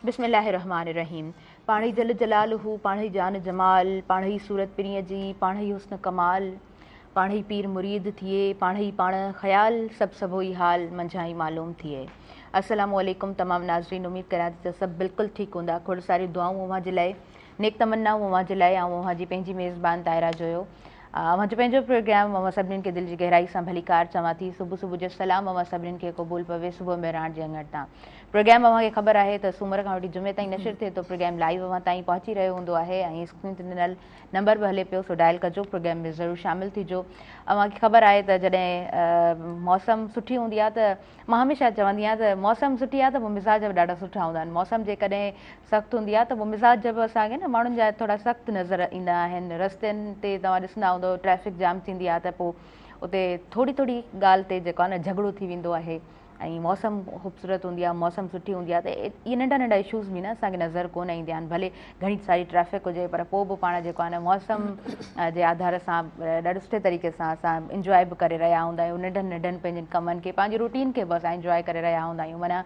बिस्मिल्लाहिर्रहमानिर्रहीम। पाणी जल जलालहू, पाणी जान जमाल, पाणी सूरत पिरीअ जी, पाणी हुस्न कमाल, पाणी पीर मुरीद थिए, पाणी पाण ख़याल, सभु ई हाल मंझाई मालूम थिए। अस्सलामु अलैकुम तमाम नाज़रीन, उम्मीद करियां थी त सभु बिल्कुलु ठीकु हूंदा। खोड़ सारी दुआऊं अव्हां जे लाइ, नेक तमन्नाऊं अव्हां जे लाइ। ऐं अव्हां जी पंहिंजी मेज़बान ताहिरा जोयो। अव्हां जो पंहिंजो प्रोग्राम अव्हां सभिनीनि खे दिलि जी गहराई सां भलीकार चवां थी। सुबुह जो सलाम अव्हां सभिनीनि खे क़बूल पवे सुबुह में राण जे अंगण तां। प्रोग्राम अव्हां खे ख़बर आहे त सूमर खां वठी जुमे ताईं नशर थिए थो। प्रोग्राम लाइव अव्हां ताईं पहुची रहियो हूंदो आहे ऐं स्क्रीन ते ॾिनल नंबर बि हले पियो, सो डायल कजो, प्रोग्राम में ज़रूरु शामिलु थिजो। अव्हां खे ख़बर आहे त जॾहिं मौसम सुठी हूंदी आहे त मां हमेशह चवंदी आहियां त मौसम सुठी आहे त पोइ मिज़ाज बि ॾाढा सुठा हूंदा आहिनि। मौसम जेकॾहिं सख़्तु हूंदी आहे त पोइ मिज़ाज बि असांखे न माण्हुनि जा थोरा सख़्तु नज़र ईंदा आहिनि। रस्तनि ते तव्हां ॾिसंदा हूंदव ट्रैफिक जाम थींदी आहे त पोइ उते थोरी ॻाल्हि ते जेको आहे न झगड़ो थी वेंदो आहे। ऐं मौसम ख़ूबसूरत हूंदी आहे, मौसम सुठी हूंदी आहे त इहे नंढा इशूज़ बि न असांखे नज़र कोन ईंदा आहिनि। भले घणी सारी ट्रैफिक हुजे पर पोइ बि पाण जेको आहे न मौसम जे आधार सां ॾाढे सुठे तरीक़े सां असां इंजॉय बि करे रहिया हूंदा आहियूं। नंढनि पंहिंजनि कमनि खे, पंहिंजी रूटीन खे बि असां इंजॉय करे रहिया हूंदा आहियूं। माना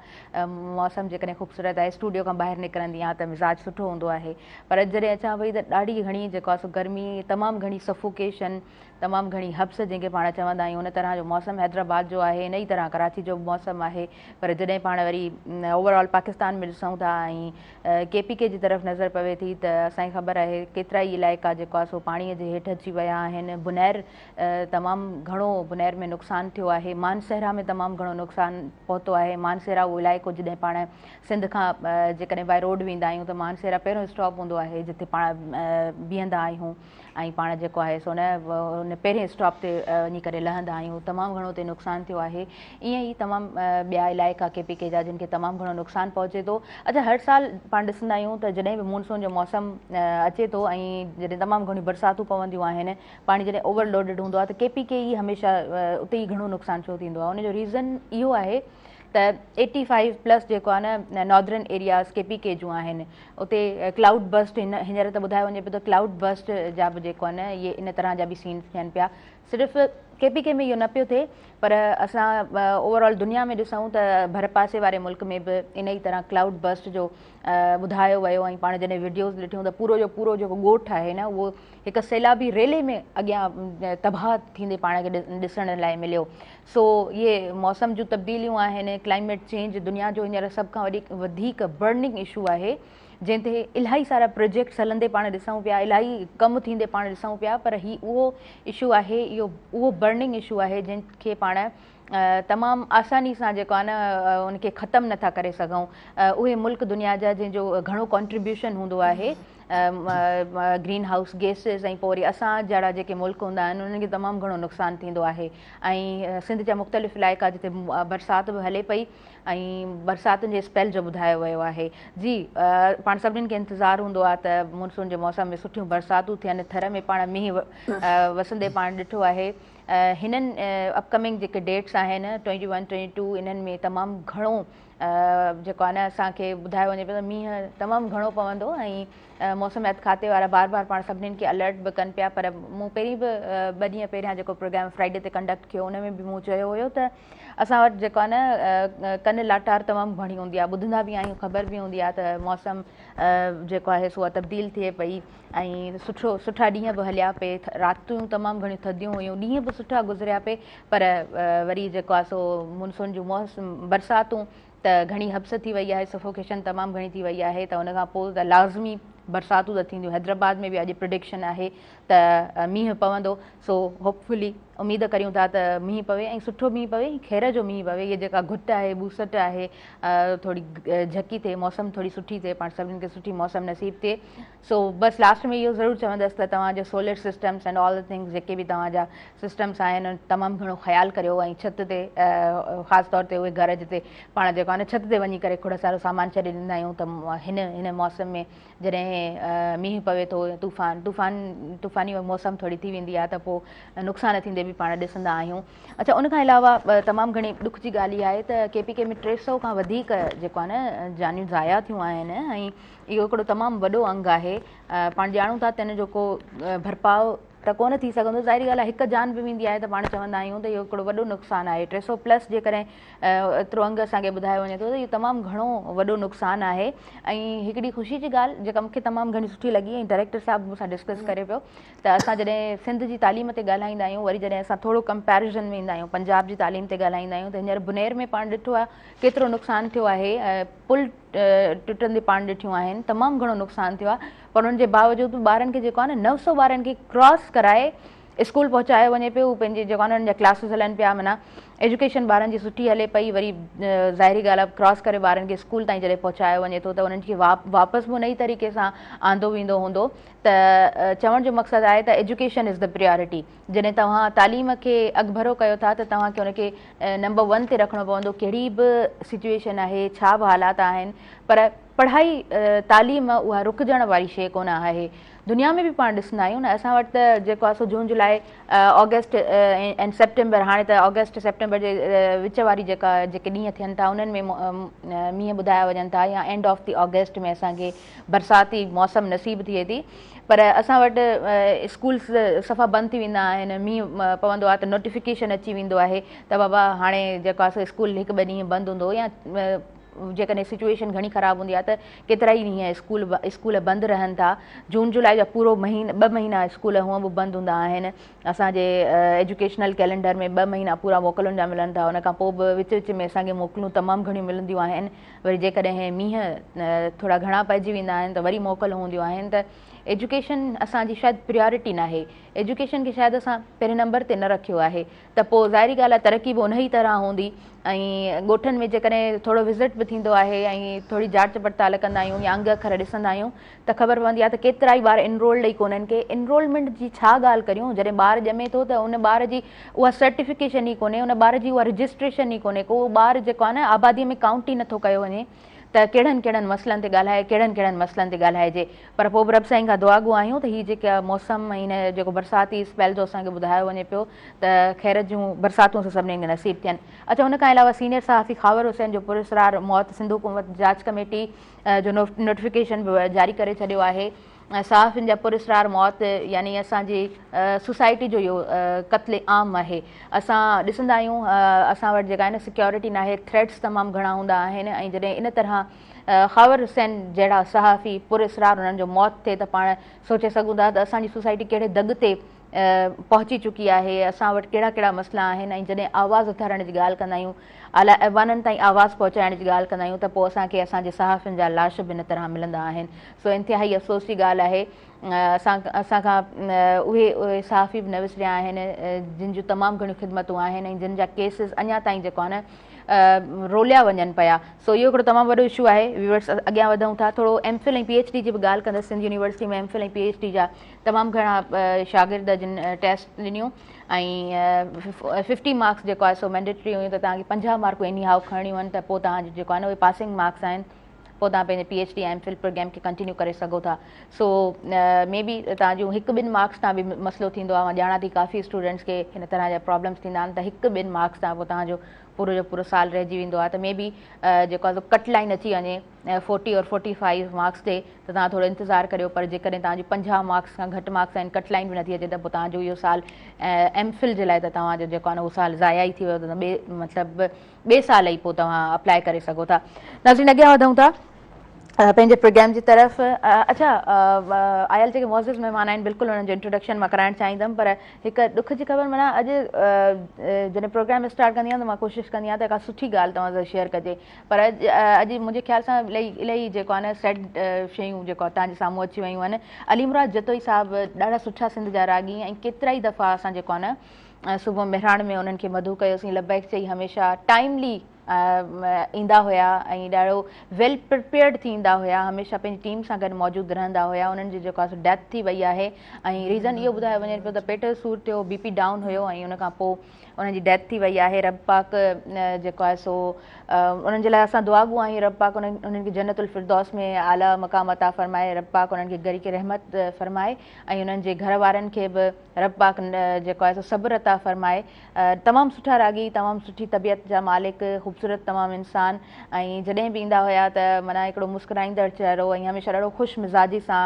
मौसम जेकॾहिं ख़ूबसूरत आहे, स्टूडियो खां ॿाहिरि निकिरंदी आहे त मिज़ाज सुठो हूंदो आहे। पर जॾहिं अचां पई त ॾाढी घणी जेको आहे सो गर्मी, तमामु घणी सफोकेशन, तमामु घणी हब्स जंहिंखे पाण चवंदा आहियूं, उन तरह जो मौसम हैदराबाद जो आहे। इन ई तरह कराची जो मौसम आहे। पर जॾहिं पाण वरी ओवरऑल पाकिस्तान में ॾिसूं था ऐं KPK जी तरफ़ नज़र पवे थी त असांखे ख़बर आहे केतिरा ई इलाइक़ा जेको आहे सो पाणीअ जे हेठि अची विया आहिनि। बुनैर तमामु घणो बुनैर में नुक़सानु थियो आहे। मानसहरा में तमामु घणो नुक़सानु पहुतो आहे। मानसहरा उहो इलाइक़ो जॾहिं पाण सिंध खां जेकॾहिं बाय रोड वेंदा आहियूं त मानसहरा पहिरियों स्टॉप हूंदो आहे जिते पाण बीहंदा आहियूं ऐं पाण जेको आहे सो उन पहिरें स्टॉप ते वञी करे लहंदा आहियूं। तमामु घणो उते नुक़सानु थियो आहे। ईअं ई तमामु ॿिया इलाइक़ा KPK जा जिन खे तमामु घणो नुक़सानु पहुचे थो। अच्छा, हर साल पाण ॾिसंदा आहियूं त जॾहिं बि मानसून जो मौसम अचे थो ऐं जॾहिं तमामु घणियूं बरसातूं पवंदियूं आहिनि, पाणी जॾहिं ओवरलोडेड हूंदो आहे त KPK ई हमेशह उते ई घणो नुक़सानु छो थींदो आहे। उनजो रीज़न इहो आहे त 85+ जेको आहे न नॉर्दर्न एरियाज़ KPK जूं आहिनि, उते क्लाउड बस्ट हींअर त ॿुधायो वञे पियो त क्लाउड बस्ट जा बि जेको आहे न इहे इन तरह जा बि सीन्स थियनि पिया। सिर्फ़ु KPK में इहो न पियो थिए पर असां ओवरऑल दुनिया में ॾिसूं त भर पासे वारे मुल्क में बि इन ई तरह क्लाउड बस्ट जो ॿुधायो वियो। ऐं पाण जॾहिं वीडियोज़ ॾिठियूं त पूरो जो पूरो जेको ॻोठु आहे न उहो हिकु सैलाबी रेले में अॻियां तबाह थींदे पाण खे ॾिसण लाइ मिलियो। सो इहे मौसम जूं तब्दीलियूं आहिनि, क्लाइमेट चेंज दुनिया जो हींअर सभ खां वधीक बर्निंग इशू आहे, जंहिं ते इलाही सारा प्रोजेक्ट्स हलंदे पाण ॾिसूं पिया, इलाही कमु थींदे पाण ॾिसूं पिया। पर उहो इशू आहे, उहो बर्निंग इशू आहे जंहिंखे पाण तमामु आसानी सां जेको आहे न उनखे ख़तमु नथा करे सघूं। उहे मुल्क दुनिया जा जंहिंजो घणो कॉन्ट्रीब्यूशन हूंदो आहे ग्रीन हाउस गैसिस, ऐं पोइ वरी असां जहिड़ा जेके मुल्क हूंदा आहिनि उन्हनि खे तमामु घणो नुक़सानु थींदो आहे। ऐं सिंध जा मुख़्तलिफ़ इलाइक़ा जिते बरसाति बि हले पई ऐं बरसातुनि जे स्पेल जो ॿुधायो वियो आहे। जी, पाण सभिनीनि खे इंतज़ारु हूंदो आहे त मानसून जे मौसम में सुठियूं बरसातूं थियनि, थर में पाण मींहुं वसंदे पाण ॾिठो आहे। हिननि अपकमिंग जेके डेट्स आहिनि 21, 22 इन्हनि में तमामु घणो जेको आहे न असांखे ॿुधायो वञे पियो त मींहुं तमामु घणो पवंदो। ऐं मौसमियात खाते वारा बार पाण सभिनीनि खे अलर्ट बि कनि पिया। पर मूं पहिरीं बि 2 ॾींहं पहिरियां जेको प्रोग्राम फ्राइडे ते कंडक्ट कयो उन में बि मूं चयो हुयो त असां वटि जेको आहे न कन लाटार तमामु घणी हूंदी आहे, ॿुधंदा बि आहियूं, ख़बर बि हूंदी आहे त मौसम जेको आहे सो तब्दील थिए पई ऐं सुठा ॾींहं बि हलिया पे, रातियूं तमामु घणियूं थधियूं हुयूं, ॾींहं बि सुठा गुज़रिया पे। पर वरी जेको आहे सो मानसून जूं बरसातूं त घणी हब्स थी वई आहे, सफोकेशन तमामु घणी थी वई आहे। त उनखां पोइ त लाज़मी बरसातूं त थींदियूं। हैदराबाद में बि अॼु प्रिडिक्शन आहे त मींहुं पवंदो। सो होपफुली उमेद करियूं था त मींहुं पवे ऐं सुठो मींहुं पवे, खैर जो मींहुं पवे। इहे जेका घुट आहे, ॿूसट आहे, थोरी झकी थिए, मौसम थोरी सुठी थिए, पाण सभिनीनि खे सुठी मौसम नसीब थिए। सो बसि लास्ट में इहो ज़रूरु चवंदसि त तव्हांजो solar systems and all the things जेके बि तव्हांजा सिस्टम्स आहिनि तमामु घणो ख़्यालु करियो। ऐं छित ते ख़ासि तौर ते उहे घर जिते पाण जेको आहे न छित ते वञी करे खोड़ सारो सामान छॾे ॾींदा आहियूं त हिन मौसम में जॾहिं मींहुं पवे थो, तूफ़ानी मौसम थोरी थी वेंदी आहे त पोइ नुक़सान थींदे बि पाण ॾिसंदा आहियूं। अच्छा, उनखां अलावा तमामु घणी ॾुख जी ॻाल्हि इहा आहे त KPK में 300 खां वधीक जेको आहे न जानियूं ज़ाया थियूं आहिनि ऐं इहो हिकिड़ो तमामु वॾो अंगु आहे। पाण ॼाणूं था त हिन जो को भरपाव त कोन थी सघंदो। ज़ाहिरी ॻाल्हि आहे हिकु जान बि वेंदी आहे त पाण चवंदा आहियूं त इहो हिकिड़ो वॾो नुक़सानु आहे। 300+ जेकॾहिं एतिरो अंग असांखे ॿुधायो वञे थो त इहो तमामु घणो वॾो नुक़सानु आहे। ऐं हिकिड़ी ख़ुशी जी ॻाल्हि जेका मूंखे तमामु घणी सुठी लॻी ऐं डायरेक्टर साहिबु मूंसां डिस्कस करे पियो त असां जॾहिं सिंध जी तालीम ते ॻाल्हाईंदा आहियूं, वरी जॾहिं असां थोरो कंपेरिज़न में ईंदा आहियूं पंजाब जी तालीम ते ॻाल्हाईंदा आहियूं, त हींअर बुनेर में पाण ॾिठो आहे केतिरो नुक़सानु थियो आहे। पुल टुटंदे पाण ॾिठियूं आहिनि, तमामु घणो नुक़सानु थियो आहे। पर हुनजे बावजूदि ॿारनि खे जेको आहे न 900 ॿारनि खे क्रॉस कराए स्कूल पहुचायो वञे पियो। पंहिंजे जेको आहे हुननि जा क्लासिस हलनि पिया, माना एजुकेशन ॿारनि जी सुठी हले पई। वरी ज़ाहिरी ॻाल्हि आहे क्रॉस करे ॿारनि खे स्कूल ताईं जॾहिं पहुचायो वञे थो त उन्हनि खे वापसि बि नई तरीक़े सां आंदो वेंदो हूंदो। त चवण जो मक़सदु आहे त एजुकेशन इज़ द प्रियोरिटी। जॾहिं तव्हां तालीम खे अॻिभरो कयो था त तव्हांखे हुनखे नंबर 1 ते रखिणो पवंदो। कहिड़ी बि सिचुएशन आहे, छा बि हालात आहिनि, पर पढ़ाई तालीम उहा रुकजण वारी शइ कोन आहे। दुनिया में बि पाण ॾिसंदा आहियूं न, असां वटि त जेको आहे सो जून जुलाई ऑगस्ट ऐं सेप्टेंबर, हाणे त ऑगस्ट सेप्टेंबर जे विच वारी जेके ॾींहं थियनि था उन्हनि में मींहं ॿुधाया वञनि था, या एंड ऑफ द ऑगस्ट में असांखे बरसाती मौसम नसीबु थिए थी। पर असां वटि स्कूल्स सफ़ा बंदि थी वेंदा आहिनि। मींहुं पवंदो आहे त नोटिफिकेशन अची वेंदो आहे त बाबा हाणे जेको आहे सो स्कूल 1-2 ॾींहं बंदि हूंदो, या जेकॾहिं सिचुएशन घणी ख़राबु हूंदी आहे त केतिरा ई ॾींहं स्कूल बंदि रहनि था। जून जुलाई जा पूरो 2 महीना स्कूल हूअं बि बंदि हूंदा आहिनि। असांजे एजुकेशनल कैलेंडर में 2 महीना पूरा मोकलुनि जा मिलनि था। उन खां पोइ बि विच विच में असांखे मोकलूं तमामु घणियूं मिलंदियूं आहिनि। वरी जेकॾहिं मींहं थोरा घणा पइजी वेंदा आहिनि त वरी मोकल हूंदियूं आहिनि। त एजुकेशन असांजी शायदि प्रियोरिटी न आहे। एजुकेशन खे शायदि असां पहिरें नंबर ते न रखियो आहे, त पोइ ज़ाहिरी ॻाल्हि आहे तरक़ी बि उन ई तरह हूंदी। ऐं ॻोठनि में जेकॾहिं थोरो विज़िट बि थींदो आहे ऐं थोरी जांच पड़ताल कंदा आहियूं या अंग अखर ॾिसंदा आहियूं त ख़बर पवंदी आहे त केतिरा ई ॿार इनरोल्ड ई कोन्हनि। के इनरोलमेंट जी छा ॻाल्हि करियूं, जॾहिं ॿार ॼमे थो त उन ॿार जी उहा सर्टिफिकेशन ई कोन्हे, उन ॿार जी उहा रजिस्ट्रेशन ई कोन्हे, को ॿार जेको आहे न आबादीअ में काउंट ई नथो कयो वञे। त कहिड़नि मसइलनि ते ॻाल्हाए, कहिड़नि मसइलनि ते ॻाल्हाइजे। पर पोइ बि रब साईं खां दुआगू आहियूं त हीअ जेका मौसम ऐं हिन जेको बरसाती स्पेल जो असांखे ॿुधायो वञे पियो त ख़ैर जूं बरसातूं सभिनीनि खे नसीब थियनि। अच्छा, हुन खां अलावा सीनियर सहाफ़ी ख़ावर हुसैन जो पुरस्कार मौत सिंध हुकूमत जांच कमेटी जो नोटिफिकेशन बि जारी करे छॾियो आहे। सहाफ़ियुनि जा पुरस्कार मौत यानी असांजी सोसाइटी जो इहो क़त्ले आम आहे। असां ॾिसंदा आहियूं असां वटि जेका आहे न सिक्योरिटी न आहे, थ्रेट्स तमामु घणा हूंदा आहिनि। ऐं जॾहिं इन तरह ख़ावर हुसैन जहिड़ा सहाफ़ी पुरस्कार उन्हनि जो मौत थिए त पाण सोचे सघूं था त असांजी सोसाइटी कहिड़े दग ते पहुची चुकी आहे। असां वटि कहिड़ा कहिड़ा मसइला आहिनि। ऐं जॾहिं आवाज़ उथारण जी ॻाल्हि कंदा आहियूं, आला ऐवाननि ताईं आवाज़ु पहुचाइण जी ॻाल्हि कंदा आहियूं त पोइ असांखे असांजे सहाफ़ियुनि जा लाश बि इन तरह मिलंदा आहिनि। सो इंतिहाई अफ़सोस जी ॻाल्हि आहे। असांखां उहे सहाफ़ी बि न विसरिया आहिनि जिन जूं तमामु घणियूं ख़िदमतूं आहिनि ऐं जिन जा केसिस अञा ताईं जेको आहे न रोलिया वञनि पिया। सो इहो हिकिड़ो तमामु वॾो इशू आहे। व्यूअर्स, अॻियां वधूं था, थोरो MPhil ऐं PhD जी बि ॻाल्हि कंदसि। सिंध यूनिवर्सिटी में MPhil ऐं PhD जा तमामु घणा शागिर्द जिन टेस्ट ॾिनियूं ऐं 50 मार्क्स जेको आहे सो मैंडेटरी हुयूं, त तव्हांखे 50 मार्कूं एनी हाउ खणणियूं आहिनि, त पोइ तव्हांजो जेको आहे न उहे पासिंग मार्क्स आहिनि। पोइ तव्हां पंहिंजे PhD ऐं MPhil प्रोग्राम खे कंटिन्यू करे सघो था। सो मे बी तव्हांजो 1-2 मार्क्स तां बि मसइलो थींदो आहे। मां ॼाणा थी काफ़ी स्टूडेंट्स खे हिन तरह जा प्रॉब्लम्स थींदा आहिनि त 1-2 मार्क्स तां पोइ तव्हांजो पूरो जो पूरो साल रहिजी वेंदो आहे। त मे बी जेको आहे कट लाइन अची वञे 40 और 45 मार्क्स ते त तव्हां थोरो इंतज़ारु करियो। पर जेकॾहिं तव्हांजी 50 मार्क्स खां घटि मार्क्स आहिनि, कट लाइन बि नथी अचे, त पोइ तव्हांजो इहो साल MPhil जे लाइ त तव्हांजो जेको आहे न उहो साल ज़ाया ई थी वियो। त मतिलबु ॿिए साल ई पोइ तव्हां अप्लाई करे सघो था। नाज़रीन, अॻियां वधूं था पंहिंजे प्रोग्राम जी तरफ़। अच्छा, आयल जेके मौज़ूज़ महिमान आहिनि, बिल्कुलु हुननि जो इंट्रोडक्शन मां कराइणु चाहींदमि। पर हिकु ॾुख जी ख़बर, माना अॼु जॾहिं प्रोग्राम स्टार्ट कंदी आहियां त मां कोशिशि कंदी आहियां त का सुठी ॻाल्हि तव्हां सां शेयर कजे। पर अॼु मुंहिंजे ख़्याल सां इलाही जेको आहे न सैड शयूं जेको आहे तव्हांजे साम्हूं अची वियूं आहिनि। अली मुराद जतोई साहिबु ॾाढा सुठा सिंध जा रागी, ऐं केतिरा ई दफ़ा असां जेको आहे न सुबुह मेहराण में उन्हनि खे मधु कयोसीं, लबैक चई हमेशह टाइमली ईंदा हुया ऐं ॾाढो वेल प्रिपेयर्ड थी ईंदा हुया। हमेशह पंहिंजी टीम सां गॾु मौजूदु रहंदा हुया। उन्हनि जी जेको आहे डेथ थी वई आहे ऐं रीज़न इहो ॿुधायो वञे पियो त पेट जो सूरु थियो, BP डाउन हुयो ऐं उन खां पोइ उन्हनि जी डेथ थी वई आहे। रब पाक जेको आहे सो उन्हनि जे लाइ असां दुआ गो आहियूं, रब पाक उन्हनि खे जन्नतुल फिरदौस में आला मक़ाम अता फ़रमाए, रब पाक उन्हनि खे गरी के रहमत फ़रमाए ऐं उन्हनि जे घर वारनि खे बि रब पाक जेको आहे सो सब्र अता फ़रमाए। तमामु सुठा रागी, तमामु सुठी तबियत जा मालिक, ख़ूबसूरत तमामु इंसान, ऐं जॾहिं बि ईंदा हुया त माना हिकिड़ो मुस्कुराईंदड़ चहिरो ऐं हमेशह ॾाढो ख़ुशि मिज़ाजी सां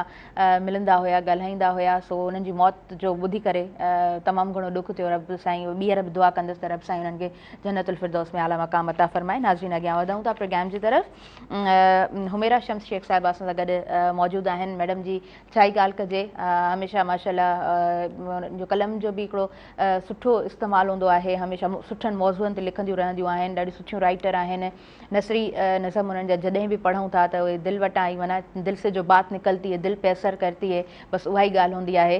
मिलंदा हुया, ॻाल्हाईंदा हुया। सो उन्हनि जी मौत जो ॿुधी करे तमामु घणो ॾुख थियो। रब साईं ॿीहर बि दुआ कंदसि त रब साईं उन्हनि खे जन्नतुल फिरदौस में आला मक़ाम अता फ़रमाए। नाज़रीन, अॻियां वधूं था प्रोग्राम जी तरफ़। हुमेरा शम्स शेख साहिबा असां सां गॾु मौजूदु आहिनि। मैडम जी छा ई ॻाल्हि कजे, हमेशह माशाल्लाह जो कलम जो बि हिकिड़ो सुठो इस्तेमालु हूंदो आहे, हमेशह सुठनि मौज़ूअनि ते लिखंदियूं रहंदियूं आहिनि, ॾाढी सुठियूं राइटर आहिनि। नसरी नज़म उन्हनि जा जॾहिं बि पढ़ूं था त उहे दिलि वटां ई माना दिलि से जो बात निकलती है, दिलि पे असर करती है, बसि उहा ई ॻाल्हि हूंदी आहे।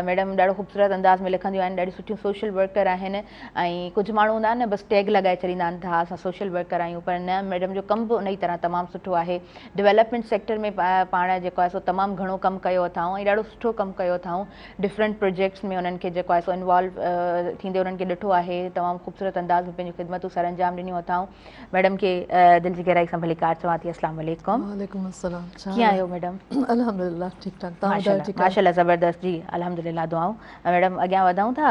मैडम ॾाढो ख़ूबसूरत अंदाज़ में लिखंदियूं आहिनि, ॾाढी सुठियूं सोशल वर्कर आहिनि। ऐं कुझु माण्हू हूंदा आहिनि न, बसि टैग लॻाए छॾींदा आहिनि त हा असां सोशल वर्कर आहियूं, पर न, मैडम जो कमु बि उन ई तरह तमामु सुठो आहे। डेवलपमेंट सेक्टर में पाण जेको आहे सो तमामु घणो कमु कयो अथऊं ऐं ॾाढो सुठो कमु कयो अथऊं। डिफरेंट प्रोजेक्ट्स में उन्हनि खे जेको आहे सो इन्वॉल्व थींदे उन्हनि खे ॾिठो आहे। तमामु ख़ूबसूरत अंदाज़ में पंहिंजूं ख़िदमतूं सर अंजाम ॾिनियूं अथऊं। मैडम खे दिलि जी गहराई सां भली कार चवां थी। अस्सलाम वालेकुम। वालेकुम अस्सलाम। कीअं आहियो मैडम? अल्हम्दुलिल्लाह ठीक ठाक। माशाल्लाह ज़बरदस्त जी, अल्हम्दुलिल्लाह दुआऊं। मैडम अॻियां वधूं था।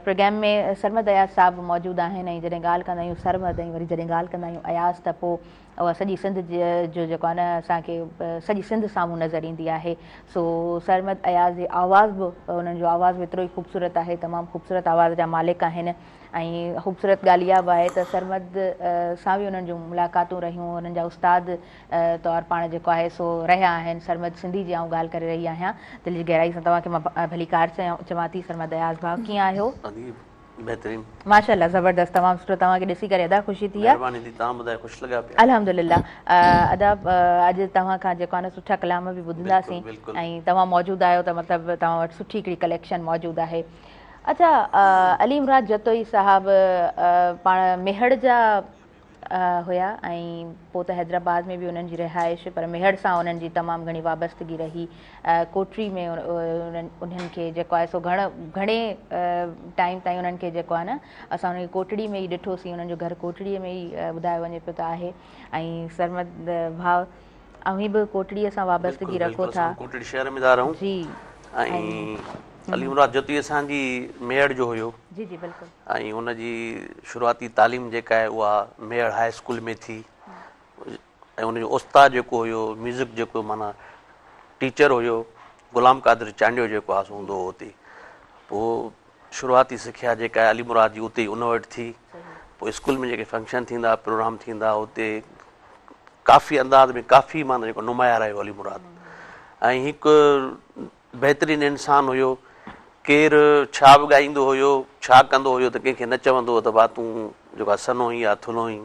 प्रोग्राम में सरमद अयाज़ साहब मौजूदु आहिनि ऐं जॾहिं ॻाल्हि कंदा आहियूं सरमद ऐं वरी जॾहिं ॻाल्हि कंदा आहियूं अयाज़ त पोइ उहा सॼी सिंध जो जेको आहे न असांखे सॼी सिंध साम्हूं नज़र ईंदी आहे। सो सरमद अयाज़ जी आवाज़ बि, उन्हनि जो आवाज़ बि एतिरो ई ख़ूबसूरत आहे, तमामु ख़ूबसूरत आवाज़ जा मालिक आहिनि। ऐं ख़ूबसूरत ॻाल्हि इहा बि आहे त सरमद सां बि उन्हनि जूं मुलाक़ातूं रहियूं, उन्हनि जा उस्ताद तौरु पाण जेको आहे सो रहिया आहिनि। सरमद सिंधी जी आऊं ॻाल्हि करे रही आहियां। दिलि जी गहराई सां तव्हांखे मां भली कार चवां थी। सरमद अयाज़ भाउ कीअं आहियो? बेहतरीन, माशाल्लाह ज़बरदस्त, तमामु सुठो। तव्हांखे ॾिसी करे अदा ख़ुशी थी आहे। अल्हम्दुलिल्लाह। अदा अॼु तव्हां खां जेको आहे न सुठा कलाम बि ॿुधंदासीं ऐं तव्हां मौजूदु आहियो त मतिलबु तव्हां वटि सुठी हिकिड़ी कलेक्शन मौजूदु आहे। अच्छा, अली मुराद जतोई साहब पाण मेहड़ जा हुया ऐं पोइ त हैदराबाद में बि उन्हनि जी रिहाइश, पर मेहड़ सां उन्हनि जी तमामु घणी वाबस्तगी रही। कोटरी में उन्हनि खे जेको आहे सो घणे टाइम ताईं उन्हनि खे जेको आहे न असां उनखे कोटड़ी में ई ॾिठोसीं, उन्हनि जो घर कोटड़ीअ में ई ॿुधायो वञे पियो त आहे। ऐं सरमद भाउ अव्हीं बि कोटड़ीअ सां वाबस्तगी रखो था? कोटड़ी शहर में था रहूं जी। ऐं अली मुराद जतोई असांजी मेहड़ जो हुयो। जी जी बिल्कुलु। ऐं उनजी शुरूआती तालीम जेका आहे उहा मेहड़ हाई स्कूल में थी ऐं उनजो उस्ताद जेको हुयो, म्यूज़िक जेको माना टीचर हुयो, गुलाम कादिर चांडियो जेको आहे हूंदो हो उते। पोइ शुरूआती सिख्या जेका आहे अली मुराद जी उते ई उन वटि थी। पोइ स्कूल में जेके फंक्शन थींदा, प्रोग्राम थींदा, उते काफ़ी अंदाज़ में काफ़ी माना जेको नुमाया रहियो अली मुराद। ऐं हिकु बहितरीनु इंसानु हुयो। केरु छा बि ॻाईंदो हुयो, छा कंदो हुयो त कंहिंखे न चवंदो हो त भाउ तूं जेको आहे सनो ई या थुलो ई,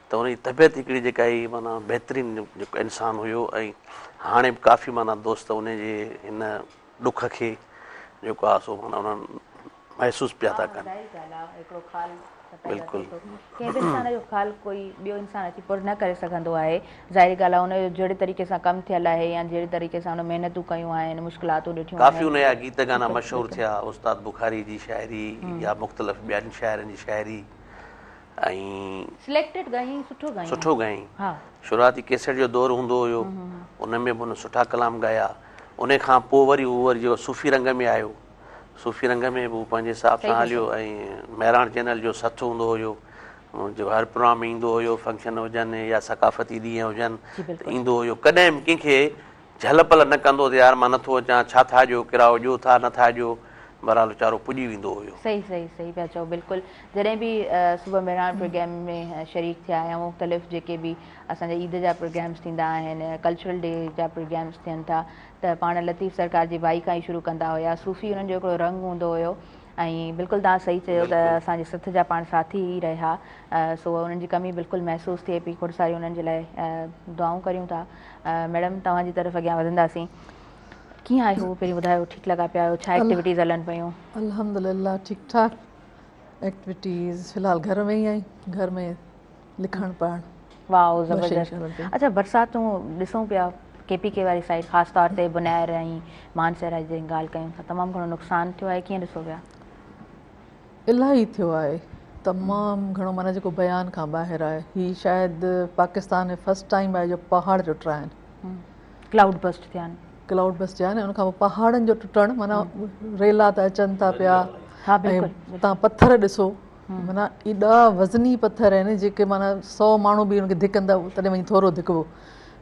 त उनजी तबियत हिकिड़ी जेका ई माना बहितरीनु जेको इंसानु हुयो। ऐं हाणे बि काफ़ी माना दोस्त उनजे हिन ॾुख खे जेको आहे सो माना उन्हनि महसूसु पिया था कनि। बिल्कुलु। कंहिं बि इंसान जो ख़्यालु कोई ॿियो इंसानु अची पूरो न करे सघंदो आहे। ज़ाहिरी ॻाल्हि आहे उनजो जहिड़े तरीक़े सां कमु थियल आहे या जहिड़े तरीक़े सां उन महिनतूं कयूं आहिनि, मुश्किलातूं ॾिठियूं आहिनि। काफ़ी उनजा गीत गाना मशहूरु थिया, उस्ताद बुखारी जी शाइरी या मुख़्तलिफ़ ॿियनि शाइरनि जी शाइरी। ऐं सिलेक्टेड ॻाईं, सुठो ॻाईं। शुरूआती कैसेट जो दौरु हूंदो हुयो, उन में बि उन सुठा कलाम ॻाया। उन खां पोइ वरी जेको सूफ़ी रंग में आयो, सूफ़ी रंग में बि पंहिंजे हिसाब सां हलियो। ऐं महिराण चैनल जो सथु हूंदो हुयो, जो हर प्रोग्राम ईंदो हुयो, फंक्शन हुजनि या सकाफ़ती ॾींहं हुजनि त ईंदो हुयो। कॾहिं बि कंहिंखे झल पल न कंदो त यार मां नथो अचां, छा था ॾियो, किरायो ॾियो था नथा ॾियो, बहरहाल वीचारो पुॼी वेंदो हुयो। सही सही सही पिया चओ। बिल्कुलु। जॾहिं बि सुबुह महिराण प्रोग्राम में शरीक थिया या मुख़्तलिफ़ जेके बि असांजा ईद जा प्रोग्राम्स थींदा आहिनि, कल्चरल डे जा प्रोग्राम्स थियनि था, त पाण लतीफ़ सरकार जी बाई खां ई शुरू कंदा हुया। सूफ़ी हुननि जो हिकिड़ो रंग हूंदो हुयो। ऐं बिल्कुलु तव्हां सही चयो त असांजे सथ जा पाण साथी ई रहिया। सो उन्हनि जी कमी बिल्कुलु महसूसु थिए पई। खोड़ सारी उन्हनि जे लाइ दुआऊं करियूं था। मैडम तव्हांजी तरफ़ अॻियां वधंदासीं। कीअं आहियो पहिरीं ॿुधायो? ठीकु लॻा पिया आहियो? छा एक्टिविटीज़ हलनि पियूं? अल्हम्दुलिल्लाह ठीकु ठाक एक्टिविटीज़। फ़िलहाल घर में ई आहीं, घर में लिखणु पढ़णु। वाह ज़बरदस्त। अच्छा, बरसातूं ॾिसूं पिया KPK वारी साइड, ख़ासि तौर ते बुनैर ऐं मानसर जी ॻाल्हि कयूं था, तमामु घणो नुक़सानु थियो आहे, कीअं ॾिसो पिया? इलाही थियो आहे, तमामु घणो माना जेको बयान खां ॿाहिरि आहे। ही शायदि पाकिस्तान में फर्स्ट टाइम आहे जो पहाड़ जो टुटा आहिनि, क्लाउड बस्ट थिया आहिनि। क्लाउड बस्ट थिया आहिनि, उनखां पोइ पहाड़नि जो टुटणु, माना रेला त अचनि था पिया, हा ऐं तव्हां पत्थर ॾिसो, माना एॾा वज़नी पत्थर आहिनि जेके माना 100 माण्हू बि उनखे धिकंदा तॾहिं वञी थोरो धिकबो,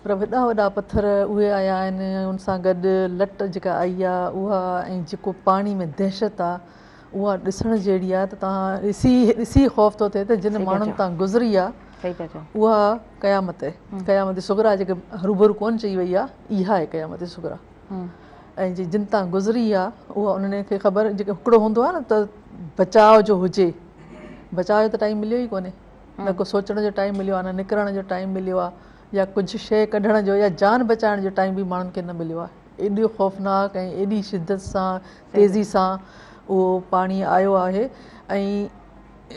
पर वॾा वॾा पत्थर उहे आया आहिनि। उन सां गॾु लट जेका आई आहे उहा, ऐं जेको पाणी में दहशत आहे उहा ॾिसण जहिड़ी आहे त तव्हां ॾिसी ख़ौफ़ थो थिए त जिन माण्हुनि तां गुज़री आहे उहा क़यामत आहे, क़यामत सुगरा जेके हरूभरू कोन चई वई आहे, इहा आहे क़यामत सुगरा। ऐं जिन तां गुज़री आहे उहा उन्हनि खे ख़बर, जेके हिकिड़ो हूंदो आहे न त बचाव जो हुजे, बचाव जो त टाइम मिलियो ई कोन्हे, न को सोचण जो टाइम मिलियो आहे, न निकिरण जो टाइम मिलियो आहे, या कुझु शइ कढण जो या जान बचाइण जो टाइम बि माण्हुनि खे न मिलियो आहे। एॾो ख़ौफ़नाक ऐं एॾी शिदत सां तेज़ी सां उहो पाणी आयो आहे, ऐं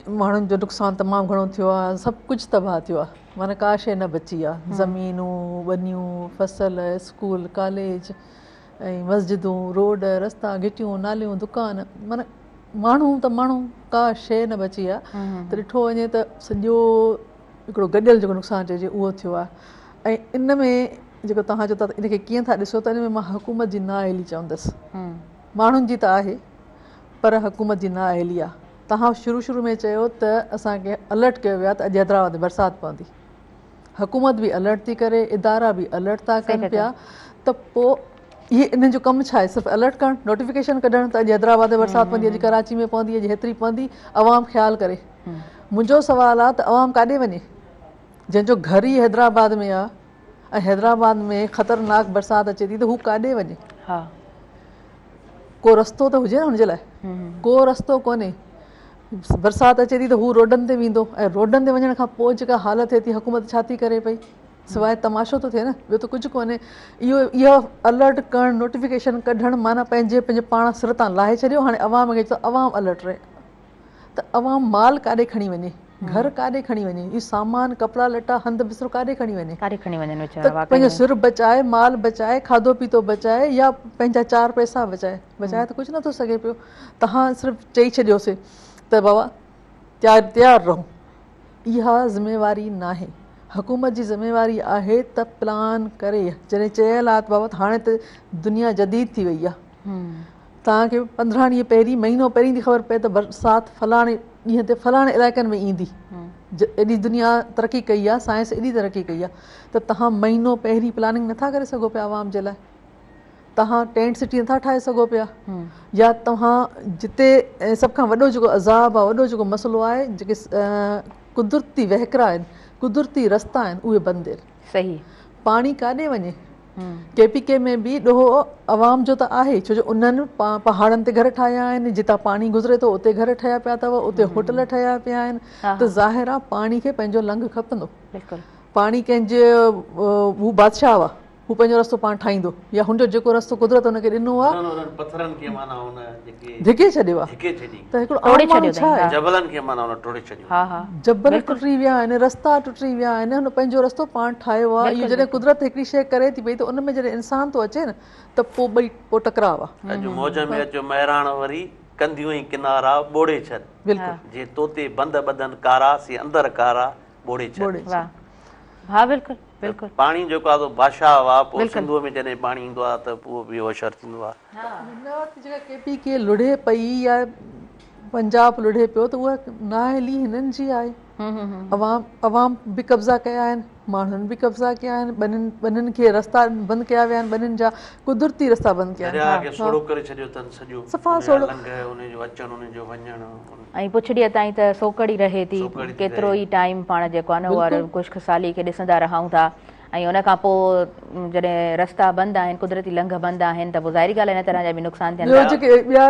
माण्हुनि जो नुक़सानु तमामु घणो थियो आहे, सभु कुझु तबाह थियो आहे, माना का शइ न बची आहे। ज़मीनूं, ॿनियूं, फसल, स्कूल, कॉलेज ऐं मस्जिदूं, रोड, रस्ता, घिटियूं, नालियूं, दुकान, माना माण्हू त माण्हू, का शइ न बची आहे। त ॾिठो वञे त सॼो हिकिड़ो गॾियल जेको नुक़सानु चइजे उहो थियो आहे। ऐं इन में जेको तव्हां चओ था त इनखे कीअं था ॾिसो, त इन में मां हुकूमत जी नाअहली चवंदसि। माण्हुनि जी त आहे पर हुकूमत जी नाअहली आहे। तव्हां शुरू में चयो त असांखे अलर्ट कयो वियो आहे त अॼु हैदराबाद में बरसाति पवंदी, हुकूमत बि अलर्ट थी करे, इदारा बि अलर्ट था कनि पिया, त पोइ इहे इन्हनि जो कमु छा आहे? सिर्फ़ु अलर्ट करणु, नोटिफिकेशन कढणु त अॼु हैदराबाद में बरसाति पवंदी, अॼु कराची में पवंदी, अॼु हेतिरी पवंदी, अवाम ख़्यालु करे। मुंहिंजो सुवालु आहे त अवाम काॾे वञे? जंहिंजो घर ई हैदराबाद में आहे ऐं हैदराबाद में ख़तरनाक बरसाति अचे थी त हू काॾे वञे? को रस्तो त हुजे न हुनजे लाइ, को रस्तो कोन्हे। बरसाति अचे थी त हू रोडनि ते वेंदो, ऐं रोडनि ते वञण खां पोइ जेका हालत थिए थी, हुकूमत छा थी करे पई? सवाइ तमाशो थो थिए न, ॿियो त कुझु कोन्हे। इहो अलर्ट करणु, नोटिफिकेशन कढणु, माना पंहिंजे पाण सिर तां लाहे छॾियो। हाणे अवाम खे चयो अवाम अलर्ट रहे, त अवाम माल काॾे खणी वञे, घर काॾे खणी वञे, इहो सामान, कपिड़ा लटा, हंधु बिस्तरो काॾे खणी वञे? त पंहिंजो सिर बचाए, माल बचाए, खाधो पीतो बचाए, या पंहिंजा 4 पैसा बचाए त कुझु नथो सघे पियो। तव्हां सिर्फ़ु चई छॾियोसीं त बाबा तयारु रहो, इहा ज़िमेवारी न आहे। हुकूमत जी ज़िमेवारी आहे त प्लान करे, जॾहिं चयल आहे त बाबा हाणे त दुनिया जदीद थी वई आहे, तव्हांखे 15 ॾींहं पहिरीं, महीनो पहिरीं थी ख़बर पए त बरसाति फलाणे ॾींहं ते फलाणे इलाइक़नि में ईंदी। एॾी दुनिया तरक़ी कई आहे, साइंस एॾी तरक़ी कई आहे, त तव्हां महीनो पहिरीं प्लानिंग नथा करे सघो पिया आवाम जे लाइ? तव्हां टेंट सिटी नथा ठाहे सघो पिया? या तव्हां जिते सभ खां वॾो जेको अज़ाब आहे, वॾो जेको मसइलो आहे, जेके कुदरती वहकरा आहिनि, कुदरती रस्ता आहिनि, उहे बंदि आहिनि। सही, पाणी काॾे वञे? KPK में बि ॾोहो अवाम जो त आहे, छो जो उन्हनि पहाड़नि ते घर ठाहिया आहिनि, जितां पाणी गुज़रे थो उते घर ठहिया पिया अथव, उते होटल ठहिया पिया आहिनि, त ज़ाहिर आहे पाणी खे पंहिंजो लंघ खपंदो। पाणी कंहिंजे हू बादशाह हुआ, हू पंहिंजो रस्तो पाण ठाहींदो, या हुनजो जेको रस्तो कुदरत हुनखे ॾिनो आहे धिके छॾियो आहे। त हिकिड़ो छा आहे, जबल टुटी विया आहिनि, रस्ता टुटी विया आहिनि, हुन पंहिंजो रस्तो पाण ठाहियो आहे। इहो जॾहिं कुदरत हिकिड़ी शइ करे थी पई त उन में जॾहिं इंसान थो अचे न, त पोइ ॿई टकराव आहे। मौज में अचो महिराण वरी कंदियूं ई किनारा ॿोड़े छॾ, जे तोते बंद बदन कारा सी अंदर कारा ॿोड़े छॾ। हा बिल्कुलु बिल्कुलु। पाणी जेको आहे बादशाह आहे, पोइ सिंधू में जॾहिं पाणी ईंदो आहे त पोइ बि होशियारु थींदो आहे। जेका KPK लुढ़े पई या पंजाब लुढ़े पियो, त उहा नाअहली हिननि जी आहे। अवाम बि कब्ज़ा कया आहिनि, माण्हुनि बि कब्ज़ा कया आहिनि, ॿनियुनि खे रस्ता बंदि कया विया आहिनि, ॿनियुनि जा कुदरती रस्ता बंदि कया आहिनि, सफ़ा सोड़ो। ऐं पुछड़ीअ ताईं त सोकड़ी रहे थी, केतिरो ई टाइम पाण जेको आहे न उहा ख़ुशहाली खे ॾिसंदा रहूं था। ऐं उन खां पोइ जॾहिं रस्ता बंदि आहिनि, कुदरती लंघ बंदि आहिनि, त पोइ ज़ाहिरी ॻाल्हि आहे इन तरह जा बि नुक़सान थियनि। ॿिया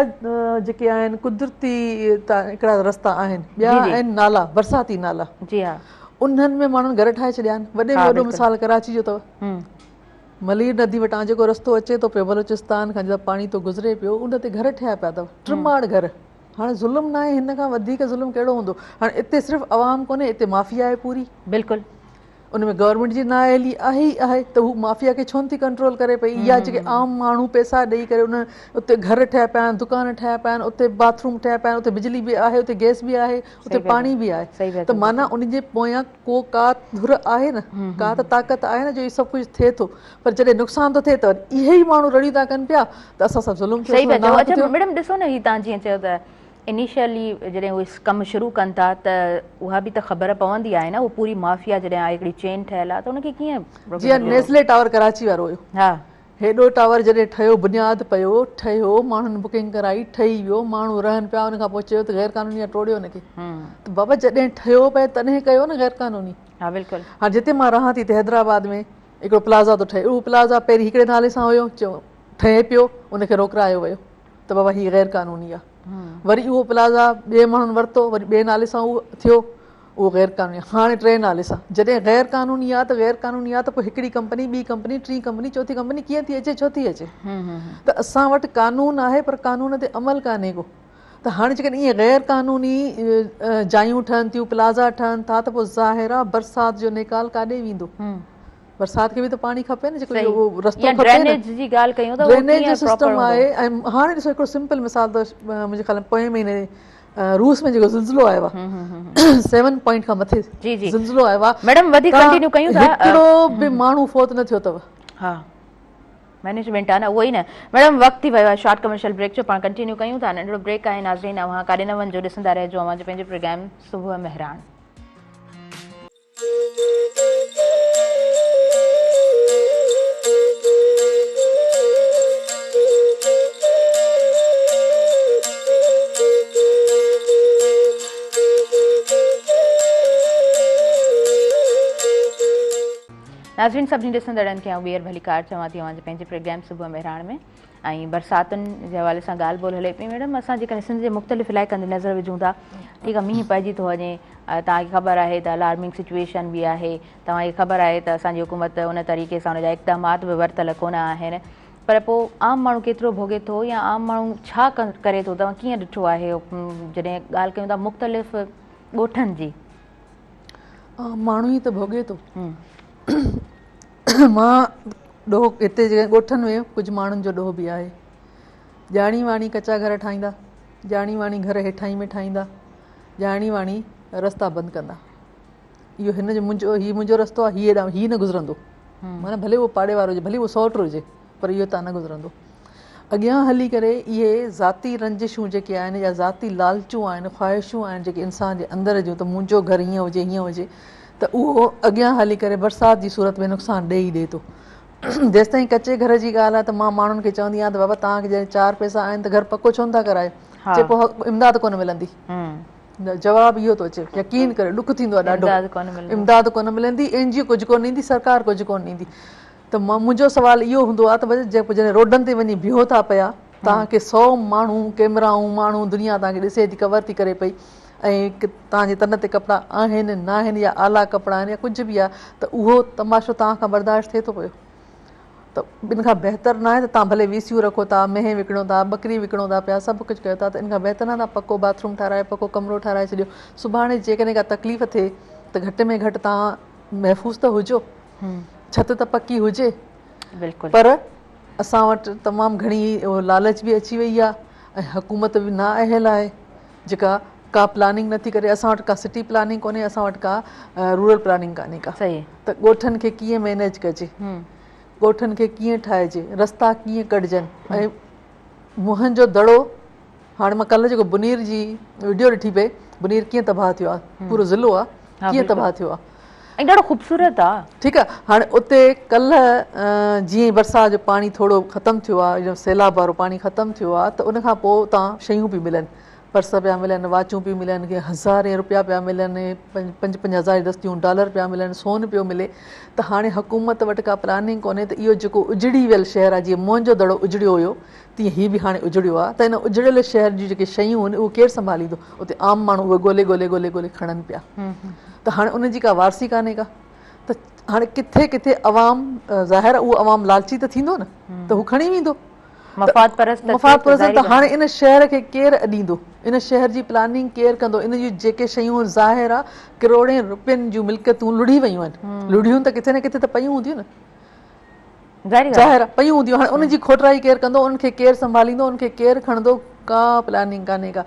जेके आहिनि कुदरती हिकिड़ा रस्ता आहिनि, ॿिया आहिनि नाला, बरसाती नाला। जी हा, उन्हनि में माण्हुनि घर ठाहे छॾिया आहिनि। वॾे में वॾो मिसाल कराची जो अथव, मलीर नदी वटां जेको रस्तो अचे थो पियो बलोचिस्तान खां, जितां पाणी थो गुज़रे पियो, उन ते घर ठहिया पिया अथव, टिमाड़ घर। हाणे ज़ुल्म न आहे, हिन खां वधीक ज़ुल्म कहिड़ो हूंदो? हाणे हिते सिर्फ़ु अवाम कोन्हे, हिते माफ़िया आहे पूरी। बिल्कुलु। उन में गवर्नमेंट जी नाअहली आहे ई आहे त हू माफ़िया खे छो नथी कंट्रोल करे पई। इहा जेके आम माण्हू पैसा ॾेई करे उन उते घर ठहिया पिया आहिनि, दुकान ठहिया पिया आहिनि, उते बाथरूम ठहिया पिया आहिनि, उते बिजली बि आहे, उते गैस बि आहे, उते पाणी बि आहे, त माना उन जे पोयां को का धुर आहे न, का त ताक़त आहे न जो इहो सभु कुझु थिए थो। पर जॾहिं नुक़सान थो थिए त इहे ई माण्हू रड़ियूं था कनि पिया त असां सभु ज़ुल्म सही था चओ। अच्छा मैडम ॾिसो न, हीअ तव्हां जीअं चयो त इनिशियली जॾहिं उहे कमु शुरू कनि था त उहा बि त ख़बर पवंदी आहे न, उहा पूरी माफ़िया जॾहिं आहे, हिकिड़ी चेन ठहियल आहे, त उनखे कीअं? जीअं नेस्ले टावर कराची वारो हुयो, हा, हेॾो टावर जॾहिं ठहियो, बुनियाद पियो, ठहियो, माण्हुनि बुकिंग कराई, ठही वियो, माण्हू रहनि पिया, उन खां पोइ चयो त गैर क़ानूनी टोड़ियो हुनखे। त बाबा जॾहिं ठहियो पए तॾहिं कयो न गैर क़ानूनी। हा बिल्कुलु। हा, जिते मां रहां थी त हैदराबाद में हिकिड़ो प्लाज़ा थो ठहे, उहो प्लाज़ा पहिरीं हिकिड़े नाले सां हुयो, चयो ठहे पियो, उनखे रोकरायो वियो त बाबा हीअ गैर क़ानूनी आहे। वरी उहो प्लाज़ा ॿिए माण्हुनि वरितो, वरी ॿिए नाले सां उहो थियो, उहो गैर क़ानूनी आहे। हाणे टे नाले सां, जॾहिं गैर क़ानूनी आहे त गैर क़ानूनी आहे त पोइ हिकिड़ी कंपनी, ॿी कंपनी, टी कंपनी, चौथी कंपनी कीअं थी अचे, छो थी अचे? त असां वटि कानून आहे पर कानून ते अमल कान्हे को। त हाणे जेकॾहिं ईअं गैर क़ानूनी जायूं ठहनि थियूं, प्लाज़ा ठहनि था, त पोइ ज़ाहिर आहे बरसाति जो निकाल काॾे वेंदो? बरसाति खे बि त पाणी खपे न, जेको रस्तो खपे न। ड्रेनेज जो सिस्टम आहे। ऐं हाणे ॾिसो हिकिड़ो सिंपल मिसाल त मुंहिंजे ख़्याल में पोएं महीने रूस में जेको ज़िलज़िलो आयो आहे, 7 पॉइंट खां मथे ज़िलज़िलो आयो आहे, हिकिड़ो बि माण्हू फोत न थियो अथव। हा, मैनेजमेंट आहे न, उहो ई न। मैडम वक़्तु थी वियो आहे शॉर्ट कमर्शियल ब्रेक जो, पाण कंटिन्यू कयूं था। नंढिड़ो ब्रेक आहे नाज़रीन, अव्हां काॾे न वञिजो, ॾिसंदा रहिजो अव्हां जो पंहिंजो प्रोग्राम सुबुह मेहरान। नाज़रीन सभिनी ॾिसंदड़नि खे आउं ॿीहर भलीकार चवां थी अव्हां जे पंहिंजे प्रोग्राम सुबुह मेहरान में। ऐं बरसातुनि जे हवाले सां ॻाल्हि ॿोल हले पई। मैडम असां जेकॾहिं सिंध जे मुख़्तलिफ़ इलाइक़नि ते नज़र विझूं था, ठीकु आहे, मींहुं पइजी थो वञे, तव्हांखे ख़बर आहे त अलार्मिंग सिचुएशन बि आहे, तव्हांखे ख़बर आहे त असांजी हुकूमत उन तरीक़े सां उनजा इक़दामात बि वरितल कोन आहिनि, पर पोइ आम माण्हू केतिरो भोॻे थो या आम माण्हू छा करे थो? तव्हां कीअं ॾिठो आहे जॾहिं ॻाल्हि कयूं था मुख़्तलिफ़ ॻोठनि जी? माण्हू ई त भोॻे थो। मां ॾोह हिते जेके ॻोठनि में कुझु माण्हुनि जो ॾोह बि आहे। ॼाणी वाणी कचा घर ठाहींदा, ॼाणी वाणी घर हेठाई में ठाहींदा, ॼाणी वाणी रस्ता बंदि कंदा। इहो हिन जो मुंहिंजो रस्तो आहे, हीअ न गुज़रंदो, माना भले उहो पाड़े वारो हुजे, भले उहो सौट हुजे, पर इहो तां न गुज़रंदो। अॻियां हली करे इहे ज़ाती रंजिशूं जेके आहिनि या ज़ाती लालचूं आहिनि, ख़्वाहिशूं आहिनि जेके इंसान जे अंदरि जूं, त मुंहिंजो घर हीअं हुजे, हीअं हुजे, त उहो अॻियां हली करे बरसाति जी सूरत में नुक़सानु ॾे थो। जेसिताईं कचे घर जी ॻाल्हि आहे त मां माण्हुनि खे चवंदी आहियां त बाबा तव्हांखे जॾहिं 4 पैसा आहिनि त घर पको छो नथा करायो? चए पोइ इमदाद कोन मिलंदी। जवाबु इहो थो अचे, यकीन करे ॾुख थींदो आहे ॾाढो, इमदाद कोन मिलंदी, NGO कुझु कोन ॾींदी, सरकार कुझु कोन ॾींदी। त मुंहिंजो सुवालु इहो हूंदो आहे त भई जॾहिं रोडनि ते वञी बीहो था पिया, तव्हांखे 100 माण्हू कैमराऊं माण्हू दुनिया तव्हांखे ॾिसे थी, कवर थी करे पई, ऐं तव्हांजे तन ते कपिड़ा आहिनि न आहिनि या आला कपिड़ा आहिनि या कुझु बि आहे, त उहो तमाशो तव्हां खां बर्दाश्त थिए थो पियो। त ॿिन खां बहितर न आहे त तव्हां भले वीसियूं रखो था, मेंहिं विकिणो था, बकरी विकिणो था पिया, सभु कुझु कयो था, त इन खां बहितर न तव्हां पको बाथरूम ठाराए, पको कमिरो ठाराए छॾियो। सुभाणे जेकॾहिं का तकलीफ़ थिए त घटि में घटि तव्हां महफ़ूज़ त हुजो, छत त पकी हुजे। बिल्कुलु। पर असां वटि तमामु घणी लालच बि अची वई आहे, ऐं हुकूमत बि नाअहल आहे जेका का प्लानिंग नथी करे। असां वटि का सिटी प्लानिंग कोन्हे, असां वटि का रूरल प्लानिंग कान्हे का। त ॻोठनि खे कीअं मैनेज कजे, ॻोठनि खे कीअं ठाहिजे, रस्ता कीअं कढजनि, ऐं मुंहनि जो दड़ो। हाणे मां कल्ह जेको बुनीर जी वीडियो ॾिठी पई, बुनीर कीअं तबाह थियो आहे, पूरो ज़िलो आहे कीअं तबाह थियो आहे, ऐं ॾाढो ख़ूबसूरत आहे। ठीकु आहे, हाणे उते कल्ह जीअं बरसाति जो पाणी थोरो ख़तमु थियो आहे, सैलाब वारो पाणी ख़तमु थियो आहे, त उनखां पोइ उतां शयूं पई मिलनि, पर्स पिया मिलनि, वाचूं पियूं मिलनि, के 1000 रुपया पिया मिलनि, 5,000 दस्तियूं डॉलर पिया मिलनि, सोन पियो मिले। त हाणे हुकूमत वटि का प्लानिंग कोन्हे त इहो जेको उजड़ी वियल शहर आहे, जीअं मुंहं जो दड़ो उजड़ियो हुयो, तीअं हीअ बि हाणे उजड़ियो आहे, त इन उजड़ियल शहर जूं जेके शयूं आहिनि उहो केरु संभालींदो? उते आम माण्हू उहे ॻोल्हे खणनि पिया। त हाणे उनजी का वारसी कान्हे का। त हाणे किथे किथे अवाम, ज़ाहिर उहो अवाम लालची त थींदो न, त हू खणी वेंदो। मफ़ाद परस्त मफ़ाद परस्त त हाणे इन शहर खे केरु ॾींदो, इन शहर जी प्लानिंग केरु कंदो, इन जूं जेके शयूं ज़ाहिर आहे करोड़े रुपयनि जूं मिल्कियतूं लुड़ी वयूं आहिनि, लुड़ियूं त किथे न किथे त पयूं हूंदियूं न, ज़ाहिर पयूं हूंदियूं। हाणे उनजी खोटराई केरु कंदो, उनखे केरु संभालींदो, उनखे केरु खणंदो, का प्लानिंग कान्हे का।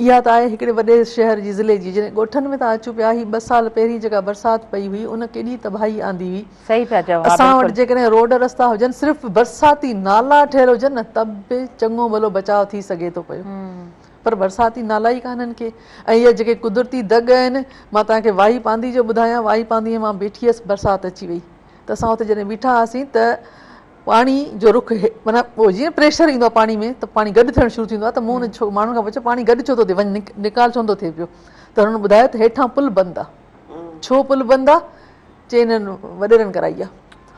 इहा त आहे हिकिड़े वॾे शहर जी ज़िले जी। जॾहिं ॻोठनि में था अचूं पिया, ही 2 साल पहिरीं जेका बरसाति पई हुई उन केॾी तबाही आंदी हुई। सही पिया चओ। असां वटि जेकॾहिं रोड रस्ता हुजनि, सिर्फ़ु बरसाती नाला ठहियल हुजनि न, त बि चङो भलो बचाव थी सघे थो पियो, पर बरसाती नाला ई कान्हनि के। ऐं इहे जेके कुदरती दग आहिनि, मां तव्हांखे वाही पांदी जो ॿुधायां, वाही पांदीअ मां बीठी हुअसि, बरसाति अची वई त असां हुते जॾहिं बीठा हुआसीं त पाणी जो रुख माना पोइ जीअं प्रेशर ईंदो आहे पाणी में, त पाणी गॾु थियणु शुरू थींदो आहे, त मूं हुन माण्हुनि खां पुछियो पाणी गॾु छो थो थिए, वञी निकाल छो थो थिए पियो, त हुननि ॿुधायो त हेठां पुल बंदि आहे। छो पुल बंदि आहे? चई हिननि वॾेरनि कराई आहे।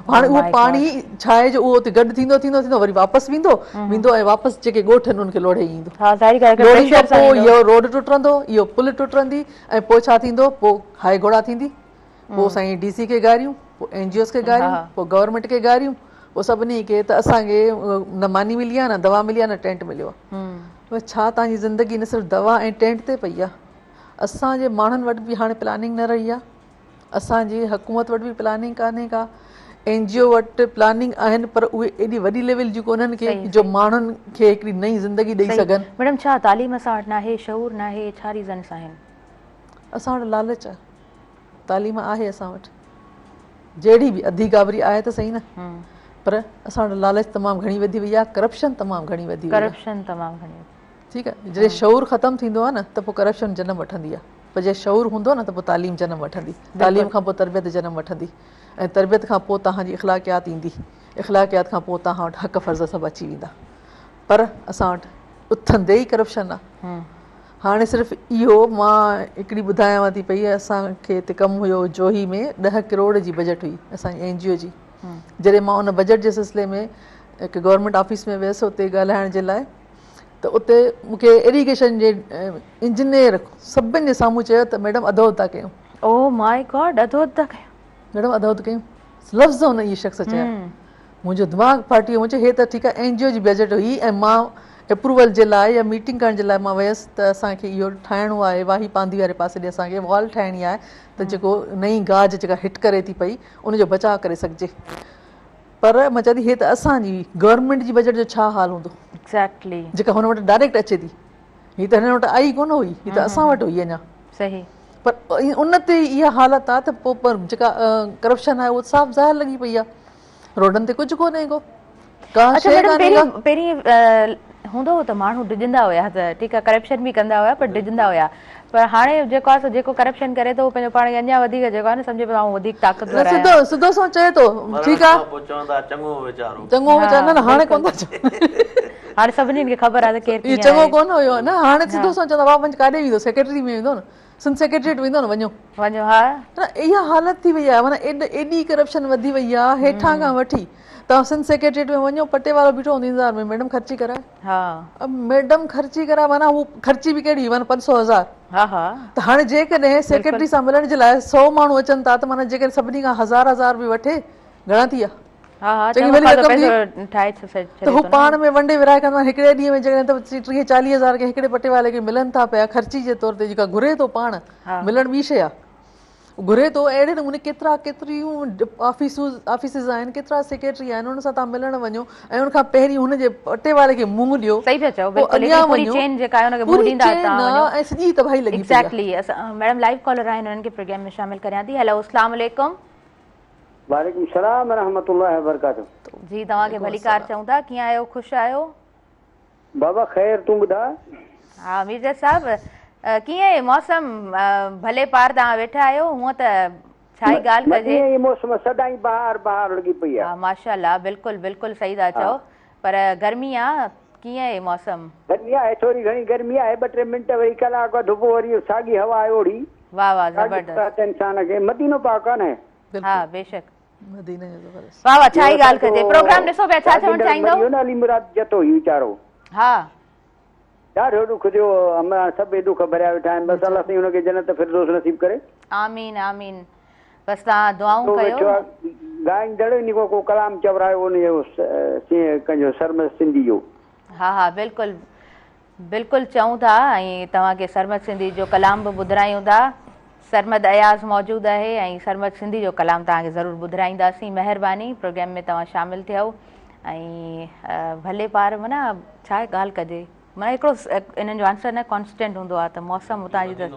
हाणे उहो पाणी छा आहे जो उहो उते गॾु थींदो थींदो थींदो वरी वापसि वेंदो ऐं वापसि जेके ॻोठ आहिनि उनखे लोढ़े ईंदो। पोइ इहो रोड टुटंदो, इहो पुल टुटंदी, ऐं पोइ छा थींदो, पोइ हाई घोड़ा थींदी, पोइ साईं DC खे गारियूं, पोइ NGOs खे गारियूं, पोइ गवर्नमेंट खे गारियूं, पोइ सभिनी खे त असांखे न मानी मिली आहे, न दवा मिली आहे, न टेंट मिलियो आहे। छा तव्हांजी ज़िंदगी न सिर्फ़ु दवा ऐं टेंट ते पई आहे? असांजे माण्हुनि वटि बि हाणे प्लानिंग न रही आहे, असांजी हुकूमत वटि बि प्लानिंग कान्हे का, NGO वटि प्लानिंग आहिनि पर उहे एॾी वॾी लेवल जी कोन्हनि के जो माण्हुनि खे हिकिड़ी नई ज़िंदगी ॾेई सघनि। मैडम छा तालीम असां वटि नाहे, शऊर नाहे, छा रीज़न्स आहिनि? असां वटि लालच आहे, तालीम आहे असां वटि, जहिड़ी बि अधी गाबरी आहे त सही न, पर असां वटि लालच तमामु घणी वधी वई आहे, करप्शन तमामु घणी वधी वई आहे। ठीकु आहे, जॾहिं शऊर ख़तमु थींदो आहे न त पोइ करप्शन जनम वठंदी आहे, पर जे शऊर हूंदो न त पोइ तालीम जनम वठंदी, तालीम खां पोइ तरबियत जनम वठंदी, ऐं तरबियत खां पोइ तव्हांजी इख़लाक़ियात ईंदी, इख़लाक़ियात खां पोइ तव्हां वटि हक़ फ़र्ज़ सभु अची वेंदा। पर असां वटि उथंदे ई करप्शन आहे। हाणे सिर्फ़ु इहो मां हिकिड़ी ॿुधायांव थी पई, असांखे हिते कमु हुयो जोही में, 10 करोड़ जी बजट हुई असांजी NGO जी। जॾहिं मां उन बजट जे सिलसिले में हिकु गवर्नमेंट ऑफिस में वियसि उते ॻाल्हाइण जे लाइ, त उते मूंखे इरिगेशन जे इंजीनियर सभिनि जे साम्हूं चयो त मैडम अधोद था कयूं। ओ माय गॉड, अधोद था कयूं? मैडम अधोद कयूं, लफ़्ज़ हुन इहे शख़्स चया। मुंहिंजो दिमाग़ फाटी वियो, मुंहिंजो हे त ठीकु आहे NGO जी बजट हुई ऐं मां अप्रूवल जे लाइ या मीटिंग करण जे लाइ मां वियसि त असांखे इहो ठाहिणो आहे, वाही पांदी वारे पासे ॾे असांखे वॉल ठाहिणी आहे त जेको नई गाज जेका हिट करे थी पई उनजो बचाव करे सघिजे। पर मां चवां थी हे त असांजी गवर्नमेंट जी बजट जो छा हाल हूंदो, एक्ज़ैक्टली, जेका हुन वटि डायरेक्ट अचे थी। हीअ त हिन वटि आई कोन हुई, हीअ त असां वटि हुई अञा। सही, पर उन ते इहा हालत आहे त पोइ पर जेका करप्शन आहे उहा साफ़ ज़ाहिर लॻी पई आहे, रोडनि ते कुझु कोन्हे को, का शइ कान्हे। पहिरीं हूंदो हो त माण्हू डिॼंदा हुया, त ठीकु आहे करप्शन बि कंदा हुया पर डिॼंदा हुया, पर हाणे जेको आहे जेको करप्शन करे थो पंहिंजो पाण खे अञा वधीक जेको आहे न सम्झे पियो वधीक ताक़तवर आहे, सिधो सिधो चए थो ठीकु आहे चङो वीचारो, न हाणे कोन था चओ, हाणे सभिनी खे ख़बर आहे त केरु चङो कोन हुयो न, हाणे सिधो चवंदा बाबा काॾे वेंदो, सेक्रेटरी में वेंदो न, सिंध सेक्रेटरीट वेंदो न, वञो। हा, इहा हालत थी वई आहे, माना एॾी करप्शन वधी वई आहे हेठां खां वठी। तव्हां सिंध सेक्रेटरीट में वञो, पटे वारो बीठो हूंदो इंतज़ार में, मैडम ख़र्ची कराए, मैडम ख़र्ची कराए, माना हू ख़र्ची बि कहिड़ी, माना 500,000। त हाणे जेकॾहिं सेक्रेटरी सां मिलण जे लाइ 100 माण्हू अचनि था त माना जेकॾहिं सभिनी खां 1000 बि वठे, घणा थी विया? त हू पाण में वंडे विराए कंदो आहे, हिकिड़े ॾींहं में जेकॾहिं 30-40 हज़ार खे हिकिड़े पटे वारे खे मिलनि था पिया ख़र्ची जे तौर ते, जेका घुरे थो पाण, मिलण ॿी शइ आहे, घुरे थो। अहिड़े नमूने केतिरियूं ऑफिसिस आहिनि, केतिरा सेक्रेटरी आहिनि, हुन सां तव्हां मिलण वञो ऐं हुनखां पहिरीं हुनजे पटे वारे खे मुंहुं ॾियो, अॻियां वञो, ऐं सॼी तबाही लॻी पई आहे। मैडम लाइव कॉलर आहिनि, हुननि खे प्रोग्राम में शामिल करियां थी। हेलो, अस्सलाम वालेकुम। वालेकुम सलाम व रहमतुल्लाहि व बरकातहू। जी, तव्हांखे भली कार चऊं था, कीअं आहियो, ख़ुशि आहियो? बाबा ख़ैर, तूं ॿुधा? हा मीर्जा साहब, कीअं आहे मौसम? भले पार तव्हां वेठा आहियो, हूअं त छा ई ॻाल्हि कजे, ये मौसम सदाई बहार लॻी पई आहे। हा माशाअल्लाह, बिल्कुलु बिल्कुलु सही था चओ, पर गर्मी आहे, कीअं आहे मौसम? गर्मी आहे, थोरी घणी गर्मी आहे, 2-3 मिंट वरी कलाक धुप, वरी साॻी हवा आहे ओड़ी। वाह वाह, ज़बरदस्त। इंसान खे मदीनो पाक आहे न। हा बेशक, मदीने जो ज़बरदस्त। वाह वाह, छा ई ॻाल्हि कजे। प्रोग्राम ॾिसो पिया, छा चवणु चाहींदो? अली मुराद जतो ही वीचारो, हा ॾाढो ॾुख थियो, सभु दुख भरिया वेठा आहिनि, बसि अलाह साईं हुनखे जन्नत फिरदौस नसीब करे। आमीन आमीन, बसि तव्हां दुआऊं कयो। ॻाईंदड़ इन को कलाम चवरायो उन जो कंहिंजो सरमद सिंधी जो। हा हा बिल्कुलु बिल्कुलु चऊं था ऐं तव्हांखे सरमद सिंधी जो कलाम बि ॿुधायूं था। सरमद अयाज़ मौजूदु आहे ऐं सरमद सिंधी जो कलाम तव्हांखे ज़रूरु ॿुधाईंदासीं। महिरबानी प्रोग्राम में तव्हां शामिलु थियो ऐं भले पार माना छा आहे ॻाल्हि कजे माना हिकिड़ो इन्हनि जो आंसर न कॉन्स्टेंट हूंदो आहे त मौसम हुतां जी त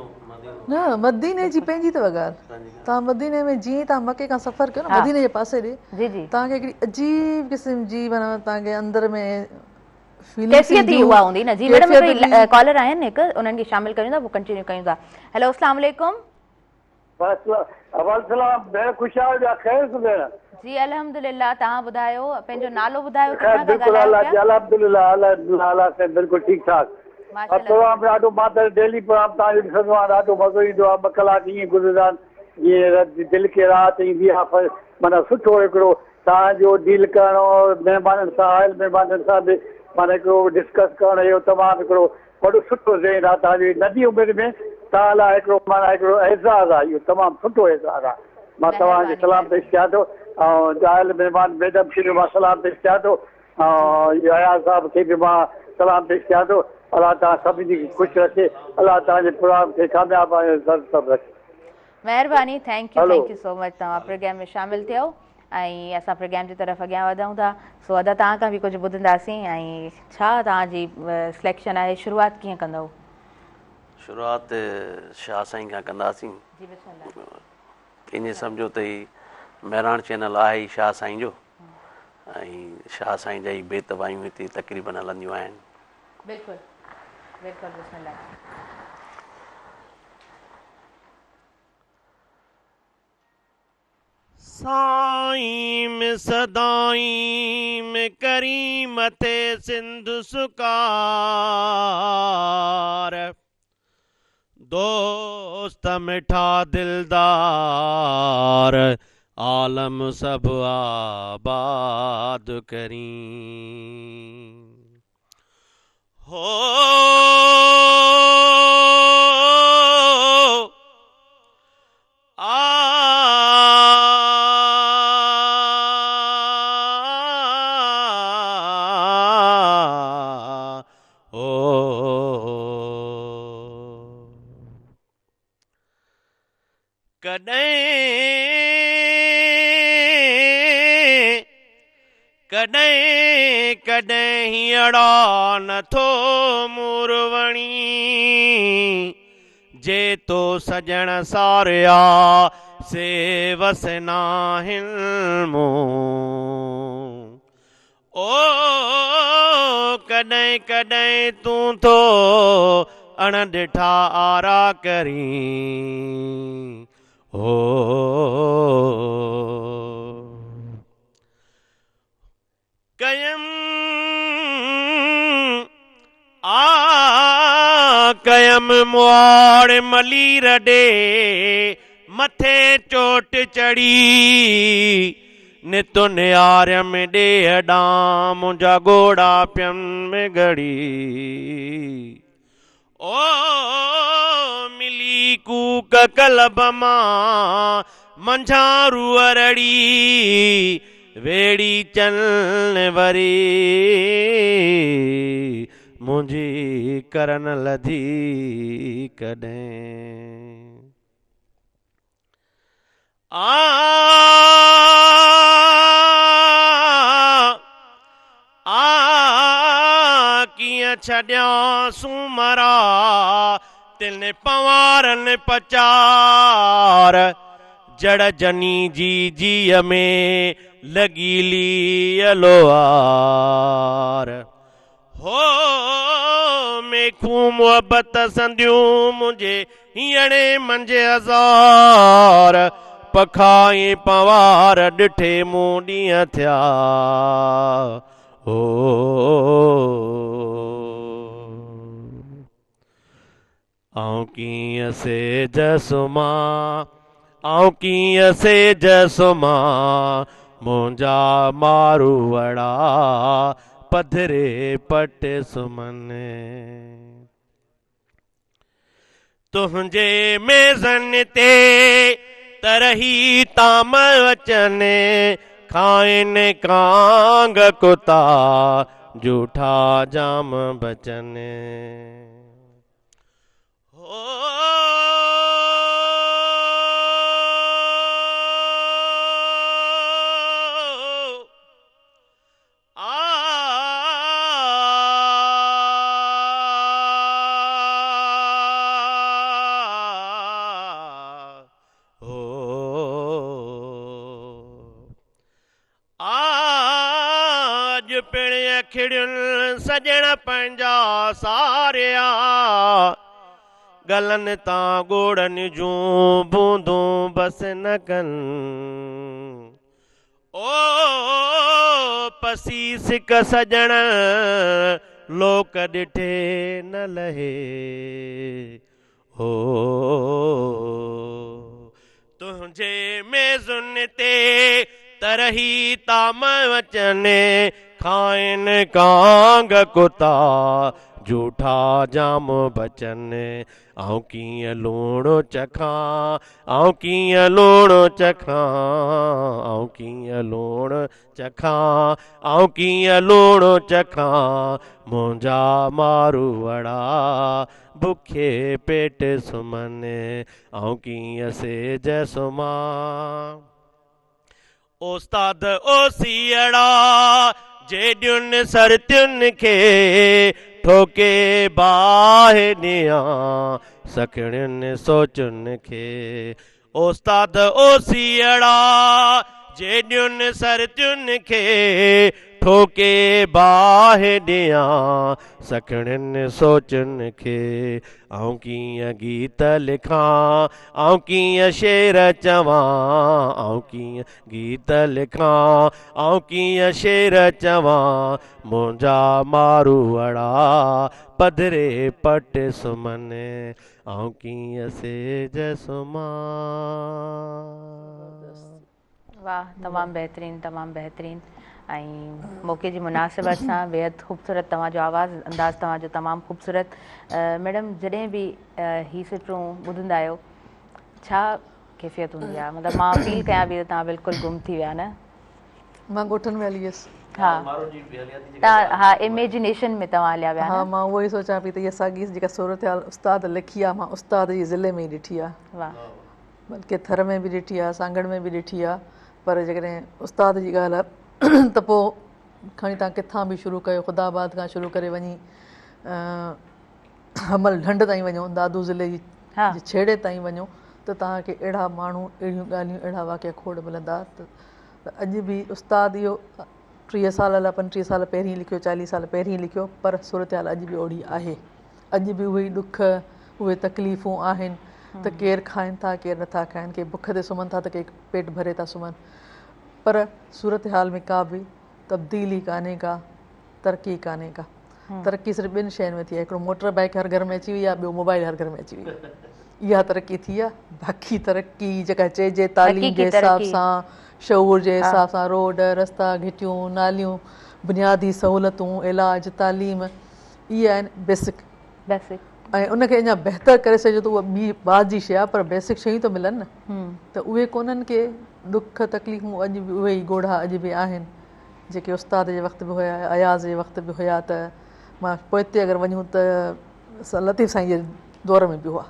न मदीने जी पंहिंजी अथव ॻाल्हि। तव्हां मदीने में जीअं तव्हां मके खां सफ़र कयो न हा। मदीने जे पासे ॾे जी जी तव्हांखे हिकिड़ी अजीब क़िस्म जी माना तव्हांखे अंदर में कैफ़ियत ई उहा हूंदी न। जी मैडम हिकिड़ी कॉलर आहिनि हिकु उन्हनि खे शामिलु कयूं था पोइ कंटिन्यू कयूं था। हेलो अस्सलाम वालेकुम। जी अल्हम्दुलिल्लाह तव्हां ॿुधायो पंहिंजो नालो ॿुधायो किथां था ॻाल्हायो पिया? बिल्कुलु ठीकु ठाक। प्रोग्राम ॾाढो मां त डेली प्रोग्राम तव्हांजो ॾिसंदो आहियां ॾाढो मज़ो ईंदो आहे। 2 कलाक ईअं गुज़रंदा आहिनि जीअं दिलि खे राहत ईंदी आहे। माना सुठो हिकिड़ो तव्हांजो डील करणु महिमाननि सां आयल महिमाननि सां बि माना हिकिड़ो डिस्कस करणु इहो तमामु हिकिड़ो वॾो सुठो ज़हन आहे। तव्हांजी नंढी उमिरि में तव्हां लाइ हिकिड़ो माना हिकिड़ो एज़ाज़ आहे। इहो तमामु सुठो एज़ाज़ आहे। मां तव्हांखे सलाम पेश कयां थो ऐं आयल महिमान मैडम खे बि मां सलाम पेश कयां थो ऐं अयाज़ साहिब खे बि मां सलाम पेश कयां थो। अलाह तव्हां सभिनी खे ख़ुशि रखे। अलाह तव्हांजे प्रोग्राम खे कामयाबु सभु रखे। महिरबानी थैंक यू सो मच तव्हां प्रोग्राम में शामिलु थियो ऐं असां प्रोग्राम जी तरफ़ अॻियां वधूं था। सो अदा तव्हां खां बि कुझु ॿुधंदासीं ऐं छा तव्हांजी सिलेक्शन आहे शुरूआति कीअं कंदव? शुरूआति शाह साईं खां कंदासीं। ईअं सम्झो त ही महिराण चैनल आहे ई शाह साईं जो ऐं शाह साईं जा ई बेतबायूं हिते तक़रीबन हलंदियूं आहिनि। बिल्कुलु बिल्कुलु बिस्मिल्लाह। साईं में सदाई में करीम थे सिंध सुकार दोस्त मिठा दिलदार आलम सब आबाद करीं हो कॾहिं कॾहिं हीअड़ा नथो मुरवणी जे तो सजण सारिया से वसना हिल्मो ओ कॾहिं कॾहिं तूं तो अण ॾिठा आरा करीं हो कयम कयम मुआड़ मलीर ॾे मथे चोट चढ़ी नित नियार में ॾे अॾां मुंहिंजा घोड़ा पियन में घड़ी ओ मिली कूक कलब मां मंझारू अरड़ी वेड़ी चलन वरी मुंहिंजी करन लधी कॾहिं कीअं छॾियां सूमरा तिन पवारन पचार जड़ जनी जी जीअ में लगीली अलोहार हो मेखूं मोहबत संदियूं मुंहिंजे हीअणे मंझे हज़ार पखाई पवार ॾिठे मूं ॾींहं थिया हो आऊं कीअं सेज सुमां आऊं कीअं सेज सुमां मुंहिंजा मारू वड़ा पधरे पट सुमन तुंहिंजे मेज़न ते त तरही ताम वचने खाइनि कांग कुता झूठा जाम बचने हो खिड़ियुनि सजण पंहिंजा सारिया गलनि तां गोड़नि जूं बूंदूं बस न कनि ओ पसी सिक सजण लोक ॾिठे न लहे हो तुंहिंजे मेज़ुनि ते तरही ताम वचने खाइनि कांग कुता झूठा जाम बचनि आऊं कीअं लूणो चखां आऊं कीअं लूणो चखां आऊं कीअं लूणु चखां आऊं कीअं लूणो चखां मुंहिंजा मारू वड़ा बुखे पेट सुम्हनि आऊं कीअं सेज सुम्हां उस्ताद ओसीअड़ा जेॾियुनि सरतियुनि खे ठोके बाहि ॾियां सखिणियुनि सोचुनि खे उस्ताद ओसीअड़ा जेॾियुनि सरतियुनि खे ठोके बाहि ॾियां सखिणियुनि सोचुनि खे आऊं कीअं गीत लिखां आऊं कीअं शेर चवां आऊं कीअं गीत लिखां आऊं कीअं शेर चवां मुंहिंजा मारू वड़ा पधरे पट सुम्हनि आऊं कीअं सेज सुम्हां। वाह, तमामु बहितरीनु, तमामु बहितरीनु। ऐं मौक़े जी मुनासिबत सां बेहदि ख़ूबसूरत तव्हांजो आवाज़ अंदाज़ तव्हांजो तमामु ख़ूबसूरत। मैडम, जॾहिं बि ही सिटरूं ॿुधंदा आहियो छा कैफ़ियत हूंदी आहे? मतिलबु मां फील कयां बि त तव्हां बिल्कुलु गुम थी विया न? मां ॻोठनि में हली वियसि। हा, तव्हां हा इमेजिनेशन में तव्हां हलिया विया? हा, मां उहो ई सोचां पई त इहा साॻी जेका सूरत हाल उस्ताद लिखी आहे मां उस्ताद जी ज़िले में ई ॾिठी आहे। वाह। बल्कि थर में बि ॾिठी आहे, सांगड़ में बि ॾिठी आहे, पर जेकॾहिं उस्ताद जी ॻाल्हि आहे त पोइ खणी तव्हां किथां बि शुरू कयो, ख़ुदाबाद खां शुरू करे वञी हमल ढंढ ताईं वञो, दादू ज़िले जी छेड़े ताईं वञो त तव्हांखे अहिड़ा माण्हू, अहिड़ियूं ॻाल्हियूं, अहिड़ा वाक़िया खोड़ मिलंदा। त अॼु बि उस्ताद इहो 30 साल अलाए 35 साल पहिरीं लिखियो, 40 साल पहिरीं लिखियो, पर सूरत हाल अॼु बि ओड़ी आहे। अॼु बि उहे ई ॾुख, उहे तकलीफ़ूं आहिनि त केरु खाइनि था, केरु नथा खाइनि, के बुख ते सुम्हनि था त के पेट भरे था सुम्हनि, पर सूरत हाल में का बि तब्दीली कान्हे का, तरक़ी कान्हे का। तरक़ी सिर्फ़ु 2 शयुनि में थी आहे, हिकिड़ो मोटर बाइक हर घर में अची वई आहे, ॿियो मोबाइल हर घर में अची वई आहे। इहा तरक़ी थी आहे। बाक़ी तरक़ी जेका चइजे तालीम जे हिसाब सां, शऊर जे हिसाब सां, रोड रस्ता, घिटियूं, नालियूं, बुनियादी सहूलतूं, इलाज, तालीम, इहे आहिनि बेसिक। ऐं उनखे अञा बहितर करे सघिजे त उहा ॿी बाद जी शइ आहे, पर बेसिक शयूं त मिलनि न। त उहे कोन्हनि के दुख तकलीफ़ूं अॼु बि उहे ई ॻोढ़ा अॼु बि आहिनि जेके उस्ताद जे वक़्तु बि हुया, अयाज़ जे वक़्तु बि हुया। त मां पोइ हिते अगरि वञूं त लतीफ़ साईं जे दौर में बि हुआ,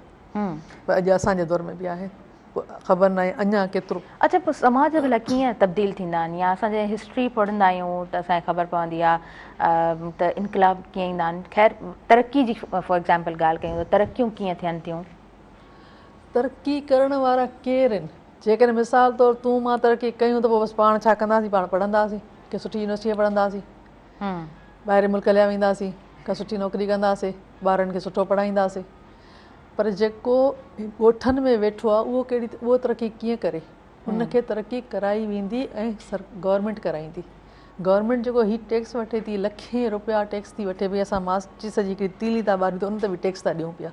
पर अॼु असांजे दौर में बि आहे। ख़बर न आहे अञा केतिरो। अच्छा, पोइ समाज भला कीअं तब्दील थींदा आहिनि? या असां जॾहिं हिस्ट्री पढ़ंदा आहियूं त असांखे ख़बर पवंदी आहे त इनकलाब कीअं ईंदा आहिनि। ख़ैर, तरक़ी जी फॉर एग्ज़ाम्पल ॻाल्हि कयूं त तरक़ियूं कीअं थियनि थियूं? तरक़ी करण वारा केरु आहिनि? जेकॾहिं मिसाल तौरु तूं मां तरक़ी कयूं त पोइ बसि पाण छा कंदासीं? पाण पढ़ंदासीं, के सुठी यूनिवर्सिटी में पढ़ंदासीं, ॿाहिरि मुल्क हलिया वेंदासीं, का सुठी नौकिरी कंदासीं, ॿारनि खे सुठो पढ़ाईंदासीं। पर जेको ॻोठनि में वेठो आहे उहो तरक़ी कीअं करे? उनखे तरक़ी कराई वेंदी ऐं गवर्नमेंट कराईंदी। गवर्नमेंट जेको हीउ टैक्स वठे थी, लखें रुपया टैक्स थी वठे पई, असां माचिस जी हिकिड़ी तीली था ॿारियूं त उन ते बि टैक्स था ॾियूं पिया।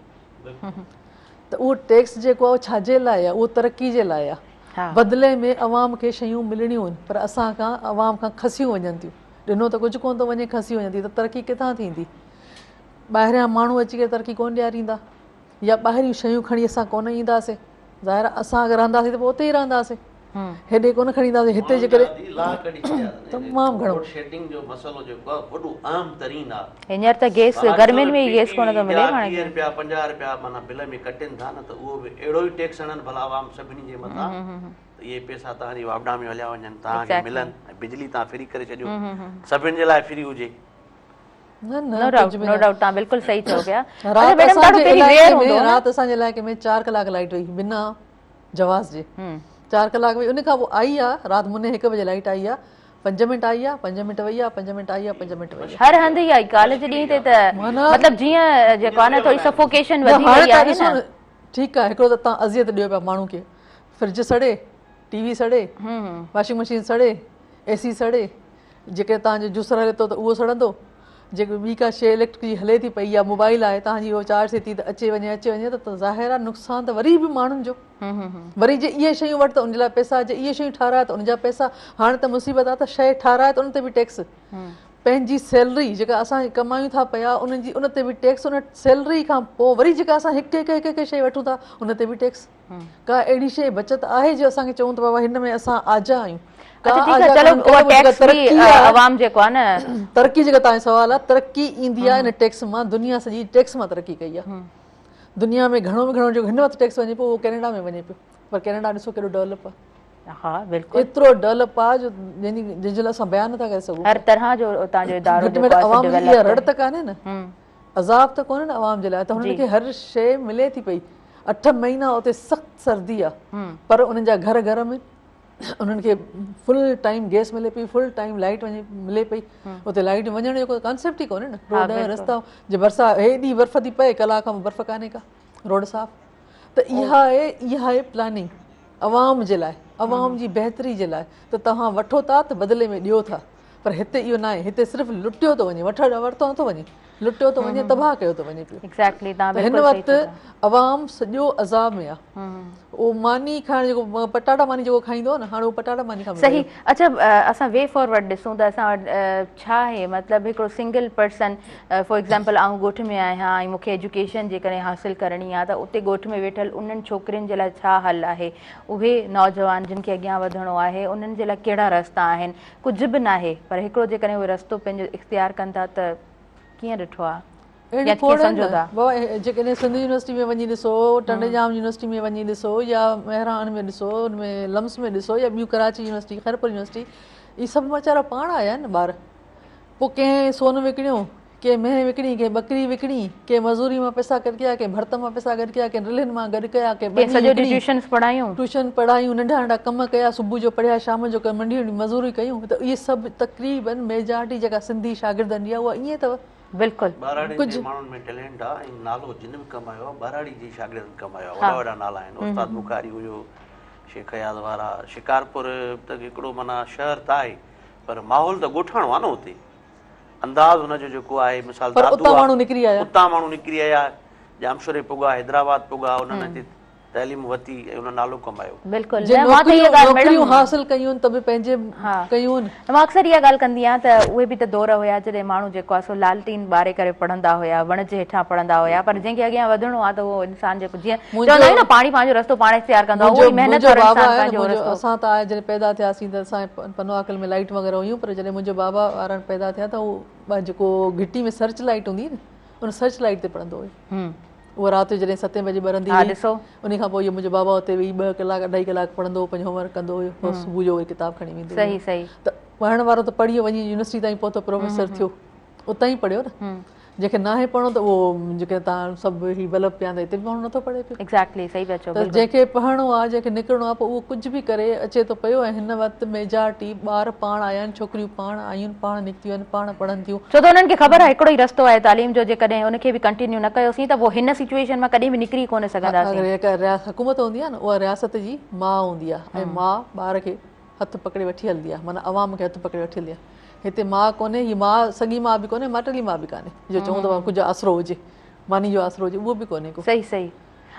त उहो टैक्स जेको आहे छाजे लाइ आहे? उहो तरक़ी जे लाइ आहे। बदिले में अवाम खे शयूं मिलणियूं आहिनि, पर असां खां अवाम खां खसियूं वञनि थियूं। ॾिनो त कुझु कोन थो वञे, खसी वञे थी, त तरक़ी किथां थींदी? ॿाहिरियां माण्हू अची करे तरक़ी कोन ॾियारींदा, या ॿाहिरियूं शयूं खणी असां कोन ईंदासीं। ज़ाहिर आहे असां अगरि रहंदासीं त पोइ उते ई रहंदासीं, हेॾे कोन खणी ईंदासीं। हिते जे करे तमामु घणो शेडिंग जो मसलो जेको आहे वॾो आम तरीन आहे। हींअर त गैस गर्मियुनि में गैस कोन थो मिले, हाणे 30 रुपया 50 रुपया माना बिल में कटनि था न, त उहो बि अहिड़ो ई टैक्स हणनि भला आवाम सभिनी जे मथां, त इहे पैसा तव्हांजी वापडा में हलिया वञनि, तव्हांखे मिलनि, ऐं बिजली तव्हां फ्री करे छॾियो, सभिनि जे लाइ फ्री हुजे। नो डाउट तव्हां बिल्कुलु सही चओ पिया। राति असांजे इलाइक़े में 4 कलाक लाइट हुई बिना जवाज़ जे, 4 कलाक हुई, उन खां पोइ आई आहे राति मुने 1 बजे लाइट आई आहे, 5 मिंट आई आहे, 5 मिंट वई आहे, 5 मिंट आई आहे, 5 मिंट वई आहे, हर हंधि ई आई। कॉलेज ॾींहं ते त मतिलबु जीअं जेको आहे न थोरी सफोकेशन वधी वई आहे न। ठीकु आहे, हिकिड़ो त तव्हां अज़ियत ॾियो पिया माण्हू खे, फ्रिज सड़े, टीवी सड़े, वॉशिंग मशीन सड़े, एसी सड़े, जेके तव्हांजो जूसर हले थो त उहो सड़ंदो, जेको ॿी का शइ इलेक्ट्रिक जी हले थी पई या मोबाइल आहे तव्हांजी उहो चार्ज थिए थी त अचे वञे त ज़ाहिर आहे नुक़सानु त वरी बि माण्हुनि जो। वरी जे इहे शयूं वठि त उन लाइ पैसा, जे इहे शयूं ठाराए त उनजा पैसा। हाणे त मुसीबत आहे त शइ ठाराए त उन ते बि टैक्स, पंहिंजी सैलरी जेका असां कमायूं था पिया उन ते बि टैक्स, उन सैलरी खां पोइ वरी जेका असां हिकु हिकु शइ वठूं था उन ते बि टैक्स। का अहिड़ी शइ बचति आहे जो असांखे चऊं त बाबा हिन में असां आजा आहियूं? तरक़ी जेका तव्हांजो सवाल आहे, तरक़ी ईंदी आहे इन टैक्स मां। दुनिया सॼी टैक्स मां तरक़ी कई आहे। दुनिया में घणो में घणो जेको हिन वक़्तु टैक्स वञे पियो उहो कैनेडा में वञे पियो, पर कैनेडा ॾिसो केॾो डेवलप आहे। हा बिल्कुलु, एतिरो डेवलप आहे जो जंहिंजे लाइ असां बयान नथा करे सघूं। हर तरह जो तव्हांजो इदारो अवाम जी रड़ त कान्हे न, अज़ाब त कोन्हे न अवाम जे लाइ, त हुननि खे हर शइ मिले थी पई। 8 महीना उते सख़्तु सर्दी आहे, पर उन्हनि जा घर घर में उन्हनि खे फुल टाइम गैस मिले पई, फुल टाइम लाइट मिले पई। उते लाइट वञण जो कोई कॉन्सेप्ट ई कोन्हे न। रोड रस्ता जे बरसा हेॾी बर्फ़ थी पए, कलाक खां बर्फ़ कान्हे का, रोड साफ़। त इहा आहे प्लानिंग अवाम जे लाइ, अवाम जी बहितरी जे लाइ। त तव्हां वठो था त बदिले में ॾियो था, पर हिते इहो न आहे। हिते सिर्फ़ु लुटियो थो वञे, वरितो नथो वञे, लुटियो थो वञे, तबाह कयो थो वञे पियो। हिन वक़्तु अवाम सॼो अज़ाब में आहे। उहो मानी खाइण जेको पटाटा मानी जेको खाईंदो न, हाणे उहो पटाटा मानी खां सही। अच्छा, असां वे फॉरवर्ड ॾिसूं त असां वटि छा आहे, मतिलबु हिकिड़ो सिंगल पर्सन, फॉर एग्ज़ाम्पल आउं ॻोठ में आहियां ऐं मूंखे एजुकेशन जेकॾहिं हासिलु करणी आहे त उते ॻोठ में वेठल उन्हनि छोकिरियुनि जे लाइ छा हल आहे? उहे नौजवान जिन खे अॻियां वधिणो आहे उन्हनि जे लाइ कहिड़ा रस्ता आहिनि? कुझु बि न आहे, पर हिकिड़ो जेकॾहिं उहे रस्तो पंहिंजो इख़्तियार कनि था त कीअं ॾिठो आहे? जेकॾहिं सिंध यूनिवर्सिटी में वञी ॾिसो, टंडेजाम यूनिवर्सिटी में वञी ॾिसो, या मेहरान में ॾिसो, उनमें लम्स में ॾिसो, या ॿियूं कराची यूनिवर्सिटी, खैरपुर यूनिवर्सिटी, इहे सभु वीचारा पाण आया आहिनि ॿार। पोइ कंहिं सोन विकिणियो, कंहिं मेंह विकिणी, कंहिं बकरी विकिणी, कंहिं मज़ूरी मां पैसा गॾु कया, कंहिं भर्त मां पैसा गॾु कया, कंहिं रिलिन मां गॾु कया, ट्यूशन पढ़ायूं, नंढा नंढा कम कया, सुबुह जो पढ़िया, शाम जो नंढियूं मज़ूरी कयूं। त इहे सभु तक़रीबन मेजॉरिटी जेका सिंधी शागिर्दनि जी आहे उहा ईअं अथव। बिल्कुलु कुझु माण्हुनि में टैलेंट आहे, ऐं नालो जिन बि कमायो आहे ॿाराड़ी जी शागिर्दनि कमायो आहे। वॾा वॾा नाला आहिनि, उस्ताद बुखारी हुयो, शेख याद वारा। शिकारपुर त हिकिड़ो माना शहर त आहे, पर माहौल त ॻोठाणो आहे न उते। अंदाज़ हुनजो जेको आहे, मिसाल उतां माण्हू निकिरी आया, जामशोरे पुॻा, हैदराबाद पुॻा, उन्हनि हिते तइलीम वरिती ऐं उन नालो कमायो। नौकरियूं हासिल कयूं त बि पंहिंजे कयूं। मां अक्सर इहा ॻाल्हि कंदी आहियां त उहे बि त दौर हुया जॾहिं माण्हू जेको आहे सो लालटीन ॿारे करे पढ़ंदा हुया, वण जे हेठां पढ़ंदा हुया, पर जंहिंखे अॻियां वधणो आहे त उहो इंसान जेको जीअं चवंदा आहियूं न पाणी पंहिंजो रस्तो पाण इख़्तियार कंदो आहे, महिनत वारो इंसान पंहिंजो रस्तो। असां त आहे जॾहिं पैदा थियासीं त असां पनवाकल में लाइट वग़ैरह हुयूं, पर जॾहिं मुंहिंजो बाबा वारा पैदा थिया त उहो जेको घिटी में सर्च लाइट हूंदी न, उन सर्च लाइट ते पढ़ंदो हुयो। उहा राति जो जॾहिं 7 बजे ॿरंदी हुई, उन खां पोइ इहो मुंहिंजो बाबा हुते वेही 2 कलाक 2.5 कलाक पढ़ंदो हुओ, पंहिंजो होमवर्क कंदो हुयो, पोइ सुबुह जो वरी किताब खणी वेंदो। सही सही। त पढ़ण वारो त पढ़ी वञी यूनिवर्सिटी ताईं पहुतो, प्रोफेसर थियो, उतां ई पढ़ियो न। जंहिंखे नाहे पढ़ो त उहो जेके तव्हां सभु ही बल्ब पिया त हिते बि माण्हू नथो पढ़े पियो। एक्ज़ैक्टली, सही पिया चओ। त जंहिंखे पढ़णो आहे, जंहिंखे निकिरणो आहे, पोइ उहो कुझु बि करे अचे थो पियो। ऐं हिन वक़्तु मेजॉरिटी ॿार पाण आया आहिनि, छोकिरियूं पाण आयूं आहिनि, पाण निकितियूं आहिनि, पाण पढ़नि थियूं, छो त उन्हनि खे ख़बर आहे हिकिड़ो ई रस्तो आहे तालीम जो। जेकॾहिं उनखे बि कंटिन्यू न कयोसीं त पोइ हिन सिचुएशन मां कॾहिं बि निकिरी कोन सघंदासीं। हुकूमत हूंदी आहे न, उहा रियासत जी माउ हूंदी आहे, ऐं माउ ॿार खे हथु पकिड़े वठी हलंदी आहे, माना अवाम खे हथु पकिड़े वठी हलंदी आहे। हिते माउ कोन्हे, हीअ माउ सॻी माउ बि कोन्हे, माटली माउ बि कान्हे, जो चवंदो आहे कुझु आसरो हुजे, मानी जो आसरो हुजे, उहो बि कोन्हे को। सही सही।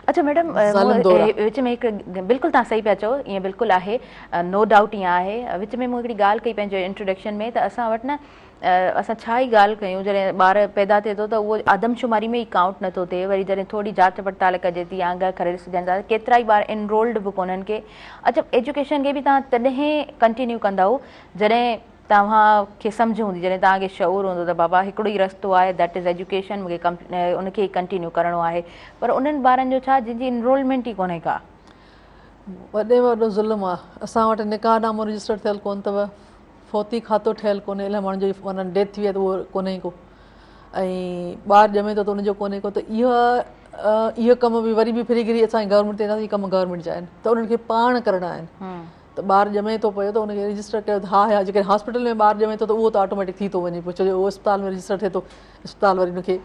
अच्छा मैडम ज़ालिम दौर आहे। विच में हिकु बिल्कुलु तव्हां सही पिया चओ, ईअं बिल्कुलु आहे, नो डाउट ईअं आहे। विच में मूं हिकिड़ी ॻाल्हि कई पंहिंजे इंट्रोडक्शन में, त असां वटि न असां छा ई ॻाल्हि कयूं, जॾहिं ॿार पैदा थिए थो त उहो आदमशुमारी में ई काउंट नथो थिए। वरी जॾहिं थोरी जांच पड़ताल कजे थी, आंगा करे ॾिसजनि था, केतिरा ई ॿार एनरोल्ड बि कोन्हनि के। अच्छा, एजुकेशन खे बि तव्हां तॾहिं कंटिन्यू कंदव जॾहिं तव्हांखे सम्झ हूंदी, जॾहिं तव्हांखे शऊर हूंदो त बाबा हिकिड़ो ई रस्तो आहे, दैट इज़ एजुकेशन, मूंखे उनखे ई कंटिन्यू करिणो आहे। पर उन्हनि ॿारनि जो छा, जंहिंजी इनरोलमेंट ई कोन्हे का। वॾे में वॾो ज़ुल्म आहे। असां वटि निकाह नामो रजिस्टर थियल कोन्ह अथव, फ़ौती खातो ठहियलु कोन्हे, इलाही माण्हुनि जो माना डेथ थी वई आहे त उहो कोन्हे को, ऐं ॿारु ॼमे थो त उनजो कोन्हे को। त इहो कम बि वरी बि फिरी गिरी असांजे गवर्नमेंट ते ईंदासीं, कम गवर्नमेंट जा आहिनि, त उन्हनि खे पाण करणा आहिनि। त ॿारु ॼमे थो पियो त उनखे रजिस्टर कयो। हा, जेकॾहिं हॉस्पिटल में ॿारु ॼमे थो त उहो त ऑटोमेटिक थी थो वञे पियो, छो जो उहो अस्पताल में रजिस्टर थिए थो, अस्पताल वरी उनखे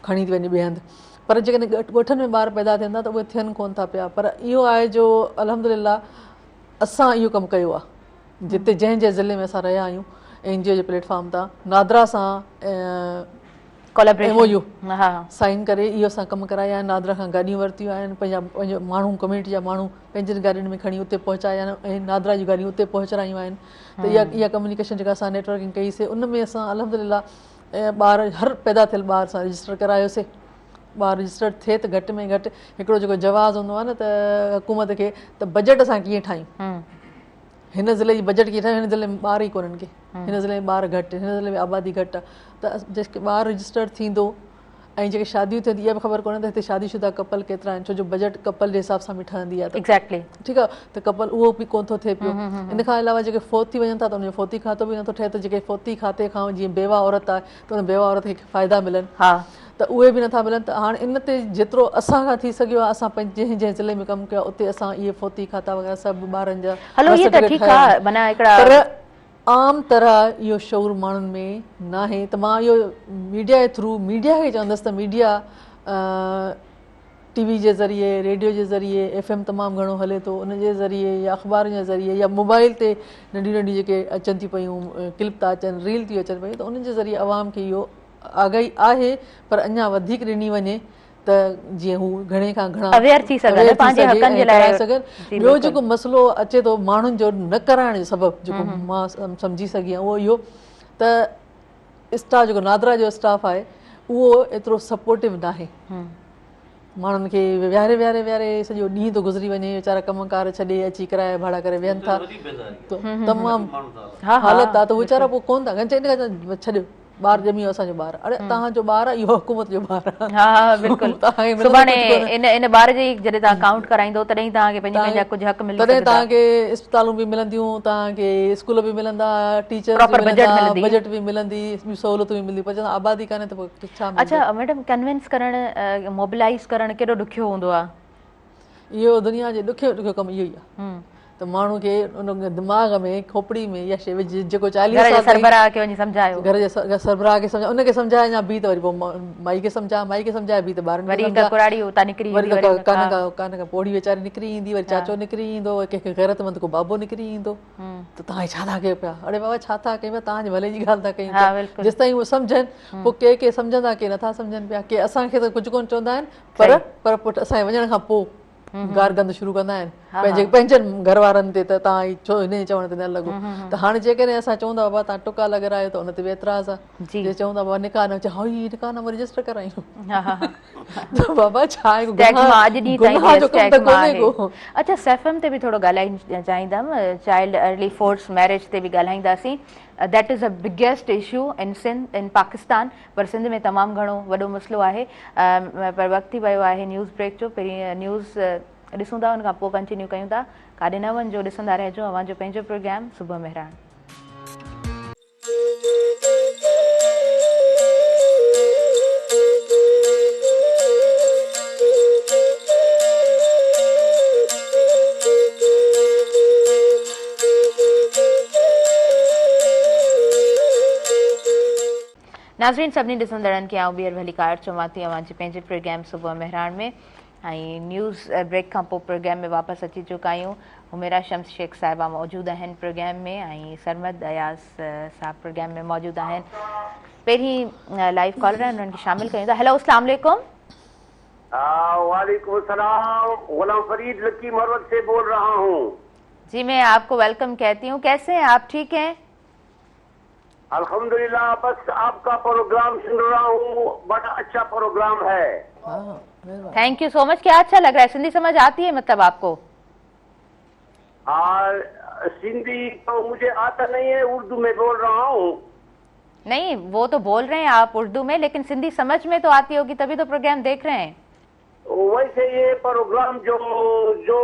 खणी थी वञे ॿिए हंधि। पर जेकॾहिं ॻोठनि में ॿार पैदा थियनि था त उहे थियनि कोन्ह था पिया। पर इहो आहे जो अल्हम्दुलिल्लाह असां इहो कमु कयो आहे, जिते जंहिं ज़िले में असां रहिया आहियूं, NGO जे प्लेटफॉर्म तां नादरा सां MOU साइन करे इहो असां कमु कराया आहिनि। नादरा खां गाॾियूं वरितियूं आहिनि, पंहिंजो माण्हू कम्यूनिटी जा माण्हू पंहिंजनि गाॾियुनि में खणी उते पहुचाया आहिनि, ऐं नादरा जूं गाॾियूं उते पहुचायूं आहिनि। त इहा कम्युनिकेशन जेका असां नेटवर्किंग कईसीं, उन में असां अल्हम्दुलिल्लाह ॿार हर पैदा थियल ॿार सां रजिस्टर करायोसीं। ॿारु रजिस्टर थिए त घटि में घटि हिकिड़ो जेको जवाज़ हूंदो आहे न त हुकूमत खे, त बजट असां कीअं ठाहियूं, हिन ज़िले जी बजट कीअं ठाहियूं, हिन ज़िले में ॿार ई कोन्हनि के, हिन ज़िले में ॿार घटि, हिन ज़िले में आबादी घटि आहे। त जेके ॿारु रजिस्टर थींदो ऐं जेके शादियूं थियनि इहा बि ख़बर कोन्हे त हिते शादीशुदा कपल केतिरा आहिनि, छो जो बजट कपल जे हिसाब सां बि ठहंदी आहे। एक्ज़ैक्टली, ठीकु आहे, त कपल उहो बि कोन थो थिए पियो। इन खां अलावा जेके फ़ौत थी वञनि था त उनजो फ़ौती खातो बि नथो ठहे, त जेके फ़ौती खाते खां जीअं बेवा औरत आहे त उन बेवा औरत खे फ़ाइदा मिलनि, त उहे बि नथा मिलनि। त हाणे इन ते जेतिरो असां खां थी सघियो आहे, असां पंहिंजे जंहिं ज़िले में कमु कयो आहे उते असां इहे फ़ौती खाता वग़ैरह सभु ॿारनि जा, पर आम तरह इहो शऊर माण्हुनि में न आहे। त मां इहो मीडिया जे थ्रू मीडिया खे चवंदसि त मीडिया TV जे ज़रिए, रेडियो जे ज़रिए, FM तमामु घणो हले थो, उनजे ज़रिए या अख़बारुनि जे ज़रिए या मोबाइल ते नंढियूं नंढियूं जेके अचनि थी पियूं, क्लिप था अचनि, रील थियूं अचनि पियूं, त उन्हनि जे ज़रिए आवाम खे इहो आगाही आहे, पर अञा वधीक ॾिनी वञे त जीअं हू घणे खां घणा अवेयर थी सघनि, कराए सघनि। ॿियो जेको मसइलो अचे थो माण्हुनि जो न कराइण जो सबबु, जेको मां सम्झी सघी आहियां, उहो इहो त स्टाफ जेको नादरा जो स्टाफ आहे उहो एतिरो सपोर्टिव न आहे। माण्हुनि खे विहारे विहारे विहारे सॼो ॾींहुं थो गुज़री वञे, वीचारा कमकार छॾे अची किराया भाड़ा करे वेहनि था, तमामु हालत आहे। त वीचारा पोइ कोन था कनि, छॾियो ॿारु ॼमी वियो असांजो ॿारु, अड़े तव्हांजो ॿारु आहे, इहो हुकूमत जो ॿारु आहे। इन ॿार जी जॾहिं तव्हां काउंट कराईंदो तॾहिं तव्हांखे पंहिंजा कुझु हक़ मिलंदा, तॾहिं तव्हांखे इस्पतालूं बि मिलंदियूं, तव्हांखे स्कूल बि मिलंदा, टीचर बजट बि मिलंदी, सहूलियतूं बि मिलंदियूं, पर चवंदा आबादी कान्हे त पोइ छा। अच्छा मैडम, कन्विंस करणु, मोबिलाइज़ करणु केॾो ॾुखियो हूंदो आहे? इहो दुनिया जो ॾुखियो कमु इहो ई आहे, त माण्हू खे उन दिमाग़ में खोपड़ी में इहा शइ विझ, जेको 40 साल सरबराह खे वञी सम्झायो, घर जे सरबराह खे सम्झायो, उनखे सम्झाए या बी त वरी पोइ माई खे सम्झाए बी त ॿारनि खे कान खां पोड़ी वीचारी निकिरी ईंदी, वरी चाचो निकिरी ईंदो, कंहिंखे गैरतमंद को बाबो निकिरी ईंदो, त तव्हां छा था कयो पिया, अड़े बाबा छा था कयूं, तव्हांजे भले जी ॻाल्हि था कयूं, जेसिताईं उहे सम्झनि, पोइ के सम्झंदा के नथा सम्झनि पिया, के असांखे त कुझु कोन चवंदा आहिनि, पर पुटु असांजे वञण खां पोइ गार गंद शुरू कंदा आहिनि पंहिंजनि घर वारनि ते, त तव्हां छो हिन चवण ते न लॻो। त हाणे जेकॾहिं असां चऊं था बाबा तव्हां टुका लॻारायो त हुन ते बि एतिराज़ आहे, जे चऊं था बाबा निकाह न, हा निकाह नामो रजिस्टर करायूं, त बाबा छा आहे। अच्छा, SFM ते बि थोरो ॻाल्हाइणु चाहींदमि, चाइल्ड अर्ली फोर्स मैरिज ते बि ॻाल्हाईंदासीं। That is a biggest issue in Sindh, इन पाकिस्तान, पर सिंध में तमामु घणो वॾो मसइलो आहे। पर वक़्तु थी वियो आहे न्यूज़ ब्रेक जो, पहिरीं न्यूज़ ॾिसूं था, हुन खां पोइ कंटिन्यू कयूं था। काॾे न वञिजो, ॾिसंदा रहिजो अव्हांजो पंहिंजो प्रोग्राम सुबुह मेहरान। नाज़रीन, सभिनी ॾिसंदड़नि खे आउं ॿीहर भली कार चवां थी अव्हांजे पंहिंजे प्रोग्राम सुबुह मेहरान में, ऐं न्यूज़ ब्रेक खां पोइ प्रोग्राम में वापसि अची चुका आहियूं। हुमेरा शम्स शेख साहिबा मौजूदु आहिनि प्रोग्राम में, ऐं सरमद अयाज़ साहब प्रोग्राम में मौजूदु आहिनि। पहिरीं लाइव कॉलर आहिनि, उन्हनि खे शामिलु कयूं था। हेलो, अस्सलाम वालेकुम। वालेकुम सलाम। गुलाम फरीद लकी मरवत से बोल रहा हूँ। जी, मैं आपको वेलकम कहती हूँ। कैसे हैं आप? ठीक हैं? अल्हम्दुलिल्लाह, बस आपका प्रोग्राम सुन रहा हूँ, बड़ा अच्छा प्रोग्राम है। Thank you so much. क्या अच्छा लग रहा है? सिंधी समझ आती है मतलब आपको? सिंधी तो मुझे आता नहीं है, उर्दू में बोल रहा हूँ। नहीं, वो तो बोल रहे हैं आप उर्दू में, लेकिन सिंधी समझ में तो आती होगी, तभी तो प्रोग्राम देख रहे हैं। वैसे ये प्रोग्राम जो जो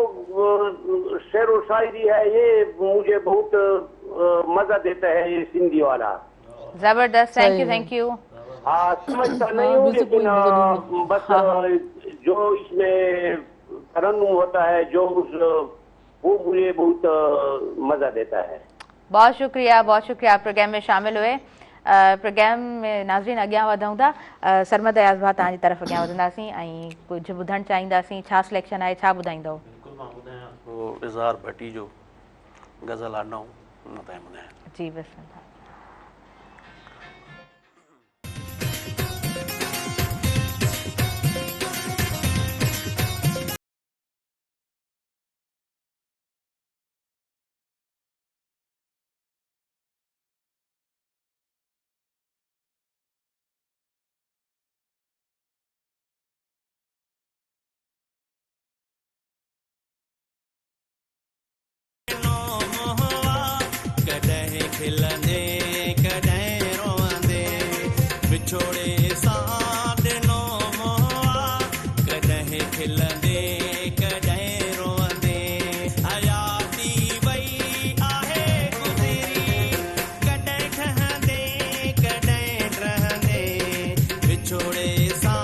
शेर और शायरी है, ये मुझे बहुत मजा देता है, ये सिंधी वाला। जबरदस्त, थैंक यू। हाँ, समझता नहीं हूँ, लेकिन बस जो इसमें तरन्नुम होता है, जो वो मुझे बहुत मजा देता है। बहुत शुक्रिया आप प्रोग्राम में शामिल हुए। प्रोग्राम में नाज़रीन अॻियां वधूं था। सरमद अयाज़ भाउ, तव्हांजी तरफ़ अॻियां वधंदासीं ऐं कुझु ॿुधणु चाहींदासीं। छा सिलेक्शन आहे, छा ॿुधाईंदव? बिल्कुलु, मां ॿुधायां थो इज़हार भट्टी जो गज़ल आहे नओं, हुन ताईं ॿुधायां। जी बिस्मिल्लाह। खिलंदे कॾहिं रोवंदे विछोड़े सां ॾिनो मोआ, कॾहिं खिलंदे कॾहिं रोवंदे हयाती वई आहे गुज़री, कॾहिं ठहंदे कॾहिं रहंदे विछोड़े सां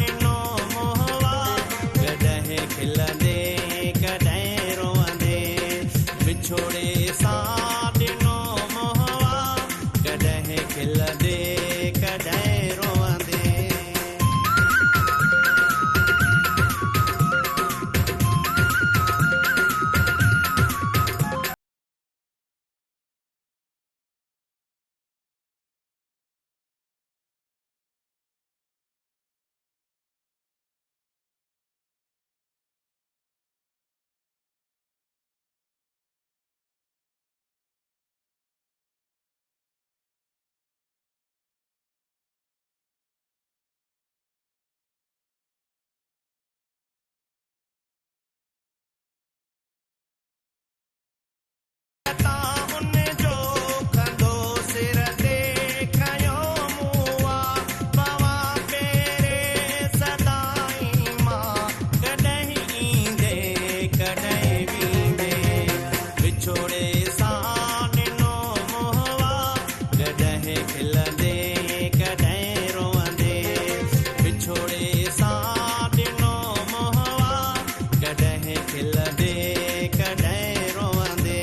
ॾिनो मोआ, कॾहिं खिलंदे कॾहिं रोवंदे विछोड़े सां खिलंदे कॾहिं रोवंदे। खिलंदे कॾहिं रोवंदे।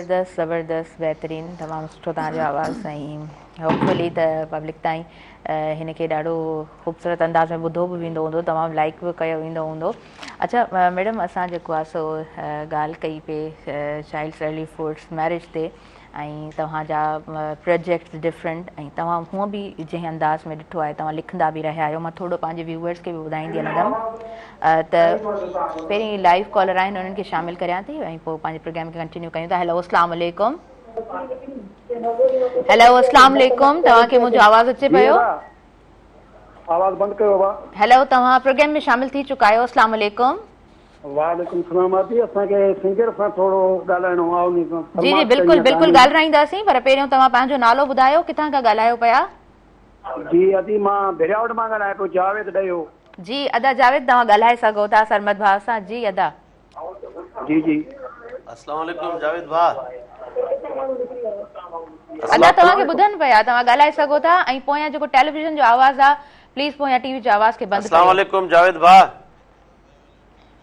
ज़बरदस्त ज़बरदस्त बहितरीन तमामु सुठो तव्हांजो आवाज़ ऐं होपफुली त पब्लिक ताईं हिन खे ॾाढो ख़ूबसूरत अंदाज़ में ॿुधो बि वेंदो हूंदो तमामु लाइक बि कयो वेंदो हूंदो अच्छा मैडम असां जेको आहे सो ॻाल्हि कई पिए चाइल्ड्स अर्ली फोर्स मैरिज ते ऐं तव्हांजा प्रोजेक्ट्स डिफरेंट ऐं तव्हां हूअं बि जंहिं अंदाज़ में ॾिठो आहे तव्हां लिखंदा बि रहिया आहियो मां थोरो पंहिंजे व्यूअर्स खे बि ॿुधाईंदी हलंदमि त पहिरीं लाइव कॉलर आहिनि उन्हनि खे शामिलु करियां थी ऐं पोइ पंहिंजे प्रोग्राम खे कंटिन्यू कयूं था हेलो अस्सलाम वालेकुम हेलो अस्सलाम वालेकुम तव्हांखे मुंहिंजो आवाज़ अचे पियो आवाज़ बंदि कयो हेलो तव्हां प्रोग्राम में शामिलु थी चुका आहियो अस्सलाम वालेकुम वालेकुम सलाम आदि असांखे सिंगर सां थोरो ॻाल्हाइणो आहे जी जी बिल्कुलु बिल्कुलु ॻाल्हाईंदासीं पर पहिरियों तव्हां पंहिंजो नालो ॿुधायो किथां खां ॻाल्हायो पिया जी अदी मां भिरावट मां ॻाल्हायां पियो जावेद ॾियो जी अदा जावेद तव्हां ॻाल्हाए सघो था सरमद भाउ सां जी अदा जी जी अस्सलाम वालेकुम जावेद भाउ अदा तव्हांखे ॿुधनि पिया तव्हां ॻाल्हाए सघो था ऐं पोयां जेको टेलीविज़न जो आवाज़ आहे प्लीज़ पोयां टीवी जो आवाज़ खे बंदि अस्सलाम वालेकुम जावेद भाउ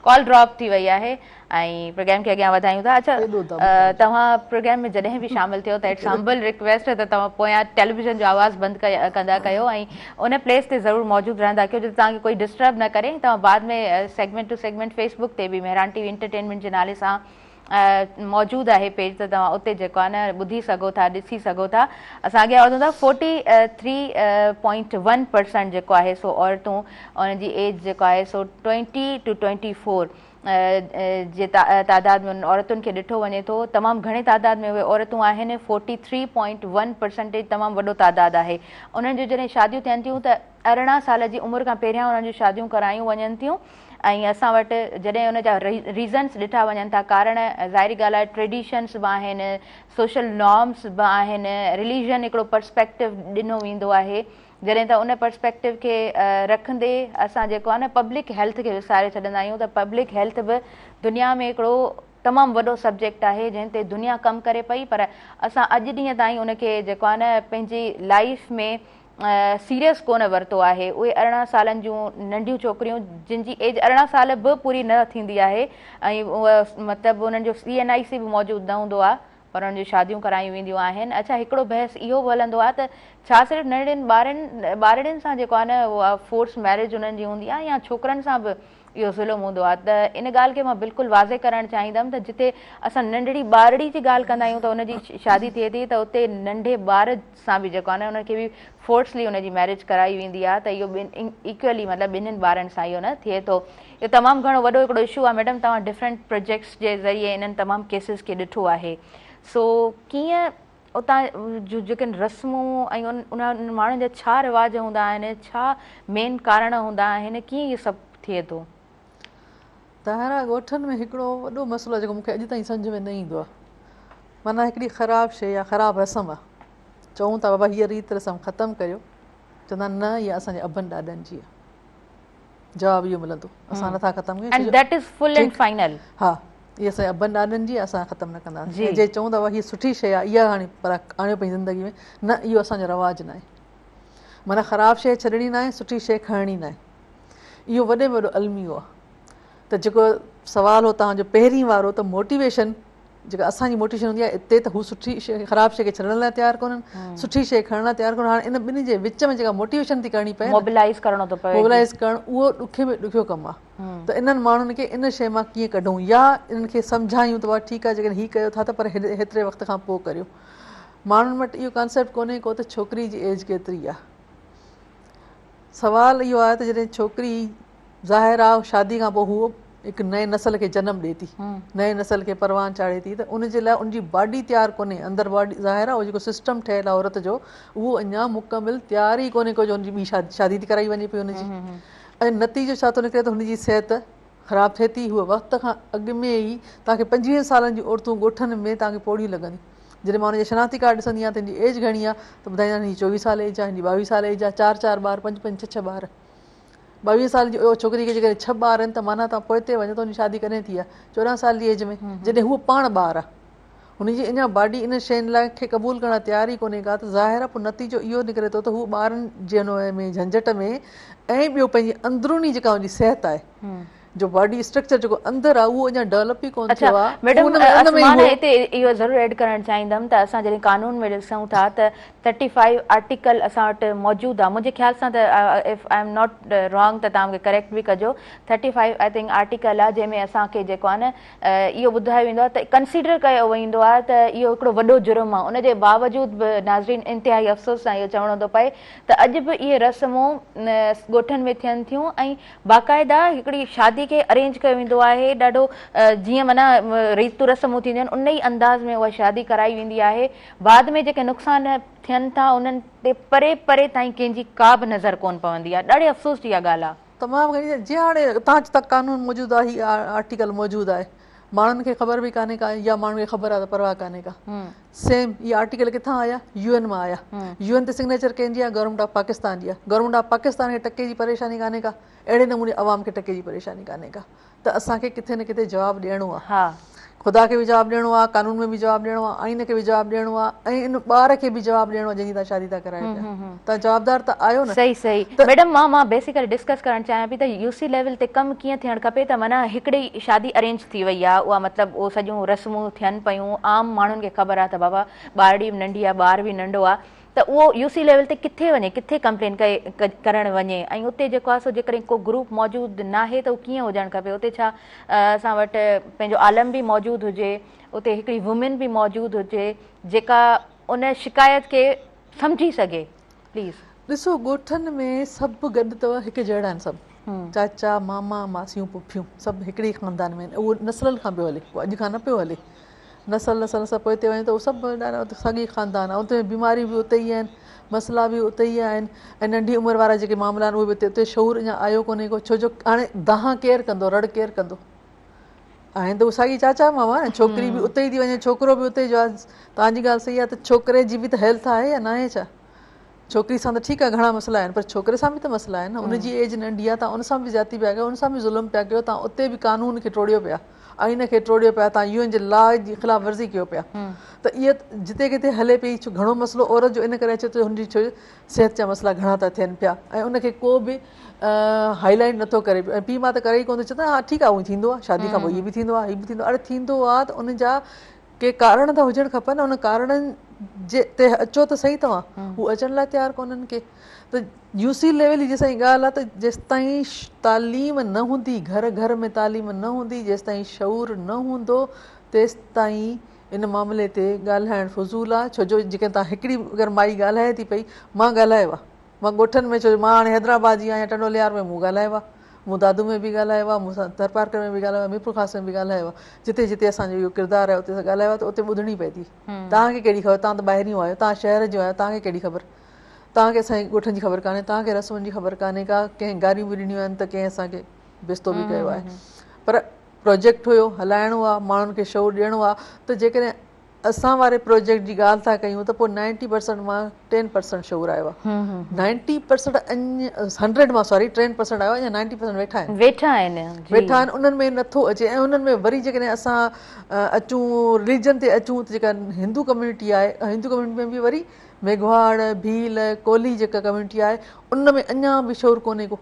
कॉल ड्रॉप थी वई आहे ऐं प्रोग्राम खे अॻियां वधायूं था अच्छा तव्हां प्रोग्राम में जॾहिं बि शामिलु थियो त इट्स हम्बल रिक्वेस्ट त तव्हां पोयां टेलीविज़न जो आवाज़ बंदि कंदा कयो ऐं उन प्लेस ते ज़रूरु मौजूदु रहंदा कयो जो तव्हांखे कोई डिस्टर्ब न करे तव्हां बाद में सेगमेंट टू सेगमेंट फेसबुक ते बि मेहरान टीवी एंटरटेनमेंट जे नाले सां मौजूदु आहे पेज त तव्हां उते जेको आहे न ॿुधी सघो था ॾिसी सघो था असां अॻियां वधूं था 43.1% जेको आहे सो औरतूं उनजी एज जेको आहे सो 20 to 24 जे तादाद में औरतुनि खे ॾिठो वञे थो तमामु घणे तादाद में उहे औरतूं आहिनि 43.1% तमामु वॾो तादाद आहे उन्हनि जूं जॾहिं शादियूं थियनि थियूं त 18 साल जी उमिरि खां पहिरियां उन्हनि जूं शादियूं करायूं वञनि थियूं ऐं असां वटि जॾहिं उन जा रीज़न्स ॾिठा वञनि था कारण ज़ाहिरी ॻाल्हि आहे ट्रेडिशन्स बि आहिनि सोशल नॉर्म्स बि आहिनि रिलीजन हिकिड़ो पर्सपेक्टिव ॾिनो वेंदो आहे जॾहिं त उन पर्सपेक्टिव खे रखंदे असां जेको आहे न पब्लिक हेल्थ खे विसारे छॾींदा आहियूं त पब्लिक हेल्थ बि दुनिया में हिकिड़ो तमामु वॾो सब्जेक्ट आहे जंहिं ते दुनिया कमु करे पई पर असां अॼु ॾींहं ताईं उनखे जेको आहे न पंहिंजी लाइफ में सीरियस कोन वरितो आहे उहे 18 सालनि जूं नंढियूं छोकिरियूं जिन जी एज 18 साल बि पूरी न थींदी आहे ऐं उहा मतिलबु उन्हनि जो CNIC बि मौजूदु न हूंदो आहे पर उन्हनि जूं शादियूं करायूं वेंदियूं आहिनि अच्छा हिकिड़ो बहस इहो बि हलंदो आहे त छा सिर्फ़ु नंढड़नि ॿारनि सां जेको आहे न उहा फोर्स मैरिज उन्हनि जी हूंदी आहे या छोकिरनि सां बि इहो ज़ुल्म हूंदो आहे त इन ॻाल्हि खे मां बिल्कुलु वाज़े करणु चाहींदमि त जिते असां नंढड़ी ॿारड़ी जी ॻाल्हि कंदा आहियूं त उनजी शादी थिए थी त उते नंढे ॿार सां बि जेको आहे न उनखे बि फोर्सली उनजी मैरिज कराई वेंदी आहे त इहो इक्वली मतिलबु ॿिन्हिनि ॿारनि सां इहो न थिए थो इहो तमामु घणो वॾो हिकिड़ो इशू आहे मैडम तव्हां डिफरेंट प्रोजेक्ट्स जे ज़रिए इन्हनि तमामु केसिस खे ॾिठो आहे सो कीअं उतां जूं जेके रस्मूं ऐं उन माण्हुनि जा छा रिवाज हूंदा आहिनि छा मेन कारण हूंदा आहिनि कीअं इहो सभु थिए थो ताहिरा ॻोठनि में हिकिड़ो वॾो मसइलो आहे जेको मूंखे अॼु ताईं सम्झ में न ईंदो आहे माना हिकिड़ी ख़राबु शइ या ख़राबु रस्म आहे चऊं था बाबा हीअ रीत रस्म ख़तमु कयो चवंदा न इहा असांजे अबनि ॾाॾनि जी आहे जवाबु इहो मिलंदो असां नथा ख़तमु कयूं हा इहा असांजे अबनि ॾाॾनि जी असां ख़तमु न कंदासीं जे चऊं था हीअ सुठी शइ आहे इहा हाणे पर आणियो पंहिंजी ज़िंदगी में न इहो असांजो रवाजु न आहे माना ख़राबु शइ छॾणी न आहे सुठी शइ खणणी न आहे इहो वॾे में वॾो अलमियो आहे त जेको सुवालु हो तव्हांजो पहिरीं वारो त मोटिवेशन जेका असांजी मोटिवेशन हूंदी आहे हिते त हू सुठी शइ ख़राबु शइ खे छॾण लाइ तयारु कोन्हनि सुठी शइ खणण लाइ तयारु कोन्हनि हाणे इन ॿिन्ही जे विच में जेका मोटिवेशन थी करणी पए मोबिलाइज़ करणो थो पए मोबिलाइज़ करणु उहो ॾुखे में ॾुखियो कमु आहे त इन्हनि माण्हुनि खे इन शइ मां कीअं कढूं या इन्हनि खे सम्झायूं त भाउ ठीकु आहे जेकॾहिं हीअ कयो था त पर हेतिरे वक़्त खां पोइ करियो माण्हुनि वटि इहो कॉन्सेप्ट कोन्हे को त छोकिरी जी एज केतिरी आहे सुवालु इहो आहे त जॾहिं छोकिरी ज़ाहिर आहे शादी खां पोइ हूअ हिकु नए नसल खे जनमु ॾिए थी नए नसल खे परवान चाढ़े थी त उनजे लाइ उनजी बॉडी तयारु कोन्हे अंदरि बॉडी ज़ाहिर आहे उहो जेको सिस्टम ठहियलु आहे औरत जो उहो अञा मुकमिल तयारु ई कोन्हे को जो हुनजी ॿी शादी थी कराई वञे पई हुनजी ऐं नतीजो छा थो निकिरे त हुनजी सिहत ख़राबु थिए थी हूअ वक़्त खां अॻु में ई तव्हांखे 25 सालनि जूं औरतूं ॻोठनि में तव्हांखे पोड़ियूं लॻंदियूं जॾहिं मां हुनजी शनाख़्ती कार्ड ॾिसंदी आहियां त हिनजी एज घणी आहे त ॿुधाईंदा आहिनि हीअ 24 साल एज आहे हिनजी 22 साल एज आहे 4 ॿार 5 6 ॿार 22 साल जी छोकिरी खे जेकॾहिं 6 ॿार आहिनि त माना तव्हां पोइ ते वञो त हुनजी शादी कॾहिं थी आहे 14 साल जी एज में जॾहिं हूअ पाण ॿार आहे हुनजी अञा बॉडी इन शयुनि लाइ खे क़बूल करण तयार ई कोन्हे का त ज़ाहिर आहे पोइ नतीजो इहो निकिरे थो त हू ॿारनि जे में झंझट में ऐं ॿियो पंहिंजी अंदरूनी जेका हुनजी सिहत आहे जो बॉडी स्ट्रक्चर जेको अंदरि आहे उहो अञा डेवलप ई कोन थियो आहे। मैडम मां हिते इहो ज़रूरु एड करणु चाहींदमि त असां जॾहिं कानून में ॾिसूं था त 35 आर्टिकल असां वटि मौजूदु आहे। मुंहिंजे ख़्याल सां त if I am not wrong त तव्हां मूंखे करेक्ट बि कजो। 35 आई थिंक आर्टिकल आहे जंहिंमें असांखे जेको आहे न इहो ॿुधायो वेंदो आहे त कंसीडर कयो वेंदो आहे त इहो हिकिड़ो वॾो जुर्म आहे। उनजे बावजूदि बि नाज़रीन इंतिहाई अफ़सोस सां इहो चवणो थो पए त अॼु बि इहे रस्मूं ॻोठनि में थियनि थियूं ऐं बाक़ाइदा हिकिड़ी शादी खे अरेंज कयो वेंदो आहे। ॾाढो जीअं माना रीतू रस्मूं थींदियूं आहिनि उन ई अंदाज़ में उहा शादी कराई वेंदी आहे। बाद में जेके नुक़सान थियनि था उन्हनि ते परे परे ताईं कंहिंजी का बि नज़र कोन पवंदी आहे। ॾाढे अफ़सोस जी इहा ॻाल्हि आहे। तमामु घणी जीअं हाणे तव्हां चओ था कानून मौजूदु आहे, हीअ आर्टिकल मौजूदु आहे, माण्हुनि खे ख़बर बि कान्हे का या माण्हुनि खे ख़बर आहे त परवाह कान्हे का। सेम इहा आर्टिकल किथां आया? UN मां आया। UN ते सिग्नेचर कंहिंजी आहे? गवर्नमेंट ऑफ पाकिस्तान जी आहे। गवर्नमेंट ऑफ पाकिस्तान खे टके जी परेशानी कान्हे का, अहिड़े नमूने अवाम खे टके जी परेशानी कान्हे का। त असांखे किथे न किथे जवाबु ॾियणो आहे। ख़ुदा खे बि जवाबु ॾियणो आहे, कानून में बि जवाबु ॾियणो आहे, आइन खे बि जवाबु ॾियणो आहे ऐं इन ॿार खे बि जवाबु ॾियणो आहे जंहिंजी तव्हां शादी था करायो पिया। तव्हां जवाबदार त आहियो न। सही सही मैडम मां बेसिकली डिस्कस करणु चाहियां पई त UC लेवल ते कमु कीअं थियणु खपे त माना हिकिड़ी शादी अरेंज थी वई आहे, उहा मतिलबु उहो सॼियूं रस्मूं थियनि पियूं, आम माण्हुनि खे ख़बर आहे त बाबा ॿारड़ी बि नंढी आहे, ॿार बि नंढो आहे, त उहो UC लेवल ते किथे वञे, किथे कंप्लेन करणु वञे ऐं उते जेको आहे सो जेकॾहिं को ग्रुप मौजूदु नाहे त उहो कीअं हुजणु खपे। उते छा असां वटि पंहिंजो आलम बि मौजूदु हुजे, उते हिकिड़ी वुमेन बि मौजूदु हुजे जेका उन शिकायत खे सम्झी सघे। प्लीज़ ॾिसो ॻोठनि में सभु गॾु अथव, हिकु जहिड़ा आहिनि सभु, चाचा मामा मासियूं पुफियूं सभु हिकिड़ी ख़ानदान में आहिनि। उहो नसलनि खां पियो हले, उहो अॼु खां न पियो हले। नसल सां पोइ हिते वञे त उहो सभु ॾाढा साॻी ख़ानदान आहे। उते बीमारियूं बि उते ई आहिनि, मसइला बि उते ई आहिनि ऐं नंढी उमिरि वारा जेके मामला आहिनि उहे बि उते शऊर अञा आयो कोन्हे को। छो जो हाणे दहा केरु कंदो, रड़ केरु कंदो? आहिनि त उहे साॻी चाचा मामा न। छोकिरी बि उते ई थी वञे, छोकिरो बि उते जो आहे। तव्हांजी ॻाल्हि सही आहे त छोकिरे जी बि त हेल्थ आहे या न आहे छा? छोकिरी सां त ठीकु आहे घणा मसइला आहिनि, पर छोकिरे सां बि त मसइला आहिनि न। उनजी एज नंढी आहे, तव्हां उन सां बि ज़्यादती पिया कयो, उन सां बि ज़ुल्म पिया कयो, तव्हां उते बि कानून खे टोड़ियो पिया, आइन खे टोड़ियो पिया, तव्हां UN जे लॉ जी ख़िलाफ़ वर्ज़ी कयो पिया। त इहा जिते किथे हले पई, छो घणो मसइलो औरत जो इन करे अचे थो हुनजी छो सिहत जा मसइला घणा था थियनि पिया ऐं उनखे को बि हाईलाइट नथो करे पियो। ऐं पीउ मां त करे ई कोन थो, चवंदा हा ठीकु आहे उहो थींदो आहे, शादी खां पोइ इहो बि थींदो आहे, हीअ बि थींदो आहे। अड़े थींदो आहे त उनजा के कारण त हुजणु खपनि, उन कारणनि जे ते अचो त सही तव्हां, हू अचण लाइ तयारु कोन्हनि के। त UC लेवल जी जेसिताईं ॻाल्हि आहे त जेसिताईं तालीम न हूंदी, घर घर में तालीम न हूंदी, जेसिताईं शऊर न हूंदो, तेसिताईं इन मामले ते ॻाल्हाइणु फज़ूल आहे। छो जो जेके तव्हां हिकिड़ी अगरि माई ॻाल्हाए थी पई, मां ॻाल्हायो आहे, मां ॻोठनि में, छो जो मां हाणे हैदराबाद जी आहियां, टंडोलियार में मूं ॻाल्हायो आहे, मूं दादू में बि ॻाल्हायो आहे, मूंसां तरपारकर में बि ॻाल्हायो आहे, मीरपुर ख़ास में बि ॻाल्हायो आहे। जिते जिते असांजो इहो किरदारु आहे उते ॻाल्हायो आहे त उते ॿुधणी पए थी। तव्हांखे कहिड़ी ख़बर? तव्हां त ॿाहिरियों आहियो, तव्हां शहर जो आहियो, तव्हांखे कहिड़ी ख़बर? तव्हांखे असांजे ॻोठनि जी ख़बर कान्हे, तव्हांखे रस्मनि जी ख़बर कान्हे का। कंहिं गारियूं बि ॾिनियूं आहिनि त कंहिं असांखे बेस्तो बि कयो आहे। पर प्रोजेक्ट हुयो, हलाइणो आहे, माण्हुनि खे शो ॾियणो आहे। त जेकॾहिं असां वारे प्रोजेक्ट जी ॻाल्हि था कयूं त पोइ 90% मां 10% शऊर आयो आहे। 90% अञा 100 मां सॉरी 10% आयो आहे, अञा 90% वेठा आहिनि। उन्हनि में नथो अचे। ऐं उन्हनि में वरी जेकॾहिं असां अचूं रिलीजन ते अचूं त जेका हिंदू कम्यूनिटी आहे, हिंदू कम्यूनिटी में बि वरी मेघवाड़, भील, कोली जेका कम्यूनिटी आहे उन में अञा बि शौर कोन्हे को।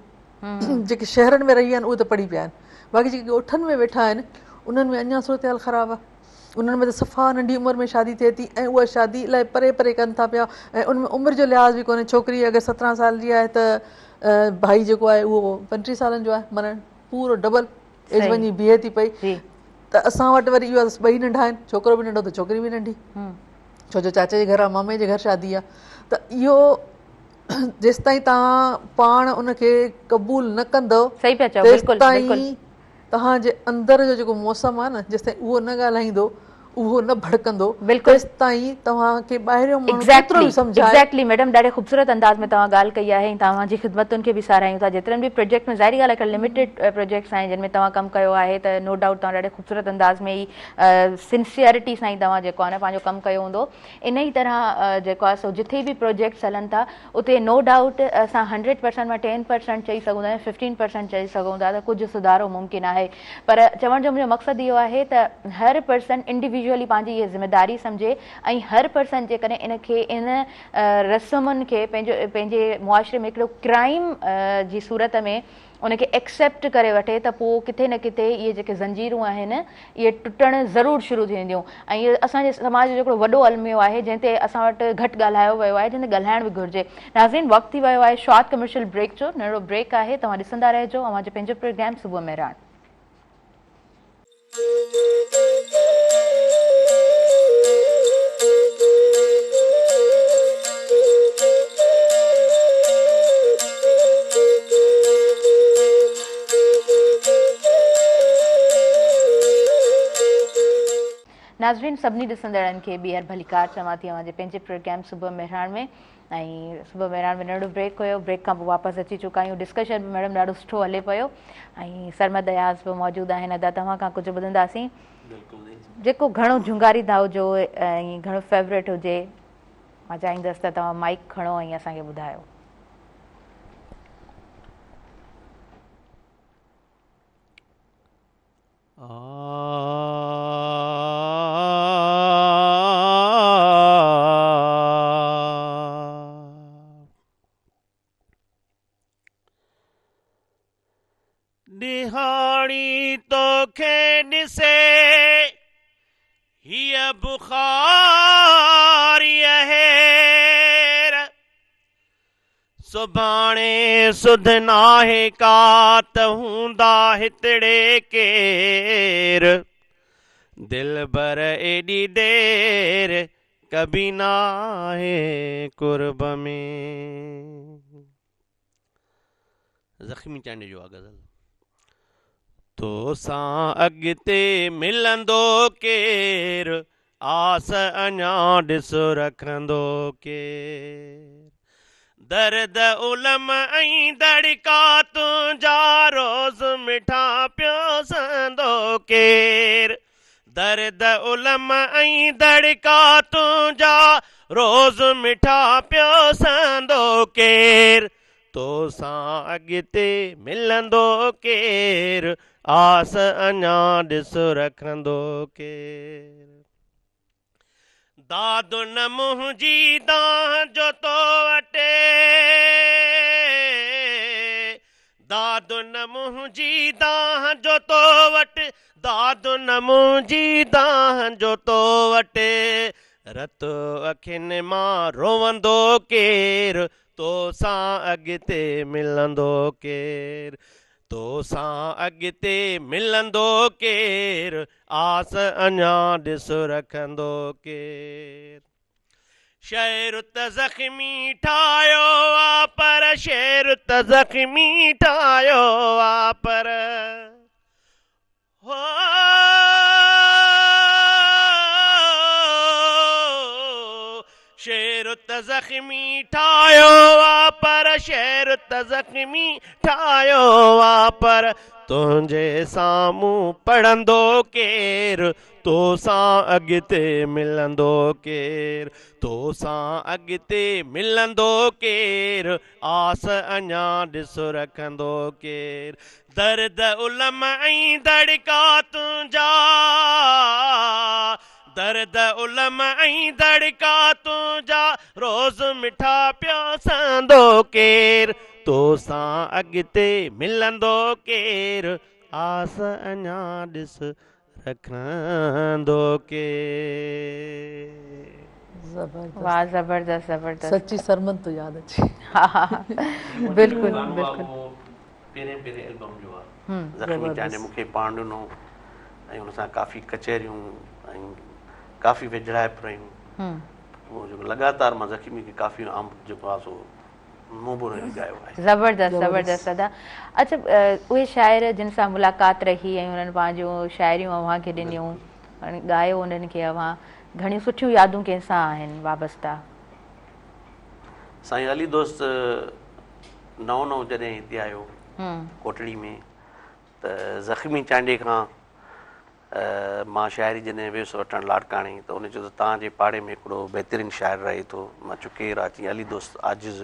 जेके शहरनि में रही आहिनि उहे त पढ़ी पिया आहिनि, बाक़ी जेके ॻोठनि में वेठा आहिनि उन्हनि में अञा सूरत हाल ख़राबु आहे। उन्हनि में त सफ़ा नंढी उमिरि में शादी थिए थी ऐं उहा शादी इलाही परे परे कनि था पिया ऐं उन में उमिरि जो लिहाज़ बि कोन्हे। छोकिरी अगरि 17 साल जी आहे त भाई जेको आहे उहो 35 सालनि जो आहे, माना पूरो डबल एज वञी बीहे थी पई। त असां वटि वरी इहो ॿई नंढा आहिनि, छोकिरो बि नंढो त छोकिरी बि नंढी, छो जो चाचे जे घर आहे, मामे जे घर शादी आहे। त इहो जेसिताईं तव्हां पाण उनखे क़बूल न कंदव तेसिताईं तव्हांजे अंदरि जो जेको मौसम आहे न, जेसिताईं उहो न ॻाल्हाईंदो, उहो न भड़कंदो, तेसिताईं तव्हांखे ॿाहिरियों माण्हू केतिरो बि सम्झाए। एग्ज़ैक्टली मैडम, ॾाढे ख़ूबसूरत अंदाज़ में तव्हां ॻाल्हि कई आहे ऐं तव्हांजी ख़िदमतुनि खे बि सारायूं था। जेतिरनि बि प्रोजेक्ट में ज़ाहिरी ॻाल्हि आहे लिमिटेड प्रोजेक्ट्स आहिनि जिन में तव्हां कमु कयो आहे, त नो डाउट तव्हां ॾाढे ख़ूबसूरत अंदाज़ में ई सिंसियरिटी सां ई तव्हां जेको आहे न पंहिंजो कमु कयो हूंदो। इन ई तरह जेको आहे सो जिथे बि प्रोजेक्ट्स हलनि था उते नो डाउट असां 100% मां 10% चई सघूं था, 15% चई सघूं था त कुझु सुधारो मुमकिन आहे। पर चवण जो मुंहिंजो मक़सदु इहो आहे त हर पर्सन इंडिविजुअल इंडिविजुअली पंहिंजी इहा ज़िमेदारी सम्झे ऐं हर पर्सन जेकॾहिं इनखे इन रस्मुनि खे पंहिंजे मुआशिरे में हिकिड़ो क्राइम जी सूरत में उनखे एक्सेप्ट करे वठे त पोइ किथे न किथे इहे जेके ज़ंजीरूं आहिनि इहे टुटणु ज़रूरु शुरू थी वेंदियूं ऐं इहो असांजे समाज जो हिकिड़ो वॾो अलमियो आहे जंहिं ते असां वटि घटि ॻाल्हायो वियो आहे जंहिं ते ॻाल्हाइण बि घुरिजे। नाज़रीन, वक़्तु थी वियो आहे शॉर्ट कमर्शियल ब्रेक जो। नंढिड़ो ब्रेक आहे, तव्हां ॾिसंदा रहिजो अवांजो पंहिंजो प्रोग्राम सुबुह मेहरान। नाज़रीन, सभिनी ॾिसंदड़नि खे ॿीहर भलीकार चवां थी अवांजे पंहिंजे प्रोग्राम सुबुह मेहरान में। ऐं सुबुह मेहरान में नंढो ब्रेक हुयो, ब्रेक खां पोइ वापसि अची चुका आहियूं। डिस्कशन बि मैडम ॾाढो सुठो हले पियो ऐं सरमद अयाज़ बि मौजूदु आहिनि। अदा तव्हां खां कुझु ॿुधंदासीं जेको घणो झुंगारींदा हुजो ऐं घणो फेवरेट हुजे। मां चाहींदसि त तव्हां माइक खणो ऐं असांखे ॿुधायो। दिहाड़ी तोखे ॾिसे हीअ बुखारी हेर सुभाणे सुध नाहे का त हूंदा हितड़े केर दिल भर एॾी देर कभी नाहे कुर्ब में। ज़ख़्मी चांडे जो आहे गज़ल। तो सां अॻिते मिलंदो केर आस अञा ॾिस रखंदो केर दर्द उलम ऐं दड़का तुंहिंजा रोज़ मिठा पियोसंदो केर दर्द उलम ऐं दड़का तुंहिंजा रोज़ मिठा पियोसंदो केर तो सां अॻिते मिलंदो केर आस अञा ॾिस रखंदो केर दादु न मुंहिंजी दाह जो तो वटे दादु न मुंहिंजी दाह जो तो वटि दादु न मुंहिंजी दाह जो तो वटे रत अखियुनि मां रोवंदो केर तो सां अॻिते मिलंदो केर तो सां अॻिते मिलंदो केर आस अञा ॾिस रखंदो केर शेर त ज़ख़्मी ठाहियो आ पर शेर त ज़ख़्मी ठाहियो आ पर हो शेर त ज़ख़्मी ठाहियो आ पर शेर त ज़ख़्मी ठाहियो आ पर तुंहिंजे साम्हूं पढ़ंदो केर तो सां अॻिते मिलंदो केर तो सां अॻिते मिलंदो केर आस अञा ॾिस रखंदो केर दर्द उलम ऐं दड़का तुंहिंजा दर्द उलम ऐं दड़का तुंहिंजा रोज़ मिठा पियोसंदो केर तो सां अॻिते मिलंदो केर आस अञा ॾिस रखंदो केर। वाह, ज़बरदस्त ज़बरदस्त। सच्ची सरमन तो यादि अचे। हा बिल्कुलु बिल्कुलु। पहिरें एल्बम जो आहे ज़ख़्मी चांडे मूंखे पाण ॾिनो ऐं हुन सां काफ़ी कचहरियूं ऐं काफ़ी विझड़ाइप रहियूं उहो जेको लगातार मां ज़ख़्मी खे काफ़ी आम जेको आहे सो ज़बरदस्त ज़बरदस्त दादा। अच्छा, उहे शाइर जिन सां मुलाक़ात रही ऐं हुननि पंहिंजूं शाइरियूं अव्हांखे ॾिनियूं ॻायो उन्हनि खे अव्हां घणियूं सुठियूं यादूं कंहिंसां आहिनि वाबस्ता? साईं अली दोस्त नओं जॾहिं हिते आयो कोटड़ी में त ज़ख़्मी चांडे खां मां शाइरी जॾहिं वियुसि वठणु लाड़काणे त उन चयो त तव्हांजे पाड़े में हिकिड़ो बहितरीनु शाइर रहे थो। मां चयो केरु आहे? चई अली दोस्त आजिज़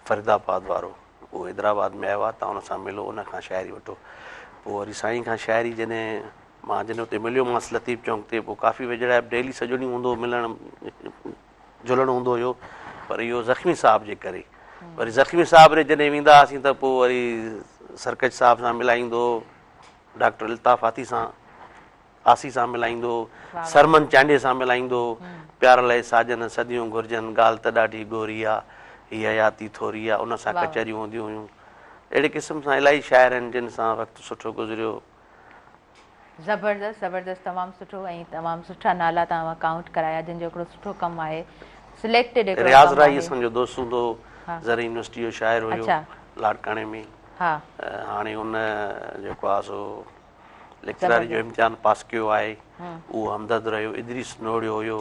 फरीदाबाद वारो, उहो हैदराबाद में आयो आहे, तव्हां हुन सां मिलो, उन खां शाइरी वठो। पोइ वरी साईं खां शाइरी जॾहिं मां जॾहिं हुते मिलियोमांसि लतीफ़ चौक ते, पोइ काफ़ी वेझड़ा डेली सॼो ॾींहुं हूंदो हो, मिलणु जुलणु हूंदो हुयो। पर इहो ज़ख़्मी साहब जे करे, वरी ज़ख़्मी साहब रे जॾहिं वेंदा हुआसीं त पोइ वरी सरकच साहब सां मिलाईंदो, डॉक्टर अल्ताफ़ आती सां आसी सां मिलाईंदो, सरमन चांडे सां मिलाईंदो, प्यार लाइ साजन सदियूं घुरिजनि, ॻाल्हि त ॾाढी गोरी आहे, हीअ हयाती थोरी आहे, उन सां कचहरियूं हूंदियूं हुयूं। अहिड़े क़िस्म सां इलाही शाइर आहिनि जिन सां वक़्तु सुठो गुज़रियो। ज़बरदस्त ज़बरदस्त, तमामु सुठो ऐं तमामु सुठा नाला तव्हां काउंट कराया जिन जो हिकिड़ो सुठो कमु आहे। सिलेक्टेड रियाज़ राई असांजो दोस्त हूंदो, ज़री यूनिवर्सिटी जो शाइर हुयो लाड़काणे में। हाणे हुन जेको आहे सो लेक्चरारी जो इम्तिहान पास कयो आहे, उहो हमदर्द रहियो, इदरीस नोड़ियो हुयो,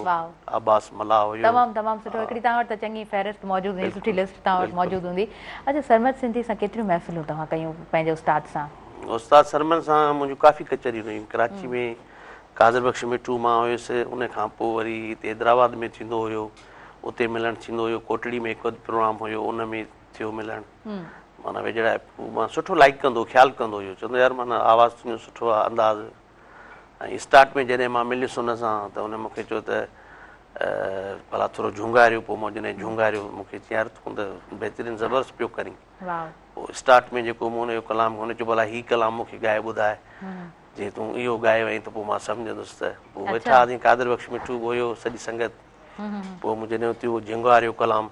अब्बास मला हुयो। तमामु तमामु सुठो। हिकिड़ी तव्हां वटि त चङी फ़हिरिस्त मौजूदु हुई, सुठी लिस्ट तव्हां वटि मौजूदु हूंदी। अच्छा, सरमद सिंधी सां केतिरियूं महफ़िलूं तव्हां कयूं पंहिंजे उस्ताद सां? उस्ताद सरमन सां मुंहिंजूं काफ़ी कचहरियूं हुयूं। कराची में काज़र बख़्श मिठू मां हुयुसि, उन खां पोइ वरी हिते हैदराबाद में थींदो हुयो, उते मिलणु थींदो हुयो। कोटड़ी में हिकु प्रोग्राम हुयो, उन में थियो मिलणु। माना वेझड़ा मां सुठो लाइक कंदो, ख़्यालु कंदो हुयो, चवंदो यार माना आवाज़ तुंहिंजो सुठो आहे, अंदाज़। ऐं स्टार्ट में जॾहिं मां मिलियुसि हुन सां त हुन मूंखे चयो त भला थोरो झुंगारियो। पोइ मां जॾहिं झुंगारियो मूंखे चई यार तूं त बहितरीनु ज़बरदस्त पियो करीं। पोइ स्टार्ट में जेको मूं हुनजो कलाम, हुन चयो भला हीउ कलाम मूंखे ॻाए ॿुधाए, जे तूं इहो ॻाए वई त पोइ मां सम्झंदुसि। त पोइ वेठा हुआसीं, कादर बख़्श मिठू हुयो, सॼी संगत। पोइ मूं जॾहिं उते उहो झुंगारियो कलाम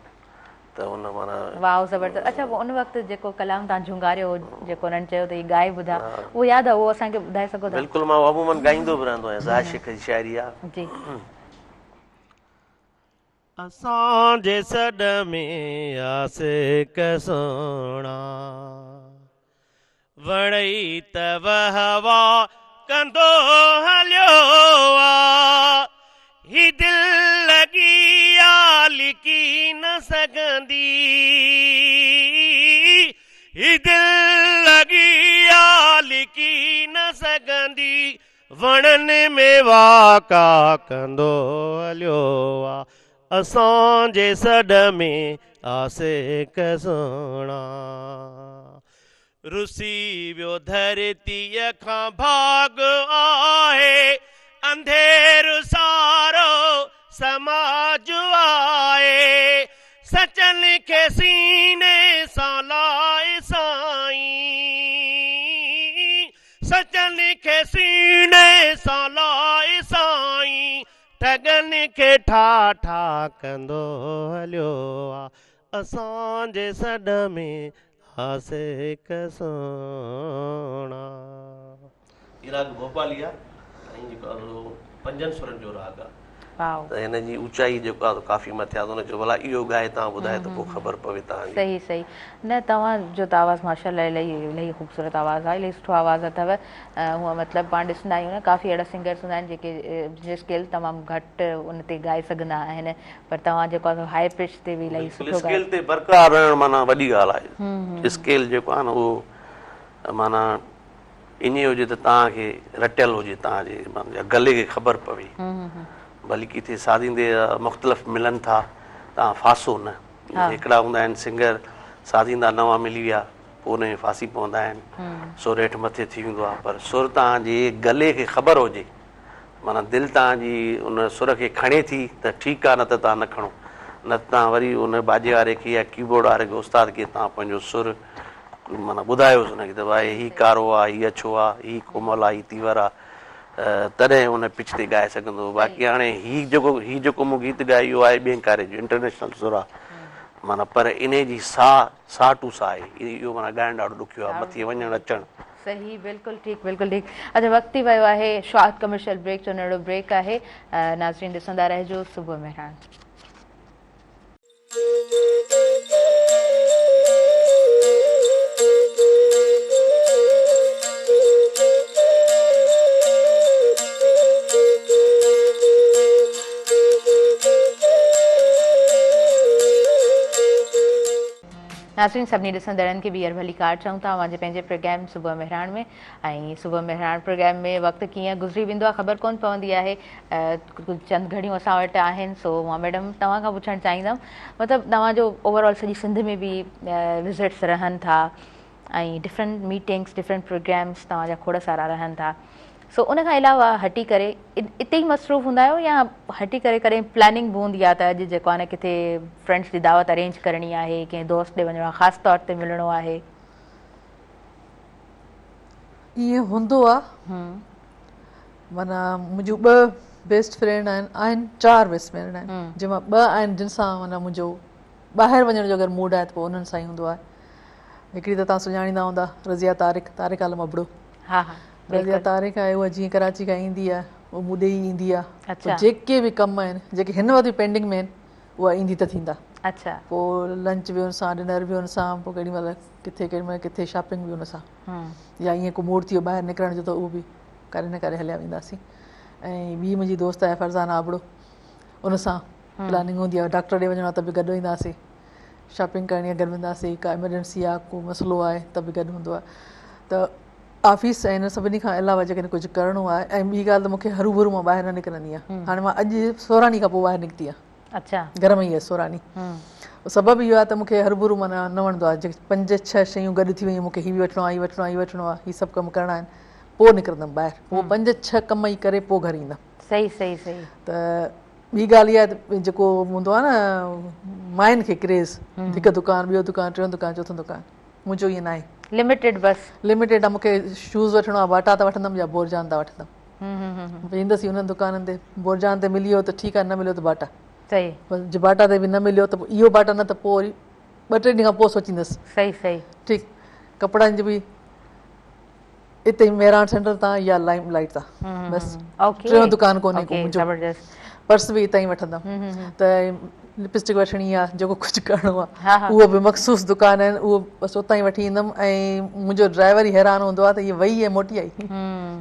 त हुन माना वाह ज़बरदस्त। अच्छा, पोइ उन वक़्तु जेको कलाम तव्हां झुंगारियो हो, जेको हुननि चयो त हीउ ॻाए ॿुधा, उहो यादि आहे? उहो असांखे ॿुधाए सघो था? बिल्कुलु, मां अमूमन ॻाईंदो बि रहंदो आहियां। ज़ाहिर शेख जी शाइरी आहे। जी। असांजे सॾ में आसे कसोणा, वणई त हवा कंदो हलियो आ, ही दिल लगी आ लिकी न सघंदी, ही दिल लगी आ लिकी न सघंदी, वणनि में वाका कंदो हलियो आ, असांजे सॾ में आसे कसोणा। रुसी वियो धरतीअ खां भाग आहे, अंधेरो सारो समाज आहे, सचनि खे सीने सां लाए साईं, सचनि खे सीने सां लाए साईं, ठगनि खे ठाठा कंदो हलियो आ, असांजे सॾ में आसे कसोणा। हीउ राग भोपाली आहे ऐं जेको 5 सुरनि जो राग आहे। त हिन जी ऊचाई जेको आहे काफ़ी मथे आहे। त हुन चयो भला इहो ॻाए तव्हां ॿुधाए त पोइ ख़बर पवे तव्हांखे। सही सही। न, तव्हांजो त आवाज़ु माशाल्लाह इलाही ख़ूबसूरत आवाज़ु आहे, इलाही सुठो आवाज़ु अथव। हूअं मतिलबु पाण ॾिसंदा आहियूं न, काफ़ी अहिड़ा सिंगर्स हूंदा आहिनि जेके जंहिं स्केल तमामु घटि उन ते ॻाए सघंदा आहिनि, पर तव्हां जेको आहे हाई पिच ते बि इलाही सुठो स्केल ते बरक़रार रहणु माना वॾी ॻाल्हि आहे। स्केल जेको आहे न उहो माना ईअं हुजे त तव्हांखे रटियल हुजे, तव्हांजे गले खे ख़बर पवे, भली किथे सादींदे मुख़्तलिफ़ मिलनि था, तव्हां फासो न। हिकिड़ा हूंदा आहिनि सिंगर सादींदा नवां मिली विया, पोइ उन में फासी पवंदा आहिनि, सुर हेठि मथे थी वेंदो आहे। पर सुर तव्हांजे गले खे ख़बर हुजे, माना दिलि तव्हांजी उन सुर खे खणे थी त ठीकु आहे, न त तव्हां न खणो। न त तव्हां वरी उन बाजे वारे खे या कीबोर्ड वारे खे उस्ताद खे तव्हां पंहिंजो सुर माना ॿुधायोसि हुनखे त भाई हीउ कारो आहे, हीउ अछो आहे, हीउ कोमल आहे, हीउ तीवर आहे, तॾहिं उन पिच ते ॻाए सघंदो। बाक़ी हाणे हीउ जेको मूं गीत ॻायो इहो आहे ॿिए कारे जो, इंटरनेशनल सुर आहे माना, पर इन जी साह टू साह आहे, इहो माना ॻाइणु ॾाढो ॾुखियो आहे, मथे वञणु अचणु। सही, बिल्कुलु ठीकु, बिल्कुलु ठीकु। अच्छा, वक़्तु ई वियो आहे शॉर्ट कमर्शियल ब्रेक जो, नंढो ब्रेक आहे। नाज़रीन ॾिसंदा रहिजो सुबुह मेहरान। नाज़रीन, सभिनी ॾिसंदड़नि खे ॿीहर भली कार चऊं था मुंहिंजे पंहिंजे प्रोग्राम सुबुह मेहरान में। ऐं सुबुह मेहरान प्रोग्राम में वक़्तु कीअं गुज़री वेंदो आहे ख़बर कोन पवंदी आहे। चंद घड़ियूं असां वटि आहिनि, सो मां मैडम तव्हां खां पुछणु चाहींदमि, मतिलबु तव्हांजो ओवरऑल सॼी सिंध में बि विज़िट्स रहनि था ऐं डिफरेंट मीटिंग्स, डिफरेंट प्रोग्राम्स तव्हांजा खोड़ सारा रहनि था। सो उन खां अलावा हटी करे इते ई मसरूफ़ हूंदा आहियो या हटी करे कॾहिं प्लानिंग बि हूंदी आहे त अॼु जेको आहे न किथे फ्रेंड्स जी दावत अरेंज करणी आहे, कंहिं दोस्त ॾे वञिणो आहे, ख़ासि तौर ते मिलणो आहे? ईअं हूंदो आहे, माना मुंहिंजूं 2 बेस्ट फ्रेंड आहिनि 4 बेस्ट फ्रेंड आहिनि, जंहिंमां 2 आहिनि जिन सां माना मुंहिंजो ॿाहिरि वञण जो अगरि मूड आहे त पोइ उन्हनि सां ई हूंदो आहे। हिकिड़ी त तव्हां सुञाणींदा हूंदा, रज़िया तारिक आलम अबड़ो। हा हा, रज़िया तारिक आहे, उहा जीअं कराची खां ईंदी आहे उहा मूं ॾे ई ईंदी आहे। पोइ जेके बि कम आहिनि जेके हिन वक़्तु पेंडिंग में आहिनि उहा ईंदी त थींदा। अच्छा, पोइ लंच बि हुन सां, डिनर बि हुन सां, पोइ केॾी महिल किथे शॉपिंग बि हुन सां, या ईअं को मूड थी वियो ॿाहिरि निकिरण जो त उहो बि करे न करे हलिया वेंदासीं। ऐं ॿी मुंहिंजी दोस्त आहे फरज़ाना आबड़ो, उन सां प्लानिंग हूंदी आहे, डॉक्टर ॾे वञिणो आहे त बि गॾु ईंदासीं, शॉपिंग करणी आहे गॾु वेंदासीं, का एमरजेंसी आहे को मसइलो आहे त बि गॾु हूंदो आहे। त ऑफिस ऐं हिन सभिनी खां अलावा जेकॾहिं कुझु करिणो आहे, ऐं ॿी ॻाल्हि त मूंखे हरू भरू मां ॿाहिरि न निकिरंदी आहियां। हाणे मां अॼु 16 ॾींहं खां पोइ ॿाहिरि निकिती आहियां। अच्छा, घर में ई आहे 16 ॾींहं। सबबु इहो आहे त मूंखे हरू भरू माना न वणंदो आहे, जेके 5-6 शयूं गॾु थी वयूं, मूंखे हीअ बि वठिणो आहे, हीअ वठिणो आहे, हीअ वठिणो आहे, हीअ सभु कमु करिणा आहिनि, पोइ निकिरंदमि ॿाहिरि, पोइ 5-6 कम ई करे पोइ घर ईंदमि। सही सही सही। त ॿी ॻाल्हि इहा आहे त जेको हूंदो आहे न माइनि खे क्रेज़, हिकु दुकानु, ॿियो दुकानु, टियों दुकानु, चोथों दुकानु, मुंहिंजो ईअं न आहे। लिमिटेड, बसि लिमिटेड आहे। मूंखे शूज़ वठिणो आहे, बाटा त वठंदमि या बोरजान त वठंदमि, वेंदसि उन्हनि दुकाननि ते, बोरजान ते मिली वियो त ठीकु आहे, न मिलियो त बाटा। सही, बसि बाटा ते बि न मिलियो त इहो बाटा, न त पोइ वरी 2-3 ॾींहं खां पोइ सोचींदसि। सही सही, ठीकु। कपिड़नि जो बि हिते मेरान सेंटर तां या लाइम लाइट तां, बसि टियों दुकानु कोन्हे को मुंहिंजो। पर्स बि हितां ई वठंदमि। त लिपस्टिक वठणी आहे, जेको कुझु करिणो आहे उहो बि मख़सूस दुकान आहिनि, उहो बसि उतां ई वठी ईंदमि। ऐं मुंहिंजो ड्राइवर ई हैरान हूंदो आहे त इहे वई ऐं मोटी आई,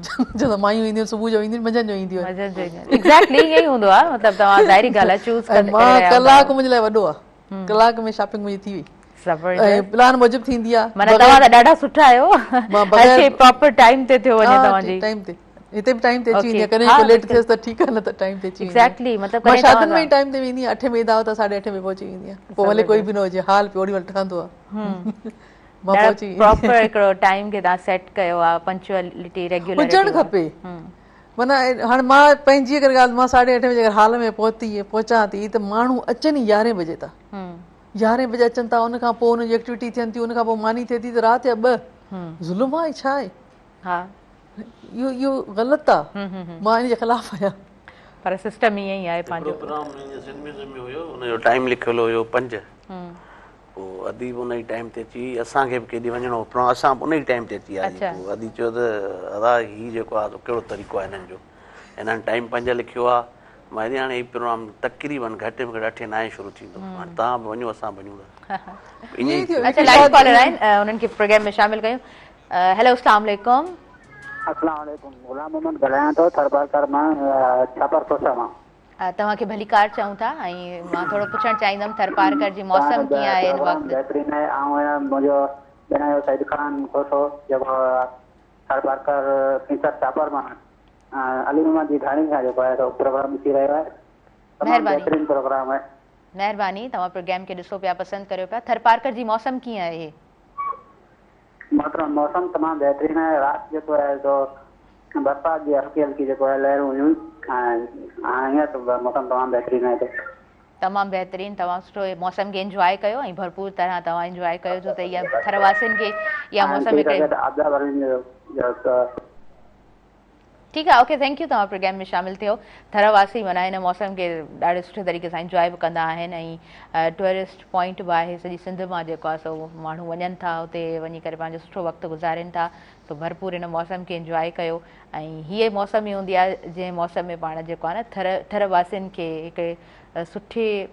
छो त मायूं ईंदियूं सुबुह जो ईंदियूं, मंझंदि जो ईंदियूं आहिनि। एग्ज़ैक्टली ईअं ई हूंदो आहे, मतिलबु तव्हां ज़ाहिरी ॻाल्हि आहे चूज़ करे। मां कलाकु मुंहिंजे लाइ वॾो आहे, कलाक में शॉपिंग मुंहिंजी थी वई, ऐं प्लान मूजिबि थींदी आहे। माना तव्हां त ॾाढा सुठा आहियो, हर शइ प्रॉपर टाइम ते थियो वञे तव्हांजी। टाइम ते हिते बि टाइम ते अची वेंदी आहे, कॾहिं को लेट थिएसि त ठीकु आहे, न त टाइम ते अची वेंदी आहे। एग्ज़ैक्टली, मतिलबु मां शादियुनि में ई टाइम ते वेंदी आहियां, 8 बजे दावत आहे 8:30 में पहुची वेंदी आहियां, पोइ भले कोई बि न हुजे, हाल पियो ओॾी महिल ठहंदो आहे, मां पहुची वेंदी आहियां। प्रॉपर हिकिड़ो टाइम खे तव्हां सेट कयो आहे, पंक्चुअलिटी, रेगुलरिटी हुजणु खपे। माना हाणे मां पंहिंजी अगरि ॻाल्हि, मां 8:30 बजे अगरि हाल में पहुचां थी त माण्हू अचनि 11 बजे था, 11 बजे अचनि था, उन खां पोइ हुनजी एक्टिविटी थियनि थियूं, उन खां पोइ मानी थिए थी त राति जा 2, ज़ुल्म आहे छा आहे? हा, इहो ग़लति आहे, मां इन जे ख़िलाफ़ आहियां। पर सिस्टम ईअं ई आहे पंहिंजो। प्रोग्राम में हुयो, हुनजो टाइम लिखियलु हुयो 5, पोइ अदी बि उन ई टाइम ते अची, असांखे बि केॾी वञिणो हो, असां बि उन ई टाइम ते अची वियासीं। पोइ अदी चयो त अदा हीउ जेको आहे कहिड़ो तरीक़ो आहे हिननि जो, हिननि टाइम 5 लिखियो आहे, मां हेॾे हाणे हीउ प्रोग्राम तक़रीबन घटि में घटि 8-9 शुरू थींदो, हाणे तव्हां बि वञो, असां वञूं था। अच्छा, लाइव कॉलर आहिनि, उन्हनि खे प्रोग्राम में शामिल कयूं। हेलो, अस्सलाम वालेकुम। अस्सलाम वालेकुम, गुलाम मोहम्मद ॻाल्हायां थो, थरबारकर मां, छापर कोसा मां। तव्हांखे भली कार चऊं था, ऐं मां थोरो पुछणु चाहींदमि थरपारकर जी मौसम कीअं आहे हिन वक़्तु? बहितरीनु आहे। ऐं मुंहिंजो भेण जो सईद ख़ान कोसो, जेको थरपारकर फीसद छापर मां, अली मोहम्मद जी ढाणी खां जेको आहे प्रोग्राम ॾिसी रहियो आहे, तमामु बहितरीनु प्रोग्राम आहे। महिरबानी, तव्हां प्रोग्राम खे ॾिसो पिया, पसंदि करियो पिया। थरपारकर जी मौसम कीअं आहे? मौसम तमामु बहितरीनु आहे। राति जेको आहे तो बरसाति जी हल्की हल्की जेको आहे लहरूं हुयूं, हाणे हीअं त मौसम तमामु बहितरीनु आहे। तमामु बहितरीनु, तमामु सुठो मौसम खे इंजॉय कयो, ऐं भरपूर तरह तव्हां इंजॉय कयो, छो त इहा थरवासियुनि खे इहा मौसम ठीकु आहे। ओके, थैंक यू, तव्हां प्रोग्राम में शामिल थियो। थरवासी माना हिन मौसम खे ॾाढे सुठे तरीक़े सां इंजॉय बि कंदा आहिनि, ऐं टूरिस्ट पॉइंट बि आहे सॼी सिंध मां जेको आहे सो माण्हू वञनि था, उते वञी करे पंहिंजो सुठो वक़्तु गुज़ारनि था। सो भरपूर हिन मौसम खे इंजॉय कयो, ऐं हीअ मौसम ई हूंदी आहे जंहिं मौसम में पाण जेको आहे न थरवासियुनि खे हिकु सुठे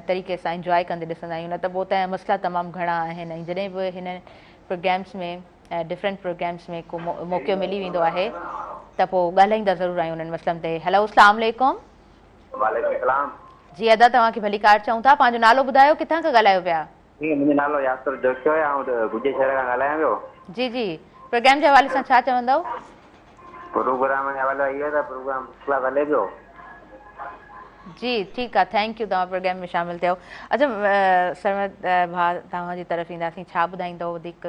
तरीक़े सां इंजॉय कंदे ॾिसंदा आहियूं। न त पोइ त मसइला तमामु घणा आहिनि, ऐं जॾहिं बि हिन प्रोग्राम्स में डिफरेंट प्रोग्राम्स में को मौक़ो मिली वेंदो आहे त पोइ ॻाल्हाईंदा ज़रूरु आहियूं उन्हनि मसइलनि ते। हेलो, अस्सलाम वालेकुम। वालेकुम सलाम जी, अदा तव्हांखे भली कार चऊं था, पंहिंजो नालो ॿुधायो, किथां खां ॻाल्हायो पिया? जी, मुंहिंजो नालो यासिर जोशो आहे, ऐं गुजे शहर खां ॻाल्हायां पियो। जी जी, प्रोग्राम जे हवाले सां छा चवंदव? प्रोग्राम जे हवाले इहो आहे त प्रोग्राम क्लास हले पियो। जी, ठीकु आहे, थैंक यू, तव्हां प्रोग्राम में शामिल थियो। अच्छा सरमद भाउ, तव्हांजी तरफ़ ईंदासीं, छा ॿुधाईंदव वधीक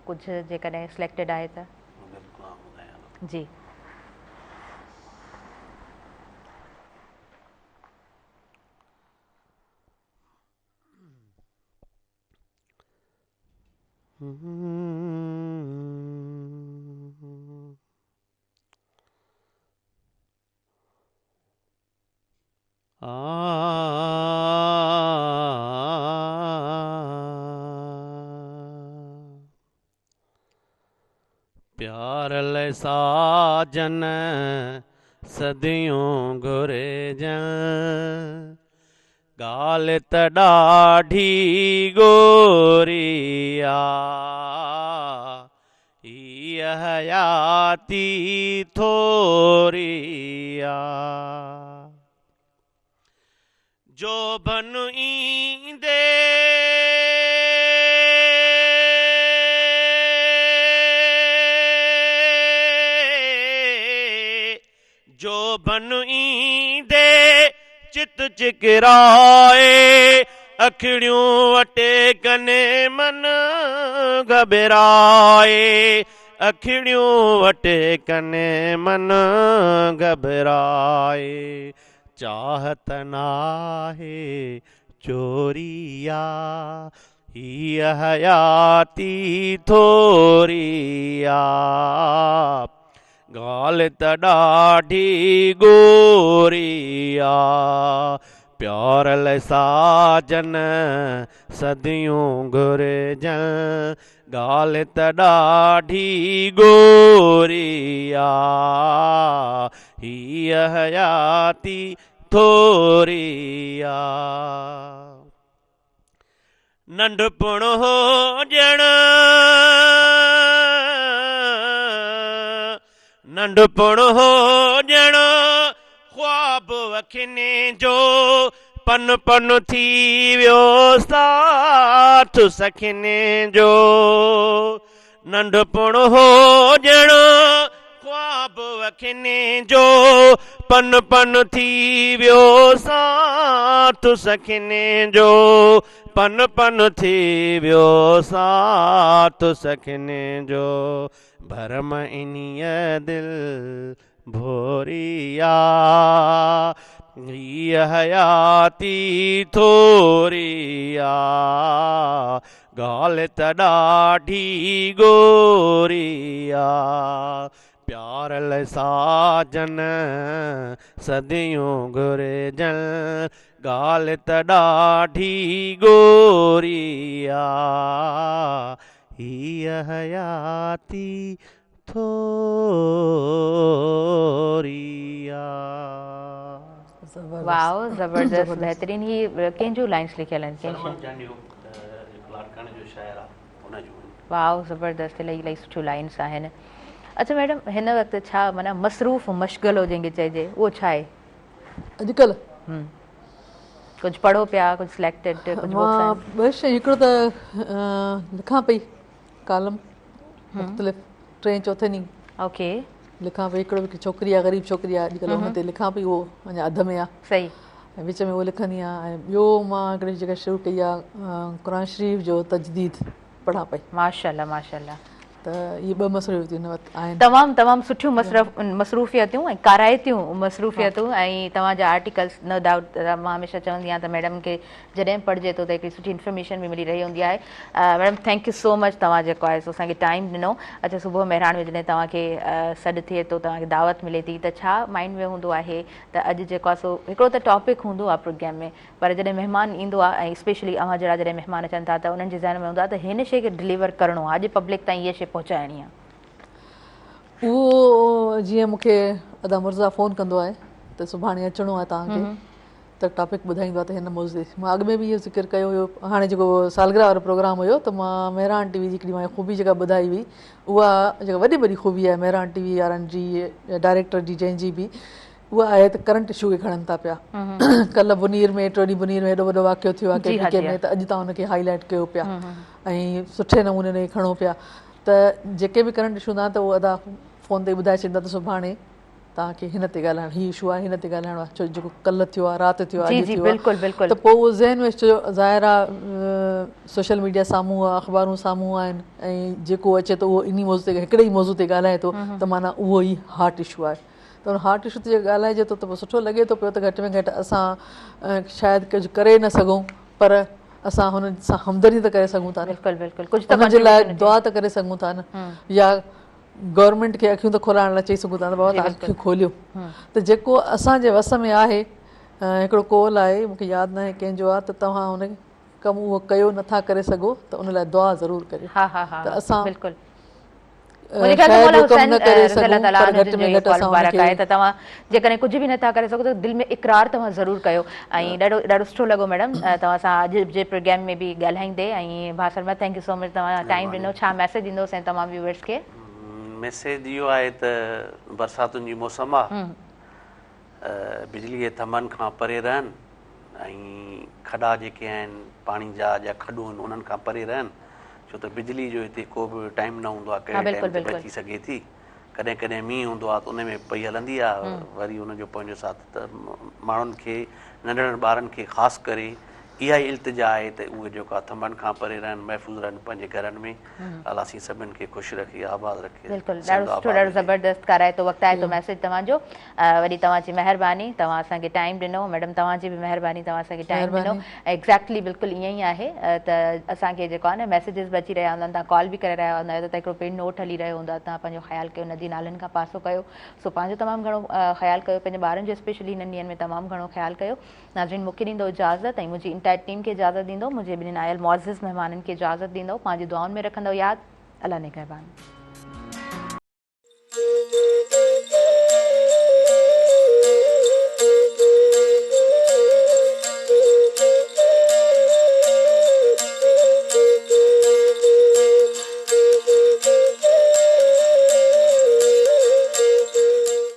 कुझु जेकॾहिं सिलेक्टेड आहे त? जी, प्यार ले साजन सदियों घुरे जन गाल त ॾाढी गोरिया हीअ हयाती थोरिया जो बन ईंदे जो बन ईंदे चित चिकराए अखिड़ियूं वटे कने मन घबराए अखिड़ियूं वटे कने मन घबराए चाहत नाहे चोरिया हीअ हयाती थोरिया गाल त ॾाढी गोरिया प्यार ले साजन सदियूं घुरिजन गाल त ॾाढी गोरिया हीअ हयाती थोरिया नंढपण हुजण नंढपण हुजण ख्वाब अखियुनि जो पन पन थी वियो साथ सखियुनि जो नंढपण हुजण ख्वाब अखियुनि जो पन पन थी वियो साथ सखियुनि जो पन पन थी वियो साथ सखियुनि जो भरम इन्हीअ दिल भोरिया हीअ हयाती थोरिया गाल त ॾाढी गोरिया प्यार ले साजन सदियूं घुरिजन गाल त ॾाढी गोरिया हीअ हयाती थोरिया वाओ ज़बरदस्त बेहतरीन ही कंहिंजूं लाइन्स लिखियल आहिनि वाओ ज़बरदस्त इलाही इलाही सुठियूं लाइन्स आहिनि अच्छा मैडम हिन वक़्तु छा माना मसरूफ़ मशगलो जंहिंखे चइजे उहो छा आहे अॼुकल्ह कुझु पढ़ो पिया कुझु सिलेक्टेड कुझु मां ॿ शइ हिकिड़ो त लिखां पई कालम मुख़्तलिफ़ टे चौथे ॾींहुं ओके लिखां पई हिकिड़ो हिकु छोकिरी आहे ग़रीब छोकिरी आहे अॼुकल्ह हुन ते लिखां पई उहो अञा अध में आहे सही ऐं विच में उहो लिखंदी आहियां ऐं ॿियो मां हिकिड़ी जॻह शुरू कई आहे क़ुर शरीफ़ जो तजदीद पढ़ां पई माशाल्लाह माशाल्लाह त इहे ॿ मसरूफ़ियतूं हिन वक़्तु आहिनि तमामु तमामु सुठियूं मसरूफ़ियतूं ऐं काराइतियूं मसरूफ़ियतूं ऐं तव्हांजा आर्टिकल्स न डाउट मां हमेशह चवंदी आहियां त मैडम खे जॾहिं पढ़िजे थो त हिकिड़ी सुठी इंफॉर्मेशन बि मिली रही हूंदी आहे madam thank you so much तव्हां जेको आहे सो असांखे टाइम ॾिनो अच्छा सुबुह महिराण में जॾहिं तव्हांखे सॾु थिए थो तव्हांखे दावत मिले थी त छा माइंड में हूंदो आहे त अॼु जेको आहे सो हिकिड़ो त टॉपिक हूंदो आहे प्रोग्राम में पर जॾहिं महिमान ईंदो आहे ऐं स्पेशली अव्हां जहिड़ा जॾहिं महिमान अचनि था त उन्हनि जे ज़हन में हूंदो आहे त हिन शइ खे डिलीवर करिणो आहे अॼु पब्लिक ताईं इहा शइ पहुचाइणी आहे उहो जीअं मूंखे अदा मुर्ज़ा फ़ोन कंदो आहे त सुभाणे अचिणो आहे तव्हांखे त टॉपिक ॿुधाईंदो आहे त हिन मौज़ूअ ते मां अॻु में बि इहो ज़िक्र कयो हुयो हाणे जेको सालगिरह वारो प्रोग्राम हुयो त मां मेहरान टीवी जी हिकिड़ी मां ख़ूबी जेका ॿुधाई हुई उहा जेका वॾी वॾी ख़ूबी आहे मेहरान टीवी वारनि जी डायरेक्टर जी जंहिंजी बि उहा आहे त करंट इशू खे खणनि था पिया कल्ह बुनीर में टियों ॾींहुं बुनीर में एॾो वॾो वाक़ियो थियो आहे के में त अॼु तव्हां हुनखे हाईलाइट कयो पिया ऐं सुठे नमूने खणो पिया त जेके बि करंट इशू न त उहो अदा फ़ोन ते ॿुधाए छॾींदा त सुभाणे तव्हांखे हिन ते ॻाल्हाइणु हीउ इशू आहे हिन ते ॻाल्हाइणो आहे छो जेको कल्ह थियो आहे राति थियो आहे त पोइ उहो ज़हन में छो ज़ाहिर आहे सोशल मीडिया साम्हूं आहे अख़बारूं साम्हूं आहिनि ऐं जेको अचे थो उहो इन मौज़ू ते हिकिड़े ई मौज़ू ते ॻाल्हाए थो त माना उहो ई हार्ट इशू आहे त हुन हार्ट इशू ते ॻाल्हाइजे थो त पोइ सुठो लॻे थो पियो त घटि में घटि असां शायदि कुझु करे न सघूं पर असां हुन सां हमदर्दी त करे सघूं था न, बिल्कुलु बिल्कुलु कुझु त हुन जे लाइ contribution दुआ त करे सघूं था न, या गवर्नमेंट खे अखियूं त खोलाइण लाइ चई सघूं था त बाबा तव्हां अखियूं खोलियो। त जेको असांजे वस में आहे, हिकिड़ो कॉल आहे मूंखे यादि न आहे कंहिंजो आहे, त तव्हां हुन कमु उहो कयो नथा करे सघो त उन लाइ दुआ ज़रूरु करियो। हा हा हा त असां बिल्कुलु मुंहिंजे ख्याल में ख़ैर मौला जो कमु हुसैन न करे रज़ी अल्लाह सघूं, ताला पर अन्हु घटि में जिन जो घटि कॉल असां मुबारक आहे हुनखे त तव्हां जेकॾहिं कुझु बि नथा करे सघो त दिलि में इक़रार तव्हां ज़रूरु कयो। ऐं ॾाढो सुठो लॻो मैडम तव्हां सां अॼु जे प्रोग्राम में बि ॻाल्हाईंदे। ऐं भाउ Sharma thank you so much, तव्हां टाइम ॾिनो। छा मैसेज ॾींदोसीं ऐं तमामु व्यूअर्स खे? मैसेज इहो आहे त बरसातुनि जी मौसम आहे, बिजली जे थंभनि खां परे रहनि ऐं खॾा जेके आहिनि पाणी जा खॾूं आहिनि उन्हनि खां परे रहनि, छो त बिजली जो हिते को बि टाइम न हूंदो आहे कहिड़े टाइम ते बची सघे थी। कॾहिं कॾहिं मींहुं हूंदो आहे त उन में पई हलंदी आहे, वरी उनजो पंहिंजो साथ। त माण्हुनि खे नंढड़नि ॿारनि खे ख़ासि करे इहा ई इल्तिजा आहे त उहे जेका थंभनि खां परे रहनि, महफ़ूज़ रहनि पंहिंजे घरनि में। अलाह साईं सभिनि खे ख़ुशि रखे, आबाद रखे। बिल्कुलु ॾाढो सुठो, ॾाढो ज़बरदस्त कराए थो, वक़्तु आहे थो मैसेज तव्हांजो। वरी तव्हांजी महिरबानी, तव्हां असांखे टाइम ॾिनो। मैडम तव्हांजी बि महिरबानी, तव्हां असांखे टाइम ॾिनो। एक्ज़ैक्टली बिल्कुलु ईअं ई आहे। त असांखे जेको आहे न मैसेजिस बि अची रहिया हूंदा आहिनि, तव्हां कॉल बि करे रहिया हूंदा आहियो, त हिकिड़ो पिन नोट हली रहियो हूंदो आहे, तव्हां पंहिंजो ख़्यालु कयो, नदी नालनि खां पासो कयो। सो पंहिंजो तमामु घणो ख़्यालु कयो, पंहिंजे ॿारनि जो स्पेशली हिननि ॾींहंनि में तमामु घणो ख़्यालु कयो। नाज़रीन मूंखे ॾींदो इजाज़त ऐं मुंहिंजी इंटायर टीम खे इजाज़त ॾींदो, मुंहिंजे ॿिन्हिनि आयल मुअज़्ज़िज़ महिमाननि खे इजाज़त ॾींदो, पंहिंजी दुआउनि में रखंदो यादि। अल्लाह निगहबान।